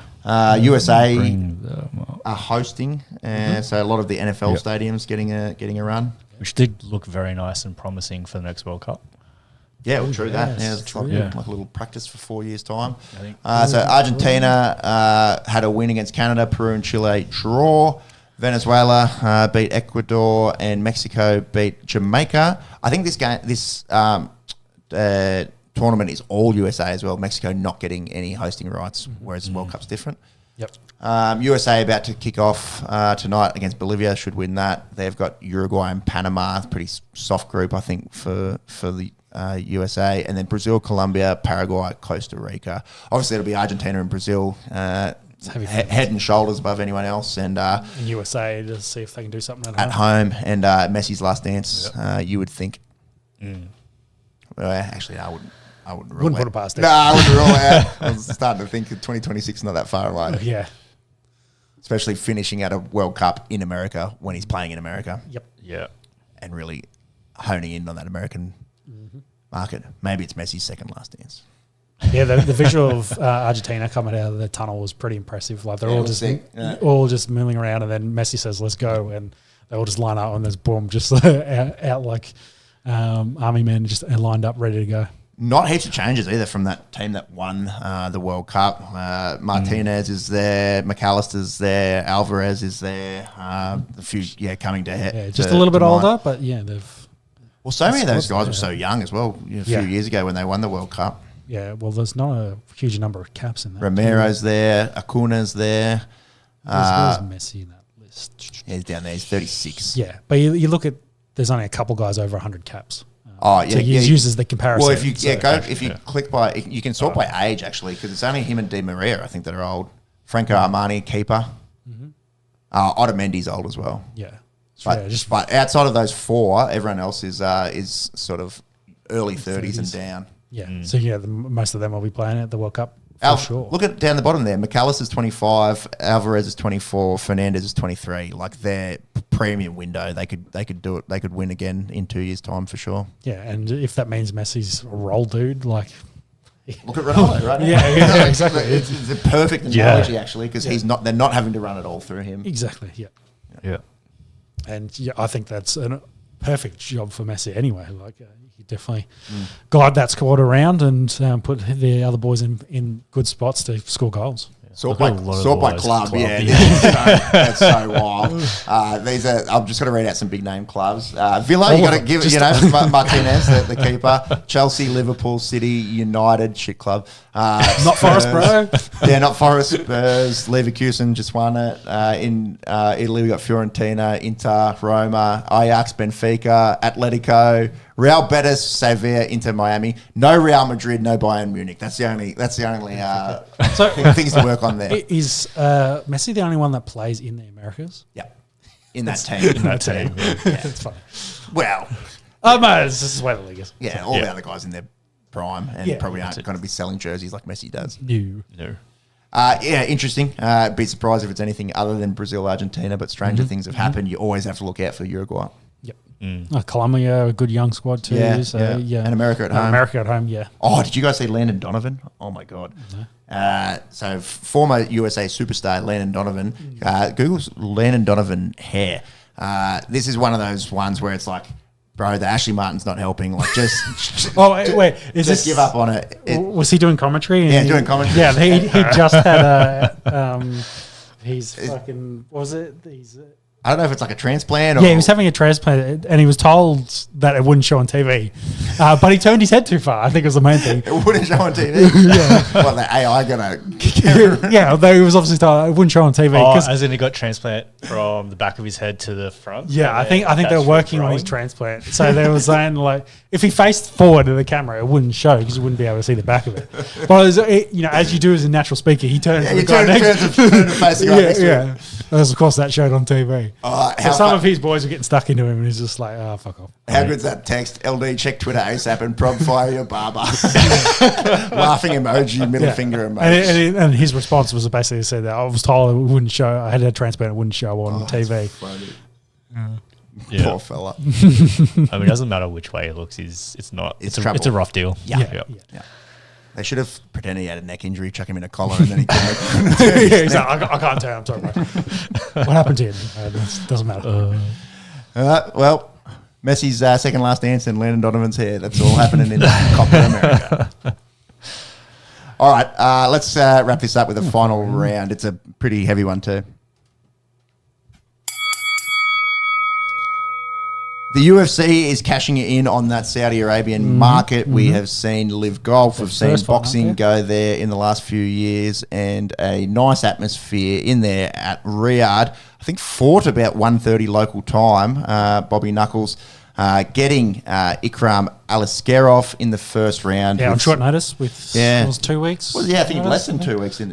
USA Bring them up. are hosting, so a lot of the NFL stadiums getting a run. Which did look very nice and promising for the next World Cup. Yeah, well, true that. Yes, Yeah, it's true. like a little practice for 4 years' time. I think. So Argentina had a win against Canada, Peru and Chile draw. Venezuela beat Ecuador, and Mexico beat Jamaica. I think this tournament is all USA as well. Mexico not getting any hosting rights, whereas World Cup's different. Yep. USA about to kick off tonight against Bolivia. Should win that. They've got Uruguay and Panama. Pretty soft group, I think, for the USA, and then Brazil, Colombia, Paraguay, Costa Rica. Obviously, it'll be Argentina and Brazil head and shoulders above anyone else, and USA to see if they can do something at home. And Messi's last dance. You would think. Well, actually, I wouldn't rule Wouldn't it. put it past it. No, I wouldn't rule it out. I was starting to think 2026 not that far away. Yeah. Especially finishing at a World Cup in America when he's playing in America. Yep. Yeah. And really honing in on that American market. Maybe it's Messi's second last dance. Yeah, the visual of Argentina coming out of the tunnel was pretty impressive. Like they're all just milling around, and then Messi says, "Let's go," and they all just line up, and there's boom, just out like army men, just lined up, ready to go. Not heaps of changes either from that team that won the World Cup. Martinez is there, McAllister's there, Alvarez is there. A few, coming to head. Yeah, just a little bit older, but they've. Well, so many of those guys were so young as well. A few years ago when they won the World Cup. Yeah, well, there's not a huge number of caps in that. Romero's there, Acuna's there. There's Messi in that list. He's down there. He's 36. Yeah, but you look at, there's only a couple guys over 100 caps. So he uses the comparison. Well, if you click by, you can sort by age actually, because it's only him and Di Maria I think that are old. Franco Armani, keeper. Otamendi's old as well. Yeah. But outside of those four, everyone else is sort of early 30s and down. Yeah. So most of them will be playing at the World Cup. Sure. Look at down the bottom there. McAllister's 25, Alvarez is 24, Fernandez is 23. Like their premium window, they could do it. They could win again in 2 years' time for sure. Yeah, and if that means Messi's a role dude, like look at Ronaldo, right? yeah, exactly. It's a perfect analogy actually, because they're not having to run it all through him. Exactly. Yeah. Yeah. And I think that's a perfect job for Messi anyway. Like he definitely guide that squad around and put the other boys in good spots to score goals. Sort by club, that's so wild. These are. I'm just going to read out some big name clubs. Villa, you got to give Martinez, the keeper. Chelsea, Liverpool, City, United, shit club. Not Forest, bro. Yeah, not Forest. Spurs, Leverkusen just won it. In Italy, we got Fiorentina, Inter, Roma, Ajax, Benfica, Atletico, Real Betis, Sevilla, Inter Miami. No Real Madrid, no Bayern Munich. That's the only things to work on there. Is Messi the only one that plays in the Americas? Yeah, in that team. Yeah. It's funny. Well, this is where the league is. Yeah, all the other guys in their prime and probably aren't going to be selling jerseys like Messi does. No. Interesting. Be surprised if it's anything other than Brazil, Argentina, but stranger things have happened. You always have to look out for Uruguay. Yep. Colombia, a good young squad too. Yeah. And America at home. America at home, yeah. Oh, did you guys see Landon Donovan? Oh my God. So former USA superstar Landon Donovan. Google's Landon Donovan hair. This is one of those ones where it's like, bro, the Ashley Martin's not helping. Like, just wait, is just this give up on it. Was he doing commentary? Yeah, doing commentary. Yeah, he just had a he's fucking what was it? He's I don't know if it's like a transplant or... Yeah, he was having a transplant and he was told that it wouldn't show on TV. But he turned his head too far, I think was the main thing. It wouldn't show on TV? Yeah. Well, the AI going to... Yeah, although he was obviously told it wouldn't show on TV. As in he got transplant from the back of his head to the front? Yeah, I think they were working on his transplant. So they were saying, like, if he faced forward to the camera, it wouldn't show because you wouldn't be able to see the back of it. But, as you do as a natural speaker, he turned to the guy next to him. Yeah. Of course, that showed on TV. So some of his boys were getting stuck into him and he's just like, oh, fuck off. How good's that text? LD, check Twitter ASAP and prog fire your barber. Laughing emoji, middle finger emoji. And his response was basically said that I was told it wouldn't show, I had a transplant, it wouldn't show on TV. Yeah. Poor fella. I mean, it doesn't matter which way it looks. It's a rough deal. Yeah. They should have pretended he had a neck injury, chuck him in a collar, and then he couldn't. He's like, I can't tell. I'm sorry, bro. What happened to him? It doesn't matter. Well, Messi's second last dance and Landon Donovan's hair. That's all happening in Copa America. All right, let's wrap this up with a final round. It's a pretty heavy one too. The UFC is cashing in on that Saudi Arabian market. We have seen Live Golf. We've seen boxing go there in the last few years, and a nice atmosphere in there at Riyadh. I think fought about 1:30 local time. Bobby Knuckles getting Ikram Aliskerov in the first round. Yeah, on short notice with it was 2 weeks. Well, I think less than 2 weeks. 10,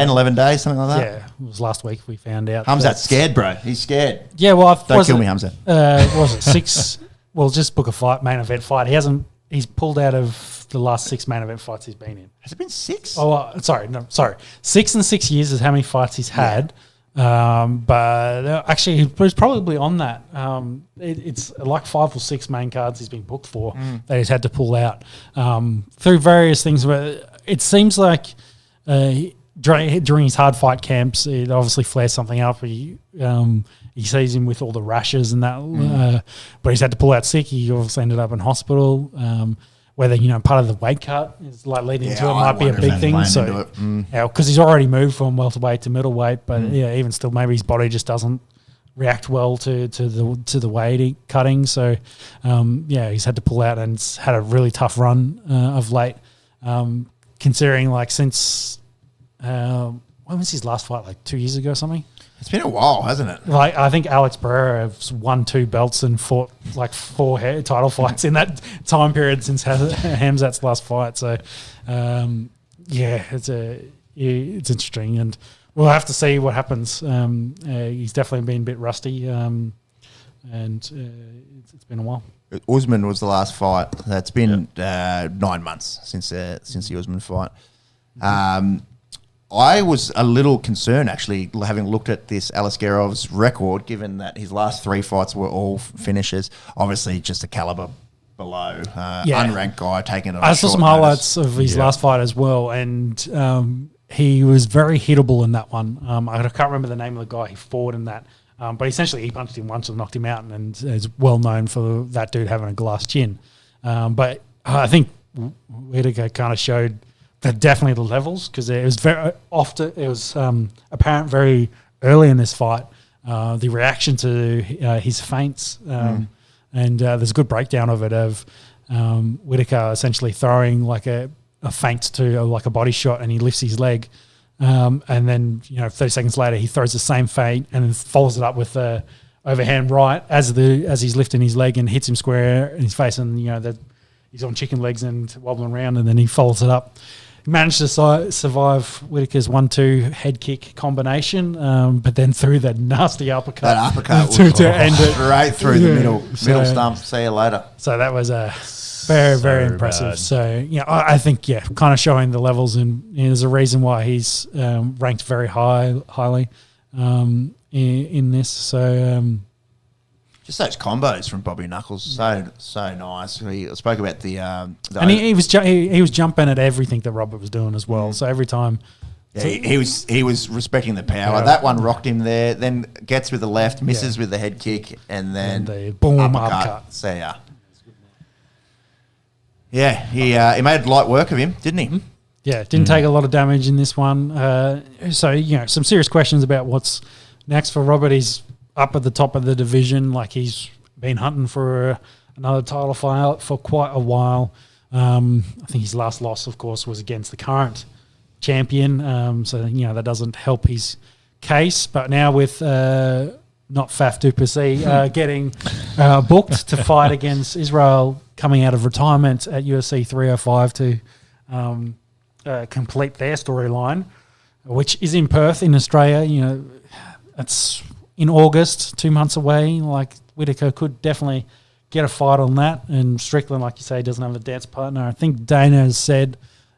11 days, something like that. Yeah, it was last week we found out. Hamzat's scared, bro. He's scared. Yeah, well, don't kill me, Hamzat. Was it 6? Well, just book a fight, main event fight. He's pulled out of the last 6 main event fights he's been in. Has it been 6? Oh, sorry. 6 in 6 years is how many fights he's had. But actually, he was probably on that. It's like 5 or 6 main cards he's been booked for that he's had to pull out through various things. Where it seems like during his hard fight camps, it obviously flares something up. He sees him with all the rashes and that, but he's had to pull out sick. He obviously ended up in hospital. Whether part of the weight cut is like leading to it might be a big thing. So because he's already moved from welterweight to middleweight, but even still, maybe his body just doesn't react well to the weight cutting. So he's had to pull out and had a really tough run of late. Considering since when was his last fight? Like 2 years ago or something. It's been a while, hasn't it? I think Alex Pereira has won 2 belts and fought 4 title fights in that time period since Hamzat's last fight. So, it's interesting, and we'll have to see what happens. He's definitely been a bit rusty, and it's been a while. Usman was the last fight. It's been 9 months since the Usman fight. I was a little concerned, actually, having looked at this Aliskerov's record, given that his last 3 fights were all finishes. Obviously, just a caliber below. Unranked guy taking it on I saw some highlights of his last fight as well, and he was very hittable in that one. I can't remember the name of the guy he fought in that, but essentially he punched him once and knocked him out, and is well known for that dude having a glass chin. But I think Whittaker kind of showed definitely the levels, because it was very often apparent very early in this fight the reaction to his feints, and there's a good breakdown of it of Whittaker essentially throwing a feint to a body shot, and he lifts his leg, and then 30 seconds later he throws the same feint and then follows it up with the overhand right as he's lifting his leg and hits him square in his face, and he's on chicken legs and wobbling around, and then he follows it up. Managed to survive Whittaker's 1-2 head kick combination, but then threw that nasty uppercut. That uppercut to end it straight through the middle stump. See you later. So that was very, very impressive. Bad. So I think kind of showing the levels, and there's a reason why he's ranked very highly in this. So Just those combos from Bobby Knuckles, so nice. We spoke about the and he was jumping at everything that Robert was doing as well. So every time, he was respecting the power. Yeah. That one rocked him there. Then gets with the left, misses with the head kick, and then the boom uppercut. See ya. Yeah, he made light work of him, didn't he? Mm-hmm. Yeah, didn't take a lot of damage in this one. So some serious questions about what's next for Robert. He's up at the top of the division, like he's been hunting for another title fight for quite a while. I think his last loss, of course, was against the current champion. So that doesn't help his case. But now with not Faf du Plessis getting booked to fight against Israel, coming out of retirement at UFC 305 to complete their storyline, which is in Perth in Australia. It's in August, 2 months away. Like Whittaker could definitely get a fight on that, and Strickland, like you say, doesn't have a dance partner. I think Dana has said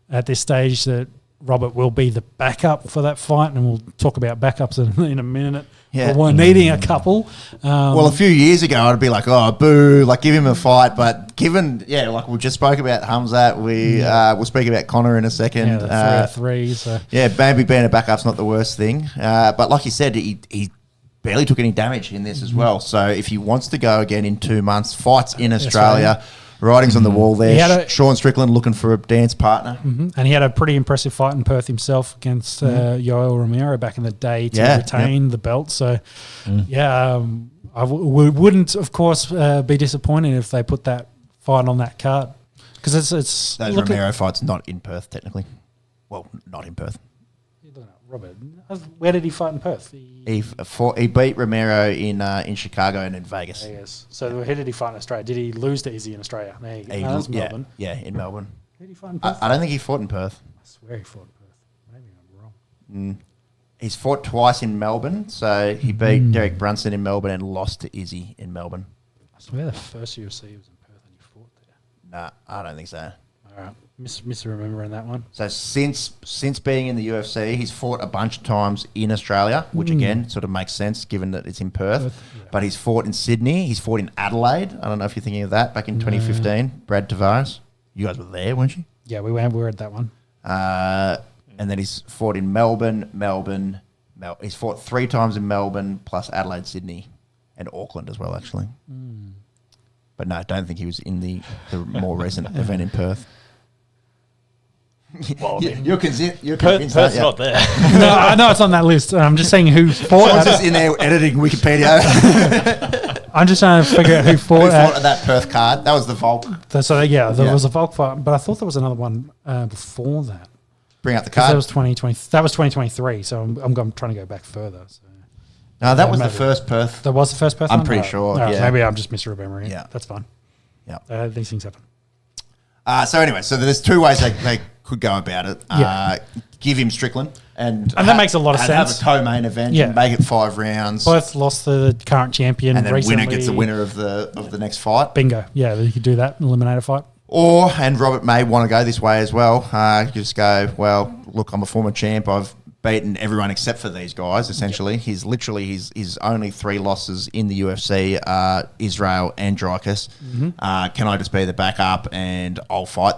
at this stage that Robert will be the backup for that fight, and we'll talk about backups in a minute. Yeah. But we're needing a couple. Well, a few years ago, I'd be like, oh, boo, like give him a fight. But given, like we just spoke about Hamzat, we'll speak about Connor in a second. Yeah, the 3-3. So. Yeah, maybe being a backup's not the worst thing. But like you said, he barely took any damage in this as well. So if he wants to go again in 2 months, fights in Australia, writing's on the wall there. Sean Strickland looking for a dance partner. Mm-hmm. And he had a pretty impressive fight in Perth himself against Yoel Romero back in the day to retain the belt. So, I wouldn't, of course, be disappointed if they put that fight on that card. Because it's those Romero fights not in Perth, technically. Well, not in Perth. Robert, where did he fight in Perth? He beat Romero in Chicago and in Vegas. Vegas. So where did he fight in Australia? Did he lose to Izzy in Australia? There you go. That's Melbourne. Yeah, in Melbourne. Who did he fight in Perth? I don't think he fought in Perth. I swear he fought in Perth. Maybe I'm wrong. He's fought twice in Melbourne. So he beat Derek Brunson in Melbourne and lost to Izzy in Melbourne. I swear the first UFC was in Perth and he fought there. Nah, I don't think so. All right. Misremembering that one. So since being in the UFC, he's fought a bunch of times in Australia, which again sort of makes sense given that it's in Perth. But he's fought in Sydney. He's fought in Adelaide. I don't know if you're thinking of that. Back in 2015, Brad Tavares. You guys were there, weren't you? Yeah, we were at that one. And then he's fought in Melbourne. He's fought 3 times in Melbourne, plus Adelaide, Sydney, and Auckland as well, actually. But no, I don't think he was in the more recent event in Perth. Well, you're convinced. Perth's not there. No, I know it's on that list. I'm just saying who fought. Someone's just in there editing Wikipedia. I'm just trying to figure out who fought at that Perth card. That was the Volk. So there was a Volk fight, but I thought there was another one before that. Bring out the card. That was 2020. That was 2023. So I'm trying to go back further. So. No, that was the first Perth. That was the first Perth. I'm pretty sure. Yeah. Maybe I'm just misremembering it. Yeah, that's fine. Yeah, these things happen. So anyway, there's 2 ways they could go about it. Give him Strickland, and that makes a lot of sense. Have a co-main event, and make it 5 rounds. Both lost to the current champion, and then recently. winner gets the winner of the next fight. Bingo! Yeah, you could do that, eliminate a fight. And Robert may want to go this way as well. Just go, well, look, I'm a former champ. I've beaten everyone except for these guys, essentially. He's literally his only 3 losses in the UFC are Israel and Dreykus. Can I just be the backup and I'll fight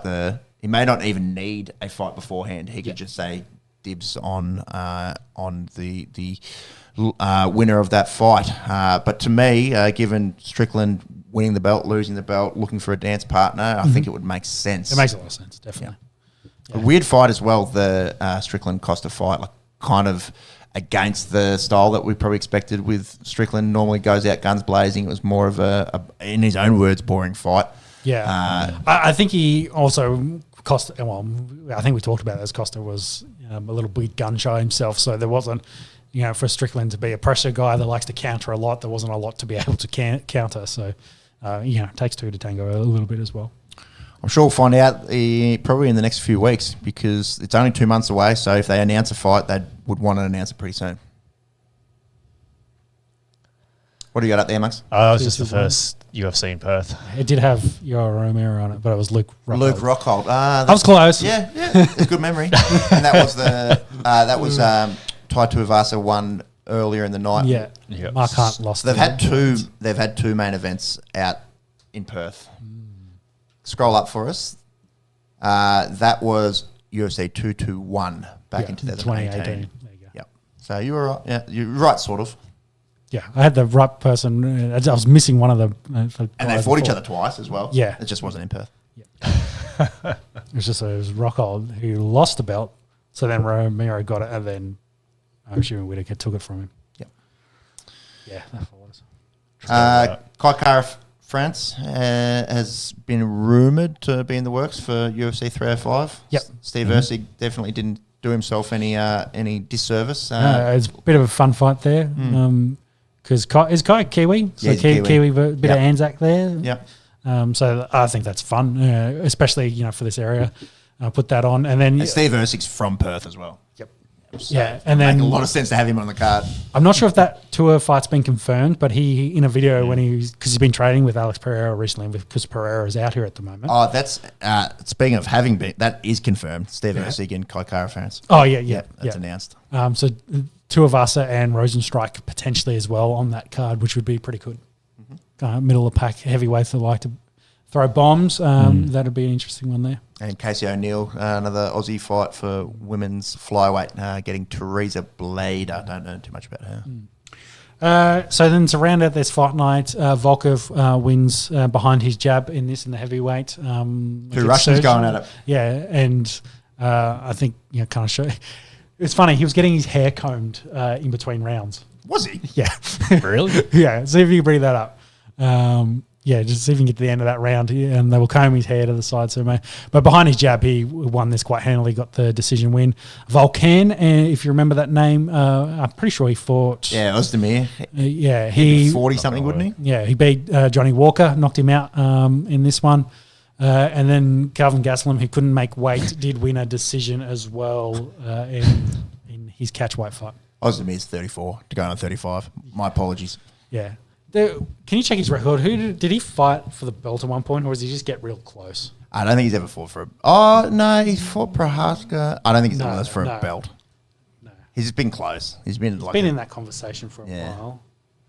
he may not even need a fight beforehand. He could just say dibs on the winner of that fight. But to me, given Strickland winning the belt, losing the belt, looking for a dance partner, I think it would make sense. It makes a lot of sense, definitely. A weird fight as well, the Strickland Costa fight, like kind of against the style that we probably expected with Strickland. Normally goes out guns blazing. It was more of a in his own words, boring fight. Yeah. I think he also Costa, well, I think we talked about this. Costa was a little bit gun shy himself, so there wasn't, for Strickland to be a pressure guy that likes to counter a lot, there wasn't a lot to be able to counter. So, it takes 2 to tango a little bit as well. I'm sure we'll find out probably in the next few weeks because it's only 2 months away. So if they announce a fight, they would want to announce it pretty soon. What do you got up there, Max? That was just the first UFC in Perth. It did have Yoel Romero on it, but it was Luke Rockhold. Luke Rockhold. I was close. Yeah, it's a good memory. And that was Tai Tuivasa won earlier in the night. Yeah. Yep. Mark Hunt lost. They've to had him. They've had two main events out in Perth. Scroll up for us. That was UFC 221 back in 2018. 2018. There you go. Yep. So you were right. Yeah, you're right, sort of. Yeah, I had the right person. I was missing one of the. And they fought each other twice as well. Yeah. It just wasn't in Perth. It was Rockhold who lost the belt. So then Romero got it, and then I'm assuming Whittaker took it from him. Yep. Yeah, that follows. Kai Kara France has been rumoured to be in the works for UFC 305. Yep. Steve Erceg definitely didn't do himself any disservice. It's a bit of a fun fight there. Because is Kai Kiwi? So Yeah, he's Kiwi. Kiwi, a bit of Anzac there. Yep. So I think that's fun, especially for this area. Put that on, and then And Steve Erceg's from Perth as well. Yep. So Yeah, it and make then a lot of sense to have him on the card. I'm not sure if that tour fight's been confirmed, but he in a video when because he's been training with Alex Pereira recently, because Pereira is out here at the moment. Oh, that's speaking of having been, that is confirmed. Steve Erceg and Kai Kara France. Oh yeah, That's announced. So Tuivasa and Rosenstrike potentially as well on that card, which would be pretty good. Middle of the pack heavyweights that like to throw bombs. That'd be an interesting one there. And Casey O'Neill, another Aussie fight for women's flyweight, getting Teresa Blade. I don't know too much about her. So then to round out this fight night, Volkov wins behind his jab in the heavyweight. Two Russians going at it. Yeah, and I think kind of show. It's funny. He was getting his hair combed in between rounds. Was he? Yeah, Really? yeah. See if you can bring that up. Just see if you can get to the end of that round, and they will comb his hair to the side. But behind his jab, he won this quite handily, got the decision win. Volkan, if you remember that name, I'm pretty sure he fought. Yeah, Ozdemir. He 40 something, wouldn't he? Yeah, he beat Johnny Walker, knocked him out in this one. And then Calvin Gastelum, who couldn't make weight, did win a decision as well in his catchweight fight. Ozdemir's 34 to go on 35. My apologies. Yeah. Can you check his record? Who did he fight for the belt at one point, or does he just get real close? I don't think he's ever fought for a... Oh, no, he's fought Prohaska. I don't think he's ever fought for a belt. No. He's been close. He's been in that conversation for a while.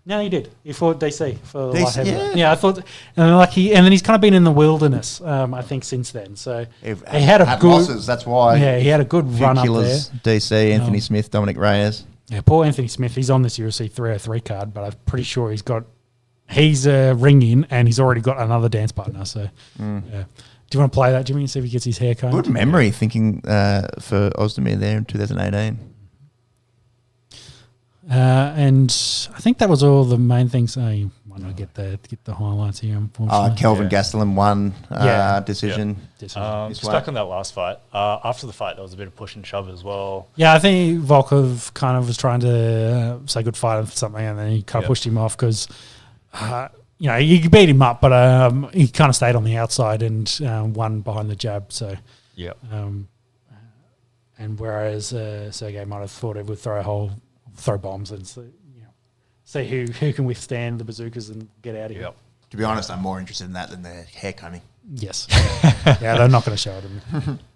No, he did. He fought DC for the DC, light heavyweight. yeah. I thought, and then he's kind of been in the wilderness. I think since then. So he had a good losses. That's why. Yeah, he had a good run up there. DC, Anthony Smith, Dominic Reyes. Yeah, poor Anthony Smith. He's on this UFC 303 card, but I'm pretty sure he's a ring in, and he's already got another dance partner. So, yeah. Do you want to play that, Jimmy, and see if he gets his hair combed? Good memory thinking for Ozdemir there in 2018. And I think that was all the main things. You might not get the highlights here, unfortunately. Kelvin Gastelum won decision. Stuck on that last fight. After the fight, there was a bit of push and shove as well. Yeah, I think Volkov kind of was trying to say good fight or something, and then he kind of pushed him off because, he beat him up, but he kind of stayed on the outside and won behind the jab. So, and whereas Sergey might have thought it would throw bombs and see who can withstand the bazookas and get out of here. To be honest, I'm more interested in that than the hair combing. Yes. Yeah, they're not going to show it,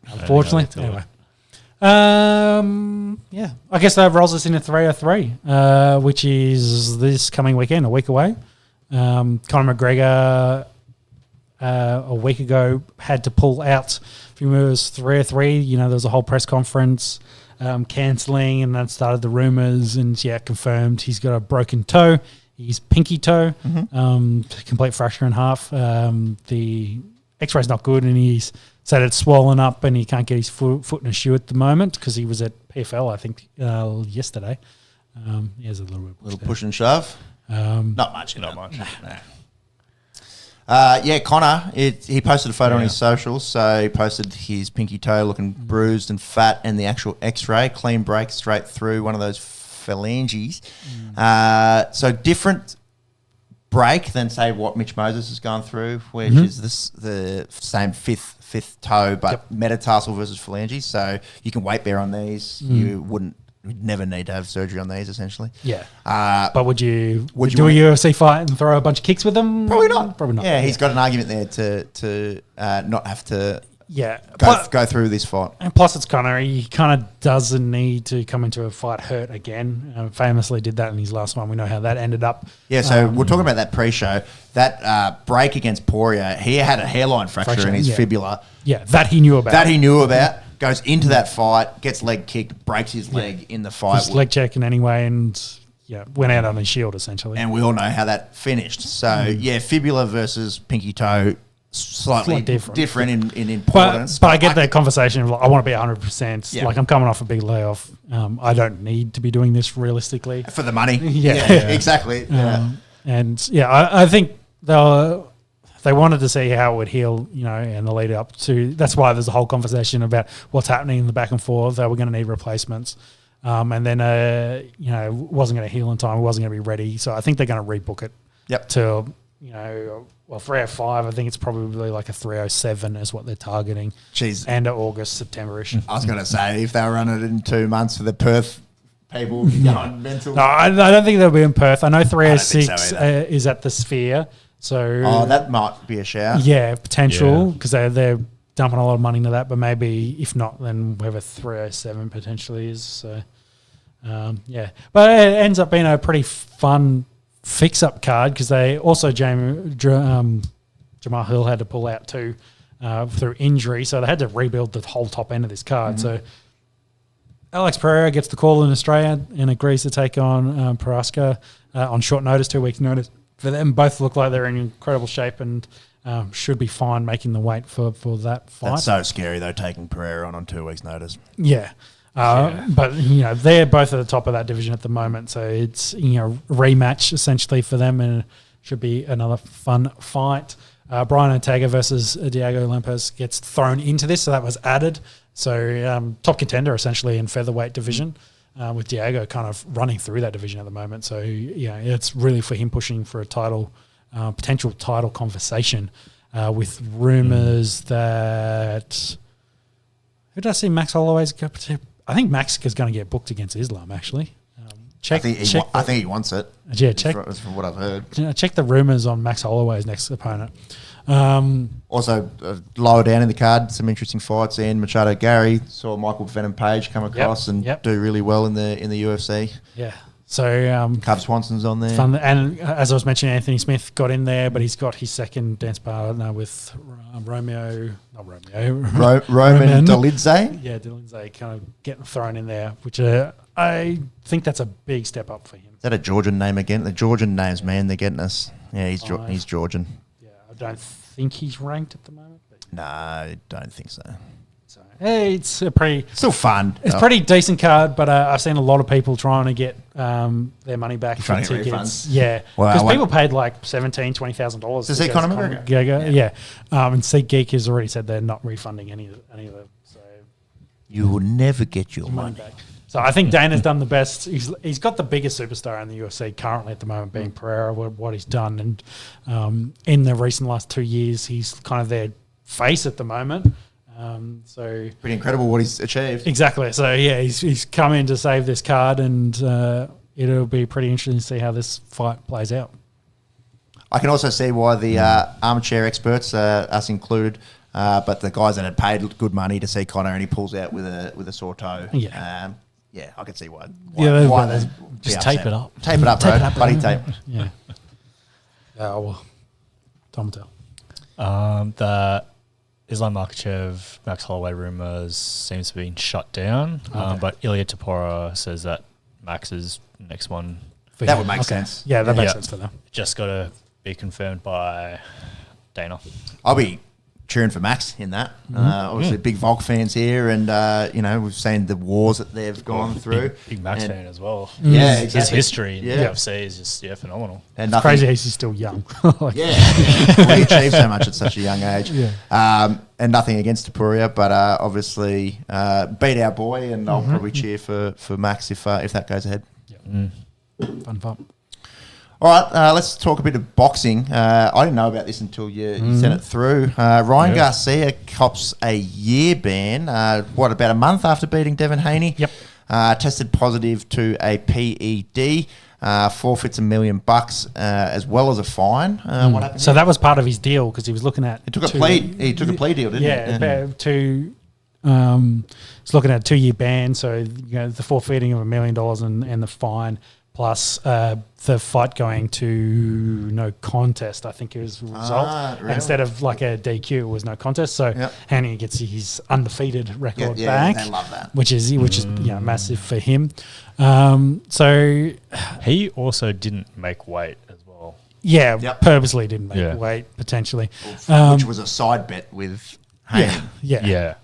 unfortunately. Anyway. I guess that rolls us into 303, which is this coming weekend, a week away. Conor McGregor a week ago had to pull out. If you remember, it was 303. There was a whole press conference cancelling, and that started the rumours. And confirmed he's got a broken toe, his pinky toe, complete fracture in half. The X-ray's not good, and he's said it's swollen up, and he can't get his foot in a shoe at the moment because he was at PFL, I think, yesterday. He has a little Push and shove. Not much. Connor, he posted a photo on his socials. So he posted his pinky toe looking bruised and fat, and the actual X-ray, clean break straight through one of those phalanges. So different break than say what Mitch Moses has gone through, which is the same fifth toe, but metatarsal versus phalange. So you can weight bear on these. You'd never need to have surgery on these, essentially. Yeah. But would you do a UFC fight and throw a bunch of kicks with them? Probably not. Probably not. Yeah, he's got an argument there to not have to Yeah. go through this fight. And plus, it's Conor. He kind of doesn't need to come into a fight hurt again. Famously did that in his last one. We know how that ended up. Yeah, so we're talking about that pre-show. That break against Poirier, he had a hairline fracture in his fibula. Yeah, that he knew about. Goes into that fight, gets leg kicked, breaks his leg in the fight. Just leg checking anyway, and went out on his shield essentially. And we all know how that finished. So, fibula versus pinky toe, slightly different in importance. But I get that conversation of, like, I want to be 100%. Yeah. Like, I'm coming off a big layoff. I don't need to be doing this realistically. For the money. Yeah. Exactly. I think they wanted to see how it would heal, in the lead up to. That's why there's a whole conversation about what's happening in the back and forth. They were going to need replacements. And then, it wasn't going to heal in time. It wasn't going to be ready. So I think they're going to rebook it. Yep. To, 305. I think it's probably like a 307 is what they're targeting. Jeez. End of August, September-ish. I was going to say, if they were running it in 2 months for the Perth people going mental. No, I don't think they'll be in Perth. I know 306 is at the Sphere. So that might be a shout. Yeah, potential, because they're dumping a lot of money into that. But maybe if not, then whoever 307 potentially is. So but it ends up being a pretty fun fix-up card, because they also Jamal Hill had to pull out too through injury, so they had to rebuild the whole top end of this card. So Alex Pereira gets the call in Australia and agrees to take on Prohaska on short notice, 2 weeks notice. For them, both look like they're in incredible shape and should be fine making the weight for that fight. That's so scary, though, taking Pereira on 2 weeks' notice. Yeah. But, they're both at the top of that division at the moment, so it's, rematch essentially for them, and it should be another fun fight. Brian Ortega versus Diego Lempes gets thrown into this, so that was added. So top contender essentially in featherweight division. With Diego kind of running through that division at the moment. So, it's really for him pushing for a title, potential title conversation with rumours that... Who did I see Max Holloway's go to? I think Max is going to get booked against Islam, actually. I think he wants it. Yeah, check. From what I've heard. Check the rumours on Max Holloway's next opponent. Also, lower down in the card, some interesting fights. Ian Machado Gary, saw Michael Venom Page come across and do really well in the UFC. Yeah. So Cub Swanson's on there. Fun, and as I was mentioning, Anthony Smith got in there, but he's got his second dance partner with Roman Dolidze. Yeah, Dolidze kind of getting thrown in there, which I think that's a big step up for him. Is that a Georgian name again? The Georgian names, man, they're getting us. Yeah, he's Georgian. Yeah, I don't think he's ranked at the moment. But no, I don't think so. So it's a pretty... Still fun. It's a pretty decent card, but I've seen a lot of people trying to get their money back for tickets. Yeah, because people paid like $17,000, $20,000. To see Conor McGregor? Yeah. And SeatGeek has already said they're not refunding any of them. So you will never get your money back. So I think Dana's done the best. He's got the biggest superstar in the UFC currently at the moment, being Pereira, what he's done. And in the recent last 2 years, he's kind of their face at the moment. So pretty incredible what he's achieved. Exactly. So, he's come in to save this card, and it'll be pretty interesting to see how this fight plays out. I can also see why the armchair experts, us included, but the guys that had paid good money to see Conor and he pulls out with a sore toe. Yeah. I can see why. Just tape it up. Tape it up, bro. Buddy tape. Yeah. Well, Tom will tell. The Islam Makhachev, Max Holloway rumours seems to be shut down, but Ilya Tapora says that Max is next one. That would make sense. Yeah, that makes sense for them. Just got to be confirmed by Dana. I'll be cheering for Max in that. Obviously, big Volk fans here, and we've seen the wars that they've gone through. Big Max fan as well. Yeah, exactly. His history in the UFC is just phenomenal. And it's crazy he's still young. He achieved so much at such a young age. And nothing against Tapuria, but obviously beat our boy, and I'll probably cheer for Max if that goes ahead. Fun. All right, let's talk a bit of boxing. I didn't know about this until you sent it through. Ryan Garcia cops a year ban, about a month after beating Devin Haney? Yep. Tested positive to a PED. forfeits $1 million, as well as a fine. What happened? So that was part of his deal because he was looking at. He took a plea deal, didn't he? Yeah, he's looking at a 2-year ban. So the forfeiting of $1 million and the fine, plus the fight going to no contest. I think it was a result really? instead of like a DQ. It was no contest. So Haney gets his undefeated record back. They love that, which is massive for him. So he also didn't make weight as well. Yeah, purposely didn't make weight potentially, which was a side bet with Haney. Yeah.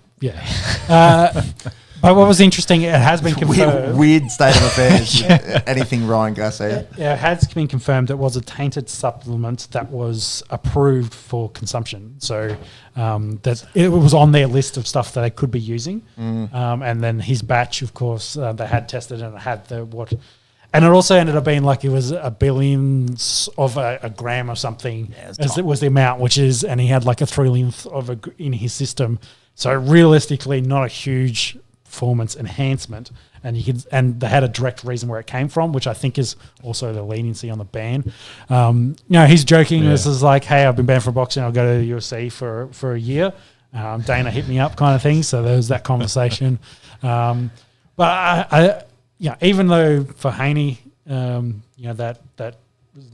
But what was interesting, it has been confirmed. Weird state of affairs. Anything Ryan Garcia. Yeah, it has been confirmed it was a tainted supplement that was approved for consumption. So that it was on their list of stuff that they could be using. And then his batch, of course, they had tested and it had and it also ended up being like it was a billionth of a gram or something, as it was the amount, and he had like a 3/10 in his system. So realistically, not a huge performance enhancement, and they had a direct reason where it came from, which I think is also the leniency on the ban. He's joking. This is like, hey, I've been banned from boxing. I'll go to the UFC for a year. Dana hit me up, kind of thing. So there was that conversation. But I even though for Haney, that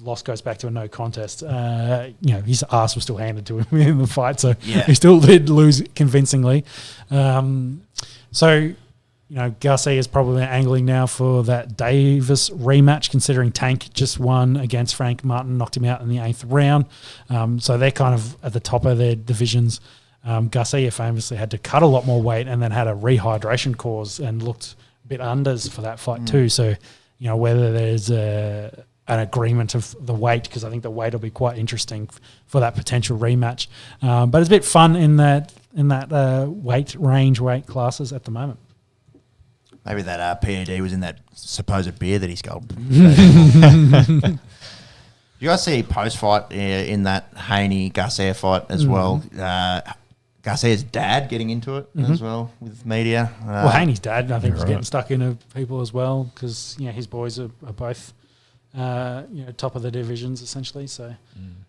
loss goes back to a no contest. His ass was still handed to him in the fight, so he still did lose convincingly. Garcia is probably angling now for that Davis rematch, considering Tank just won against Frank Martin, knocked him out in the 8th round. So they're kind of at the top of their divisions. Garcia famously had to cut a lot more weight and then had a rehydration cause and looked a bit unders for that fight too. So, whether there's an agreement of the weight, because I think the weight will be quite interesting for that potential rematch. But it's a bit fun in that weight classes at the moment. Maybe that PED was in that supposed beer that he sculled. You guys see post-fight in that Haney-Garcia fight as well? Garcia's dad getting into it as well with media. Haney's dad, I think, was getting stuck into people as well because his boys are both top of the divisions essentially. So,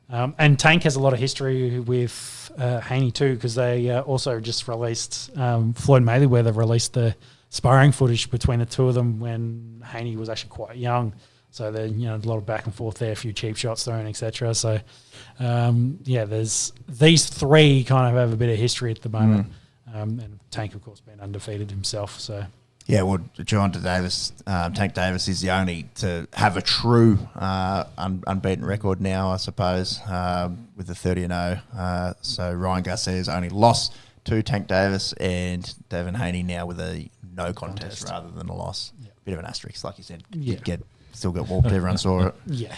and Tank has a lot of history with Haney too, because they also just released Floyd Mayweather released the sparring footage between the two of them when Haney was actually quite young. So there, a lot of back and forth there, a few cheap shots thrown, etc. So, there's these three kind of have a bit of history at the moment, and Tank, of course, being undefeated himself. So. Yeah, well, Tank Davis is the only to have a true unbeaten record now, I suppose, with the 30-0. So Ryan Garcia's only lost to Tank Davis, and Devin Haney now with a no contest rather than a loss. Yeah. Bit of an asterisk, like you said. Still got whooped. Everyone saw it. Yeah,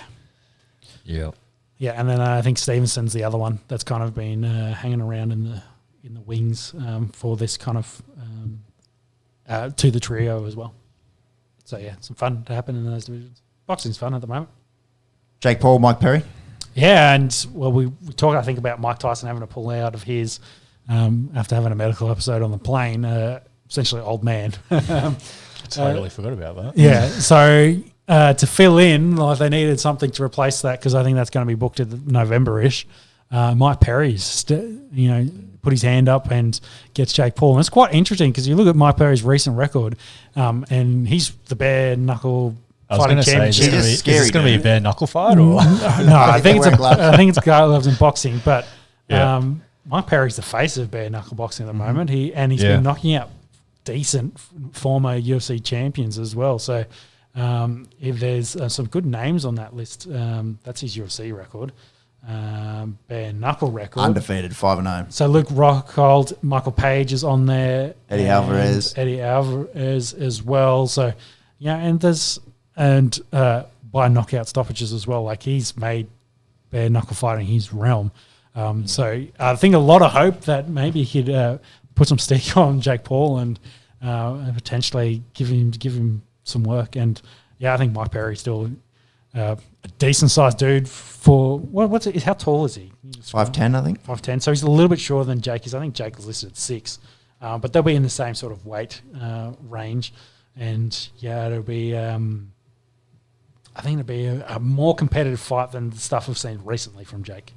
and then I think Stevenson's the other one that's kind of been hanging around in the wings for this kind of. To the trio as well. So, some fun to happen in those divisions. Boxing's fun at the moment. Jake Paul, Mike Perry. Yeah, and, we talk, I think, about Mike Tyson having to pull out of his after having a medical episode on the plane, essentially old man. Totally forgot about that. Yeah, so to fill in, they needed something to replace that because I think that's going to be booked at November-ish. Mike Perry's, put his hand up and gets Jake Paul. And it's quite interesting because you look at Mike Perry's recent record, and he's the bare knuckle fighting champion. Is this going to be a bare knuckle fight? Or? No, I think it's gloves in boxing. But Mike Perry's the face of bare knuckle boxing at the moment. He's been knocking out decent former UFC champions as well. So if there's some good names on that list, that's his UFC record. Bare knuckle record. Undefeated, 5-0. So Luke Rockhold, Michael Page is on there. Eddie Alvarez as well. So, and there's, by knockout stoppages as well. Like he's made bare knuckle fighting his realm. So I think a lot of hope that maybe he could put some stick on Jake Paul and potentially give him some work. And I think Mike Perry still a decent sized dude for what's it? How tall is he? 5'10", I think. 5'10". So he's a little bit shorter than Jake is. I think Jake is listed at 6, but they'll be in the same sort of weight range. And it'll be I think it'd be a more competitive fight than the stuff we've seen recently from Jake,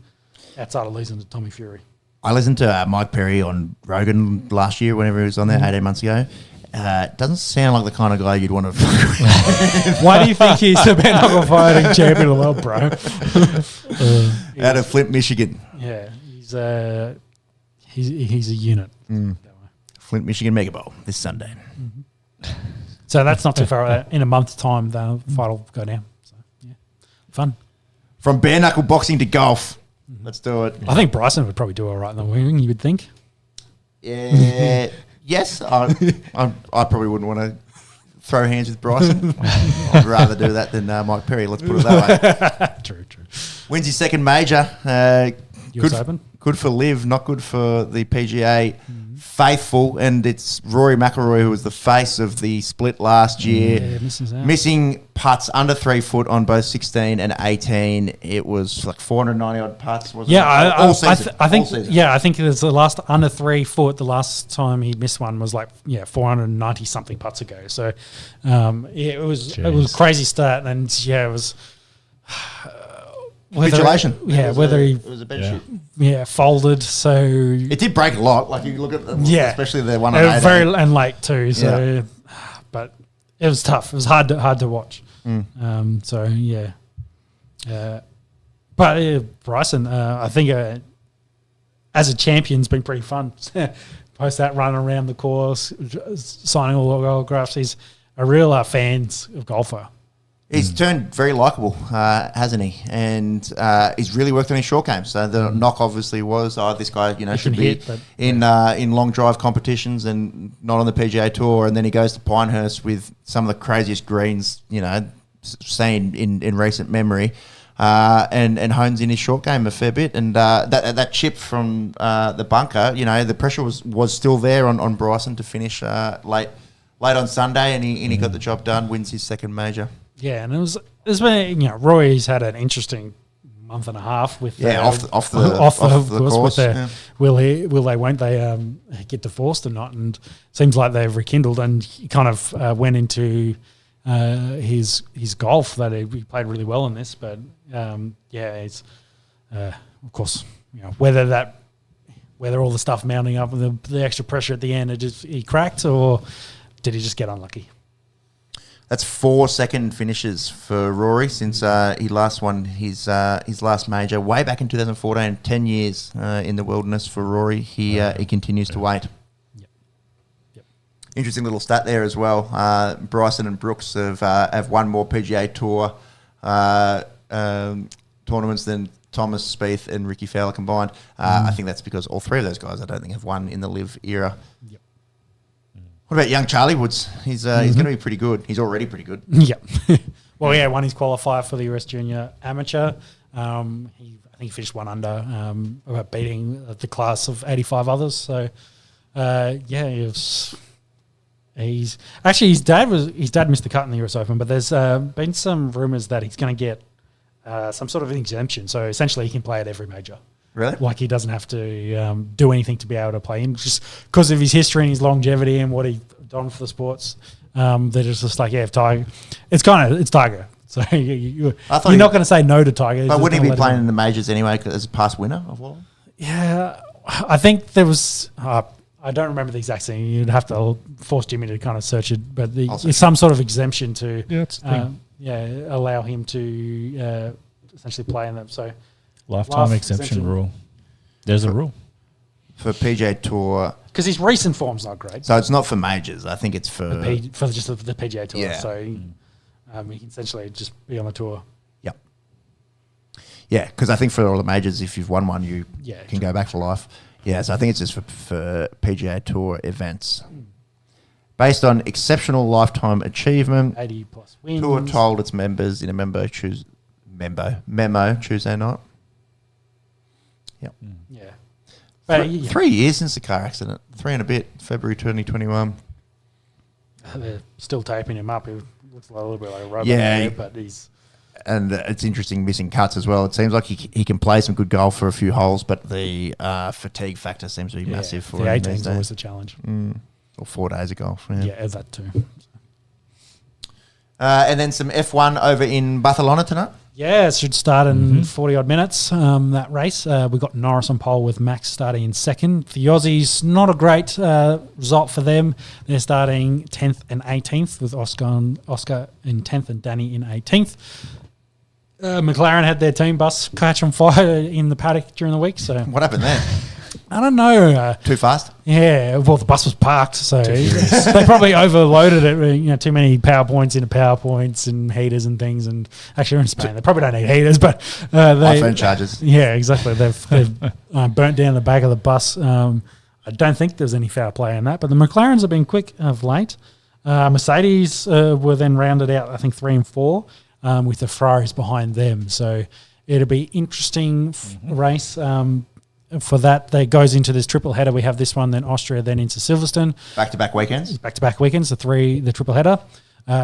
outside of losing to Tommy Fury. I listened to Mike Perry on Rogan last year whenever he was on there, 18 months ago. Doesn't sound like the kind of guy you'd want to fuck with. Why do you think he's the bare knuckle fighting champion of the world, bro? Out of Flint, Michigan. Yeah, he's a unit. Flint, Michigan Mega Bowl this Sunday. So that's not too far away. In a month's time, the fight will go down. So, yeah, fun. From bare knuckle boxing to golf. Let's do it. I think Bryson would probably do all right in the wing, you would think. Yeah. Yes, I probably wouldn't want to throw hands with Bryson. I'd rather do that than Mike Perry. Let's put it that way. True. Wins his second major. US Open. Good for Liv, not good for the PGA faithful. And it's Rory McIlroy who was the face of the split last year. Yeah, misses out. Missing putts under 3 foot on both 16 and 18. It was like 490 odd putts. Wasn't it? I think All season. I think it was the last under 3 foot. The last time he missed one was 490 something putts ago. So it was a crazy start, and it was. Capitulation. Whether he it was a bed shoot. folded. So It did break a lot. Like you look at especially the one on it was 18. very and late too. So, but it was tough. It was hard to watch. But Bryson, I think as a champion's been pretty fun. Post that run around the course, signing all the autographs. He's a real fans of golfer. He's turned very likeable, hasn't he? And he's really worked on his short game. So the knock obviously was, this guy, should be in long drive competitions and not on the PGA Tour. And then he goes to Pinehurst with some of the craziest greens, seen in recent memory, and hones in his short game a fair bit. And that chip from the bunker, the pressure was still there on Bryson to finish late on Sunday, and he got the job done. Wins his second major. Yeah, and there's been Roy's had an interesting month and a half with off the course. Will they won't they get divorced or not? And seems like they've rekindled, and he kind of went into his golf that he played really well in this, but it's of course whether all the stuff mounting up with the extra pressure at the end, he cracked, or did he just get unlucky? That's 4 second finishes for Rory since he last won his last major way back in 2014. 10 years in the wilderness for Rory. He continues to wait. Yep. Interesting little stat there as well. Bryson and Brooks have won more PGA Tour tournaments than Thomas, Spieth, and Ricky Fowler combined. I think that's because all three of those guys I don't think have won in the Live era. Yep. What about young Charlie Woods? He's going to be pretty good. He's already pretty good. Yep. Well, won his qualifier for the US Junior Amateur. I think he finished 1 under, about beating the class of 85 others. So, he's actually his dad missed the cut in the US Open, but there's been some rumors that he's going to get some sort of an exemption. So essentially, he can play at every major. Really? Like he doesn't have to do anything to be able to play in, just because of his history and his longevity and what he's done for the sports. They're just like, if Tiger, it's Tiger. So you're not going to say no to Tiger. But wouldn't he be playing in the majors anyway as a past winner of all? Yeah, I think there was. I don't remember the exact thing. You'd have to force Jimmy to kind of search it, but there's some sort of exemption to allow him to essentially play in them. So. Lifetime exemption rule. There's a rule. For PGA Tour. Because his recent form's not great. So it's not for majors. I think it's for... just the PGA Tour. Yeah. So he can essentially just be on the tour. Yep. Yeah, because I think for all the majors, if you've won one, you can go back for life. Yeah, so I think it's just for PGA Tour events. Based on exceptional lifetime achievement, 80 plus wins. Tour told its members in a memo Tuesday night. Yep. Yeah. But 3 years since the car accident. 3 and a bit, February 2021. They're still taping him up. He looks a little bit like a robot. But he's... And it's interesting missing cuts as well. It seems like he can play some good golf for a few holes, but the fatigue factor seems to be massive for him. The 18 is always the challenge. Or 4 days of golf. Yeah, that too. And then some F1 over in Barcelona tonight. Yeah, it should start in 40-odd minutes, that race. We've got Norris on pole with Max starting in second. The Aussies, not a great result for them. They're starting 10th and 18th with Oscar in 10th and Danny in 18th. McLaren had their team bus catch on fire in the paddock during the week. So What happened there? I don't know. Too fast? Yeah, well, the bus was parked, so they probably overloaded it. Too many PowerPoints into PowerPoints and heaters and things. And actually, we're in Spain. They probably don't need heaters, but iPhone chargers. Yeah, exactly. They've burnt down the back of the bus. I don't think there's any foul play in that, but the McLarens have been quick of late. Mercedes were then rounded out, I think, 3 and 4, with the Ferraris behind them. So it'll be interesting race. For that, that goes into this triple header. We have this one, then Austria, then into Silverstone. Back-to-back weekends? Back-to-back weekends, the triple header.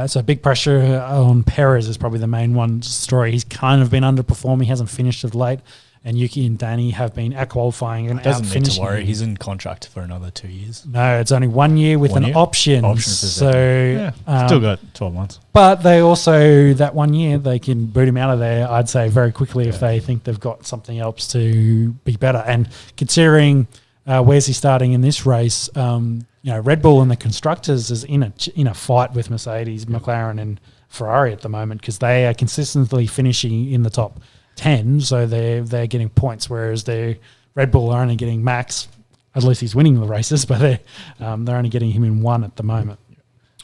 So big pressure on Perez is probably the main one story. He's kind of been underperforming. He hasn't finished of late. And Yuki and Danny have been out qualifying and Doesn't out need to finishing. worry. He's in contract for another 2 years. No, it's only 1 year with an option. So still got 12 months. But they also, that 1 year, they can boot him out of there, I'd say, very quickly if they think they've got something else to be better. And considering where's he starting in this race, Red Bull and the constructors is in a fight with Mercedes, McLaren and Ferrari at the moment because they are consistently finishing in the top 10, so they're getting points, whereas the Red Bull are only getting Max. At least he's winning the races, but they're only getting him in 1 at the moment.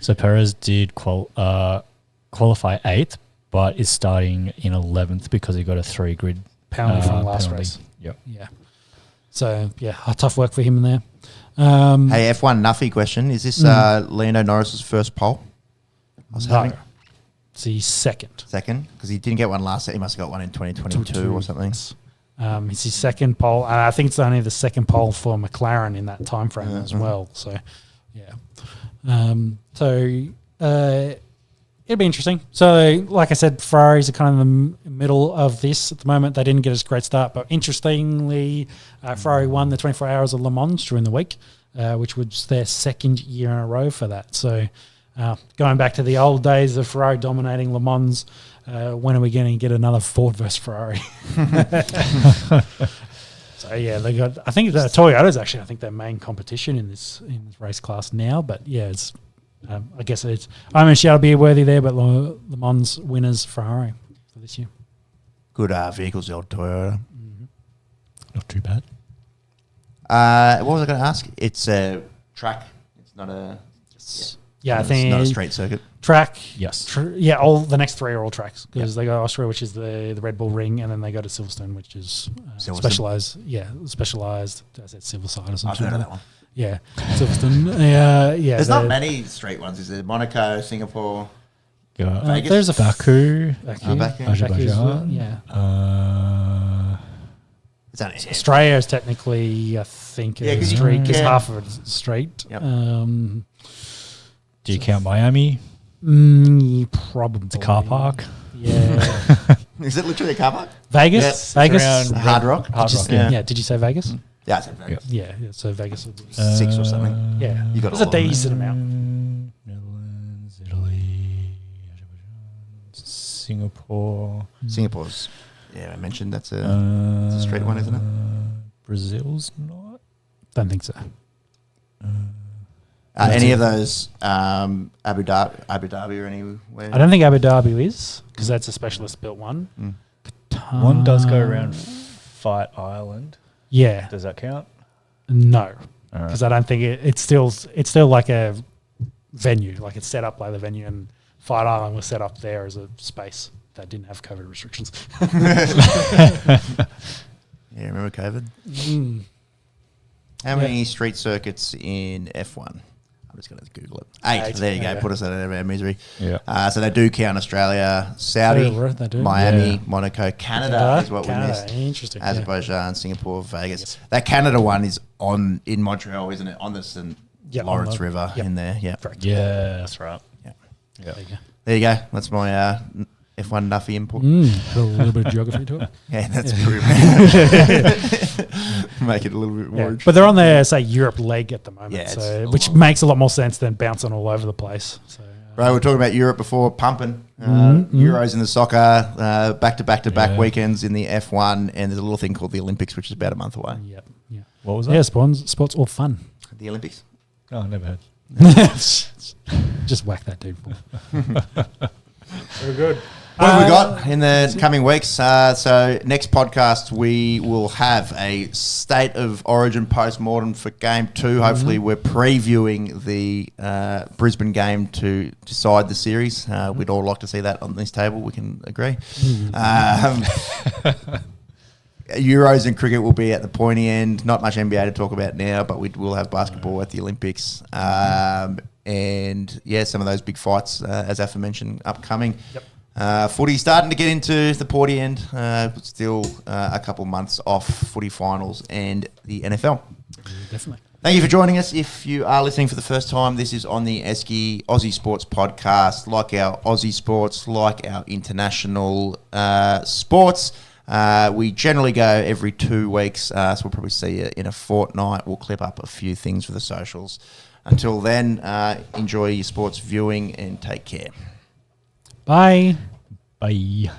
So Perez did qualify 8th, but is starting in 11th because he got a 3 grid Penalty from the last penalty. race. Yep. Yeah. So tough work for him in there. Hey, F1 Nuffy question. Is this Lando Norris's first pole? No. It's his second. Second? Because he didn't get one last year. He must have got one in 2022 or something. It's his second pole. And I think it's only the second pole for McLaren in that time frame as well. So, yeah. It'll be interesting. So, like I said, Ferraris are kind of in the middle of this at the moment. They didn't get a great start. But interestingly, Ferrari won the 24 Hours of Le Mans during the week, which was their second year in a row for that. So, going back to the old days of Ferrari dominating Le Mans, when are we going to get another Ford versus Ferrari? So yeah, they got. I think the Toyota's actually, I think, their main competition in this race class now. But yeah, it's. I guess it's. I'm a shout be worthy there, but Le Mans winners Ferrari for this year. Good vehicles, the old Toyota. Not too bad. What was I going to ask? It's a track. It's not a. Yeah, I it's think not a straight circuit. Track. Yes. All the next 3 are all tracks because they go Austria, which is the Red Bull Ring, and then they go to Silverstone, which is specialized. Yeah, specialized. I said Silverside or something. I've heard of that one. Yeah, Silverstone. Yeah. There's not many straight ones. Is there Monaco, Singapore? Vegas? There's a Baku. Azerbaijan. Yeah. It's only Australia is technically, I think, a street. It's half of it straight. Yep. Do you count Miami? Probably. It's a car park. Yeah. Is it literally a car park? Vegas? Yes. Vegas? Around Hard Rock? Yeah. Did you say Vegas? Yeah, I said Vegas. Yeah. So Vegas would be 6 or something. yeah. You got There's a all of them. decent amount. Netherlands, Italy, Azerbaijan, Singapore. Singapore's, I mentioned that's a straight one, isn't it? Brazil's not. Don't think so. Any of those Abu Dhabi or anywhere? I don't think Abu Dhabi is because that's a specialist built one. One does go around Fight Island. Yeah. Does that count? No, All right. because I don't think it's still like a venue, like it's set up like the venue, and Fight Island was set up there as a space that didn't have COVID restrictions. Yeah, remember COVID? How many street circuits in F1? I'm just going to Google it. 8. There you go. Okay. Put us out of our misery. Yeah. So they do count Australia, Saudi, They do. Miami, Yeah. Monaco, Canada is what we missed. Interesting. Yeah. Azerbaijan, Singapore, Vegas. Yes. That Canada one is in Montreal, isn't it? On the St. Lawrence River in there. Yeah. Correct. Yeah, that's right. Yeah. Yeah. There you go. There you go. That's my F1 Nuffy input. Got a little bit of geography to it. Yeah, that's true. Make it a little bit more interesting. But they're on their, say, Europe leg at the moment, Yeah, so which makes a lot more sense than bouncing all over the place. So Right, we were talking about Europe before, pumping. Euros in the soccer, back-to-back weekends in the F1, and there's a little thing called the Olympics, which is about a month away. Yep. Yeah. What was that? Yeah, sports all fun. The Olympics. Oh, never heard. Just whack that dude for me. Very good. What have we got in the coming weeks? So next podcast, we will have a State of Origin post-mortem for Game 2. Hopefully we're previewing the Brisbane game to decide the series. We'd all like to see that on this table. We can agree. Euros and cricket will be at the pointy end. Not much NBA to talk about now, but we will have basketball at the Olympics. And, yeah, some of those big fights, as aforementioned, upcoming. Yep. Footy starting to get into the porty end. Still a couple months off footy finals and the NFL. Definitely. Thank you for joining us. If you are listening for the first time, this is On The Esky, Aussie Sports Podcast. Like our Aussie sports, like our international sports, we generally go every 2 weeks, so we'll probably see you in a fortnight. We'll clip up a few things for the socials. Until then, enjoy your sports viewing and take care. Bye. Bye.